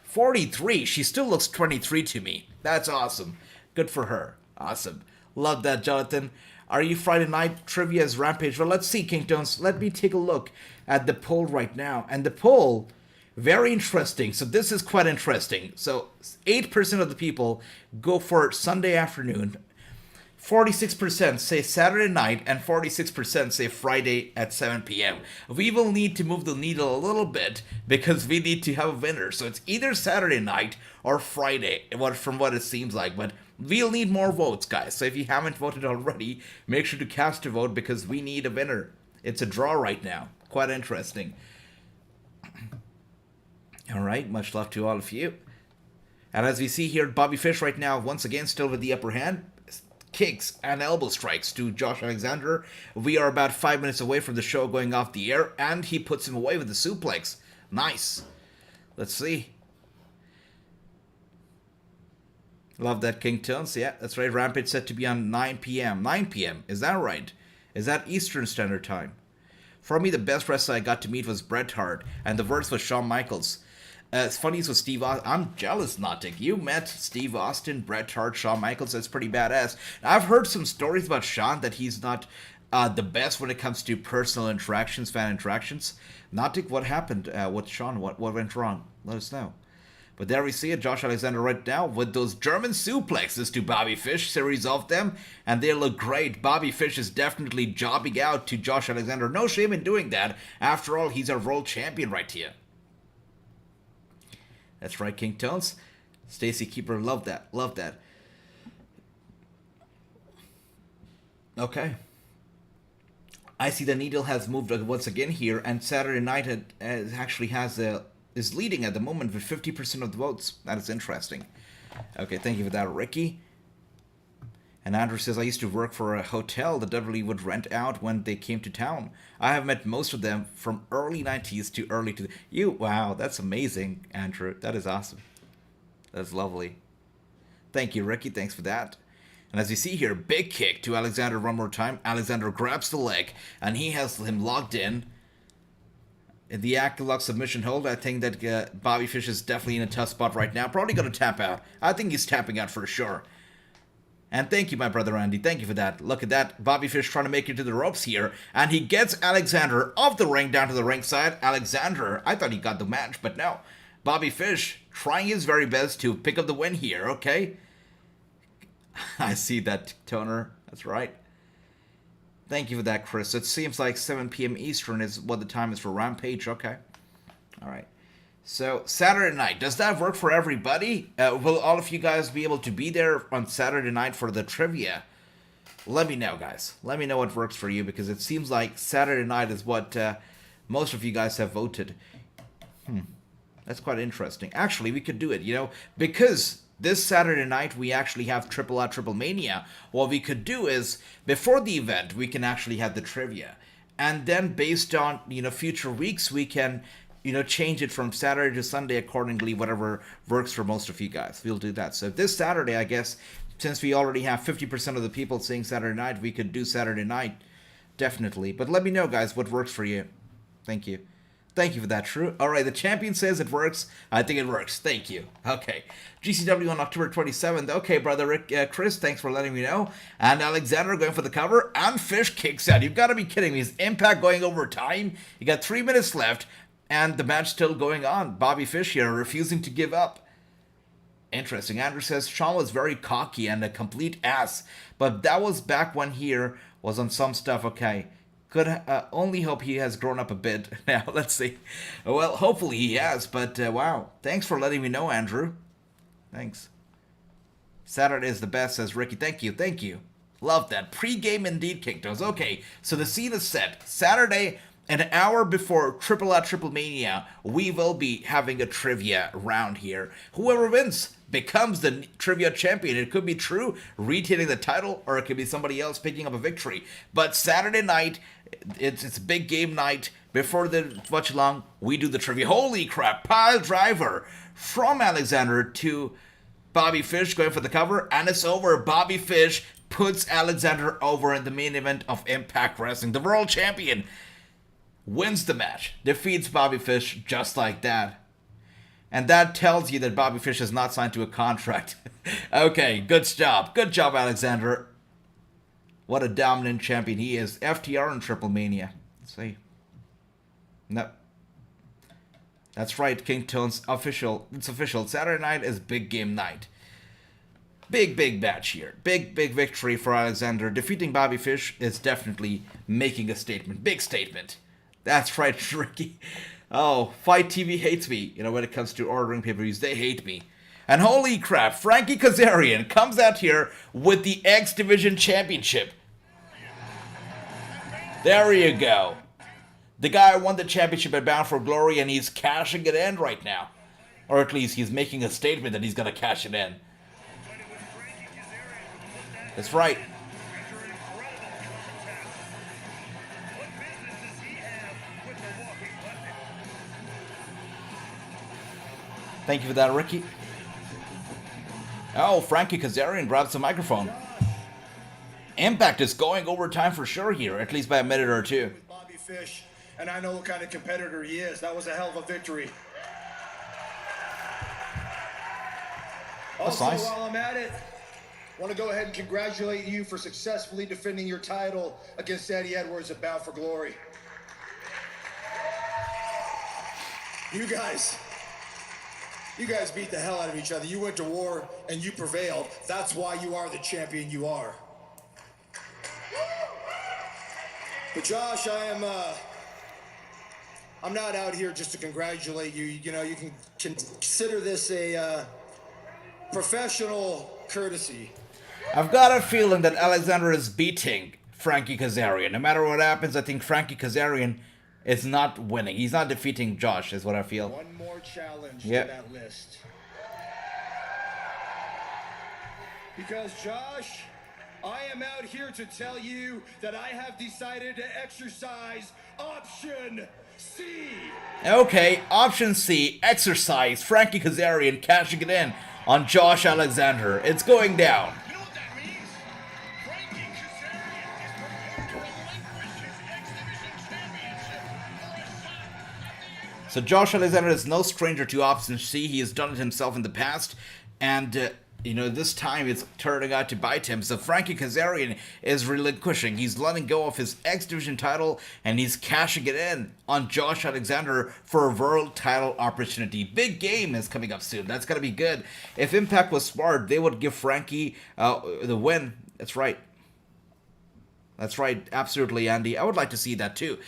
S1: 43. She still looks 23 to me. That's awesome. Good for her. Awesome. Love that, Jonathan. Are you Friday night trivia as Rampage? Well, let's see, King Tones. Let me take a look at the poll right now. And the poll... very interesting. So this is quite interesting. So 8% of the people go for Sunday afternoon. 46% say Saturday night, and 46% say Friday at 7 p.m. We will need to move the needle a little bit because we need to have a winner. So it's either Saturday night or Friday, from what it seems like. But we'll need more votes, guys. So if you haven't voted already, make sure to cast a vote because we need a winner. It's a draw right now. Quite interesting. All right, much love to all of you. And as we see here, Bobby Fish right now, once again, still with the upper hand. Kicks and elbow strikes to Josh Alexander. We are about 5 minutes away from the show going off the air, and he puts him away with the suplex. Nice. Let's see. Love that, King Tones. Yeah, that's right. Rampage set to be on 9 p.m. 9 p.m. Is that right? Is that Eastern Standard Time? For me, the best wrestler I got to meet was Bret Hart, and the worst was Shawn Michaels. It's funny as with Steve Austin. I'm jealous, Nautic. You met Steve Austin, Bret Hart, Shawn Michaels. That's pretty badass. I've heard some stories about Shawn that he's not the best when it comes to personal interactions, fan interactions. Nautic, what happened with Shawn? What went wrong? Let us know. But there we see it, Josh Alexander right now with those German suplexes to Bobby Fish, series of them, and they look great. Bobby Fish is definitely jobbing out to Josh Alexander. No shame in doing that. After all, he's our world champion right here. That's right, King Tones. Stacy Keeper, love that. Love that. Okay. I see the needle has moved once again here, and Saturday night actually is leading at the moment with 50% of the votes. That is interesting. Okay, thank you for that, Ricky. And Andrew says, I used to work for a hotel the WWE would rent out when they came to town. I have met most of them from early 90s to early to... Wow, that's amazing, Andrew. That is awesome. That's lovely. Thank you, Ricky. Thanks for that. And as you see here, big kick to Alexander one more time. Alexander grabs the leg, and he has him locked in. In the ankle-lock submission hold, I think that Bobby Fish is definitely in a tough spot right now. Probably going to tap out. I think he's tapping out for sure. And thank you, my brother Andy. Thank you for that. Look at that. Bobby Fish trying to make it to the ropes here. And he gets Alexander off the ring down to the ringside. Alexander, I thought he got the match, but no. Bobby Fish trying his very best to pick up the win here, okay? I see that, Toner. That's right. Thank you for that, Chris. It seems like 7 p.m. Eastern is what the time is for Rampage. Okay. All right. So, Saturday night, does that work for everybody? Will all of you guys be able to be there on Saturday night for the trivia? Let me know, guys. Let me know what works for you, because it seems like Saturday night is what most of you guys have voted. That's quite interesting. Actually, we could do it, because this Saturday night we actually have Triple Mania. What we could do is, before the event, we can actually have the trivia. And then based on, future weeks, we can... change it from Saturday to Sunday accordingly, whatever works for most of you guys. We'll do that. So this Saturday, I guess, since we already have 50% of the people saying Saturday night, we could do Saturday night, definitely. But let me know, guys, what works for you. Thank you. Thank you for that, True. All right, the champion says it works. I think it works. Thank you. Okay. GCW on October 27th. Okay, brother Rick, Chris, thanks for letting me know. And Alexander going for the cover, and Fish kicks out. You've got to be kidding me. Is Impact going over time? You got 3 minutes left. And the match still going on. Bobby Fish here refusing to give up. Interesting. Andrew says Shawn was very cocky and a complete ass. But that was back when here was on some stuff. Okay. Could only hope he has grown up a bit. Now, let's see. Well, hopefully he has. But wow. Thanks for letting me know, Andrew. Thanks. Saturday is the best, says Ricky. Thank you. Thank you. Love that. Pre-game indeed, Kingdos. Okay. So the scene is set. Saturday... An hour before Triple Mania, we will be having a trivia round here. Whoever wins becomes the trivia champion. It could be True retaining the title, or it could be somebody else picking up a victory. But Saturday night, it's a big game night. Before the Watchalong, we do the trivia. Holy crap, pile driver from Alexander to Bobby Fish going for the cover, and it's over. Bobby Fish puts Alexander over in the main event of Impact Wrestling. The world champion wins the match, defeats Bobby Fish just like that. And that tells you that Bobby Fish is not signed to a contract. Okay, good job. Good job, Alexander. What a dominant champion he is. FTR in Triple Mania. Let's see. No. That's right, King Tone's official. It's official. Saturday night is big game night. Big match here. Big victory for Alexander. Defeating Bobby Fish is definitely making a statement. Big statement. That's right, Ricky. Oh, Fight TV hates me. When it comes to ordering pay-per-views, they hate me. And holy crap, Frankie Kazarian comes out here with the X Division Championship. There you go. The guy won the championship at Bound for Glory, and he's cashing it in right now. Or at least he's making a statement that he's going to cash it in. That's right. Thank you for that, Ricky. Oh, Frankie Kazarian grabs the microphone. Impact is going overtime for sure here, at least by a minute or two.
S6: With Bobby Fish, and I know what kind of competitor he is. That was a hell of a victory.
S1: That's
S6: also,
S1: nice.
S6: While I'm at it, I want to go ahead and congratulate you for successfully defending your title against Eddie Edwards at Bound for Glory. You guys beat the hell out of each other. You went to war and you prevailed. That's why you are the champion you are. But Josh, I'm not out here just to congratulate you. You can consider this a professional courtesy.
S1: I've got a feeling that Alexander is beating Frankie Kazarian. No matter what happens, I think Frankie Kazarian is not winning. He's not defeating Josh, is what I feel.
S6: One more challenge to that list. Because Josh,
S2: I am out here to tell you that I have decided to exercise option C.
S1: Okay, option C, exercise. Frankie Kazarian cashing it in on Josh Alexander. It's going down.
S10: You know what that means? Frankie Kazarian is prepared to relinquish his X Division championship for a shot.
S1: So Josh Alexander is no stranger to option C. He has done it himself in the past, and this time it's turning out to bite him. So Frankie Kazarian is relinquishing. He's letting go of his X Division title, and he's cashing it in on Josh Alexander for a world title opportunity. Big game is coming up soon. That's gonna be good. If Impact was smart, they would give Frankie the win. That's right. That's right, absolutely, Andy. I would like to see that too.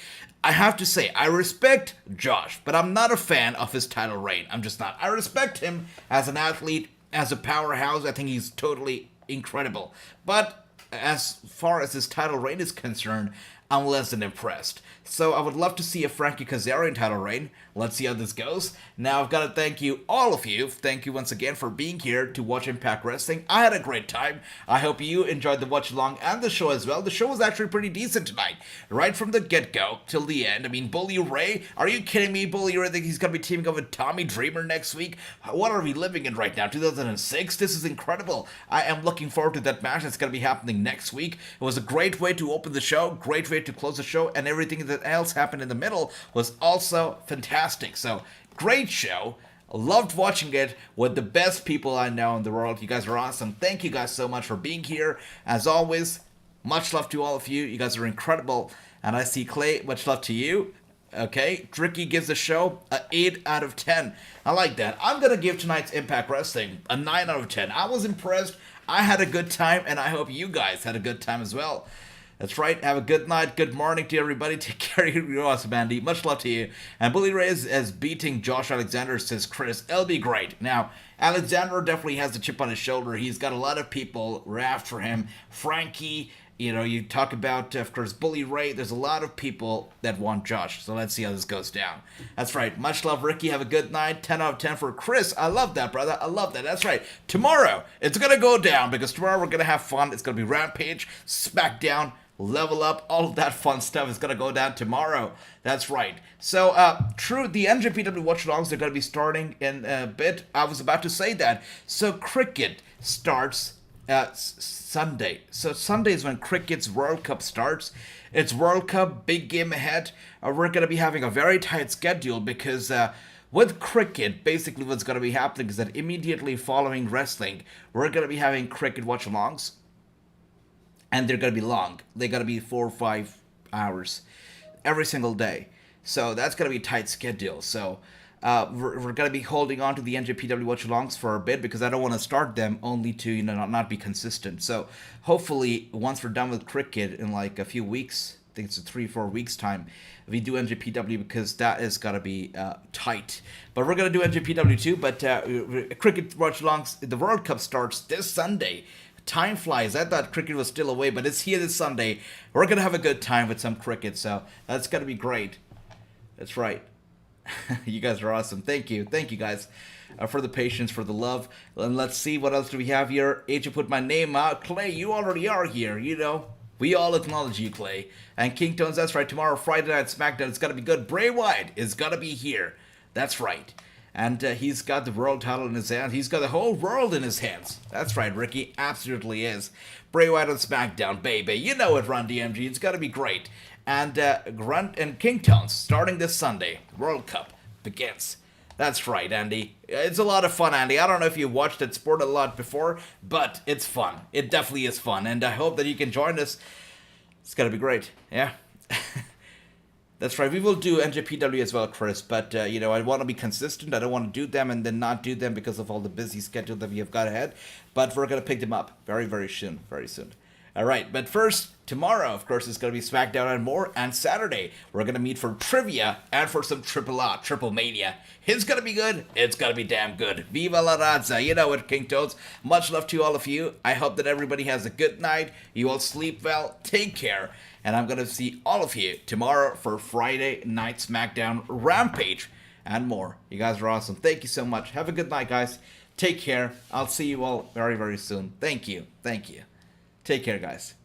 S1: I have to say, I respect Josh, but I'm not a fan of his title reign. I'm just not. I respect him as an athlete, as a powerhouse. I think he's totally incredible. But as far as his title reign is concerned, I'm less than impressed. So I would love to see a Frankie Kazarian title reign. Let's see how this goes. Now I've got to thank you, all of you. Thank you once again for being here to watch Impact Wrestling. I had a great time. I hope you enjoyed the watch along and the show as well. The show was actually pretty decent tonight. Right from the get-go till the end. I mean, Bully Ray, are you kidding me? Bully Ray thinks he's going to be teaming up with Tommy Dreamer next week? What are we living in right now? 2006? This is incredible. I am looking forward to that match that's going to be happening next week. It was a great way to open the show, great way to close the show, and everything that else happened in the middle was also fantastic. So, great show. Loved watching it with the best people I know in the world. You guys are awesome. Thank you guys so much for being here. As always, much love to all of you. You guys are incredible. And I see Clay, much love to you. Okay, Tricky gives the show a 8 out of 10. I like that. I'm going to give tonight's Impact Wrestling a 9 out of 10. I was impressed. I had a good time, and I hope you guys had a good time as well. That's right. Have a good night, good morning to everybody. Take care. You're awesome, Andy. Much love to you. And Bully Ray is beating Josh Alexander, says Chris. It'll be great. Now, Alexander definitely has the chip on his shoulder. He's got a lot of people after him. Frankie, you talk about, of course, Bully Ray. There's a lot of people that want Josh. So let's see how this goes down. That's right. Much love, Ricky. Have a good night. 10 out of 10 for Chris. I love that, brother. I love that. That's right. Tomorrow, it's going to go down because tomorrow we're going to have fun. It's going to be Rampage, SmackDown, Level Up, all of that fun stuff is going to go down tomorrow. That's right. So, true, the NJPW Watchalongs are going to be starting in a bit. I was about to say that. So, cricket starts Sunday. So, Sunday is when cricket's World Cup starts. It's World Cup, big game ahead. We're going to be having a very tight schedule because with cricket, basically what's going to be happening is that immediately following wrestling, we're going to be having cricket watch-alongs. And they're going to be long. They're going to be 4 or 5 hours every single day. So that's going to be a tight schedule. So we're going to be holding on to the NJPW watch-alongs for a bit because I don't want to start them only to not be consistent. So hopefully once we're done with cricket in like a few weeks, I think it's 3-4 weeks time, we do NJPW because that is going to be tight. But we're going to do NJPW too. But cricket watch-alongs, the World Cup starts this Sunday. Time flies. I thought cricket was still away, but it's here this Sunday. We're going to have a good time with some cricket, so that's going to be great. That's right. You guys are awesome. Thank you. Thank you, guys, for the patience, for the love. And let's see, what else do we have here? Agent put my name out. Clay, you already are here, We all acknowledge you, Clay. And King Tones, that's right. Tomorrow, Friday Night SmackDown, it's going to be good. Bray Wyatt is going to be here. That's right. And he's got the world title in his hands. He's got the whole world in his hands. That's right, Ricky. Absolutely is. Bray Wyatt on SmackDown, baby. You know it, Run DMG. It's got to be great. And Grunt and King Tones starting this Sunday. World Cup begins. That's right, Andy. It's a lot of fun, Andy. I don't know if you watched that sport a lot before, but it's fun. It definitely is fun. And I hope that you can join us. It's going to be great. Yeah. That's right, we will do NJPW as well, Chris, but, I want to be consistent. I don't want to do them and then not do them because of all the busy schedule that we have got ahead, but we're going to pick them up very, very soon, All right, but first, tomorrow, of course, is going to be SmackDown and more, and Saturday, we're going to meet for trivia and for some Triple Mania. It's going to be good. It's going to be damn good. Viva la Raza. You know it, King Toads. Much love to all of you. I hope that everybody has a good night. You all sleep well. Take care. And I'm going to see all of you tomorrow for Friday Night SmackDown, Rampage, and more. You guys are awesome. Thank you so much. Have a good night, guys. Take care. I'll see you all very, very soon. Thank you. Thank you. Take care, guys.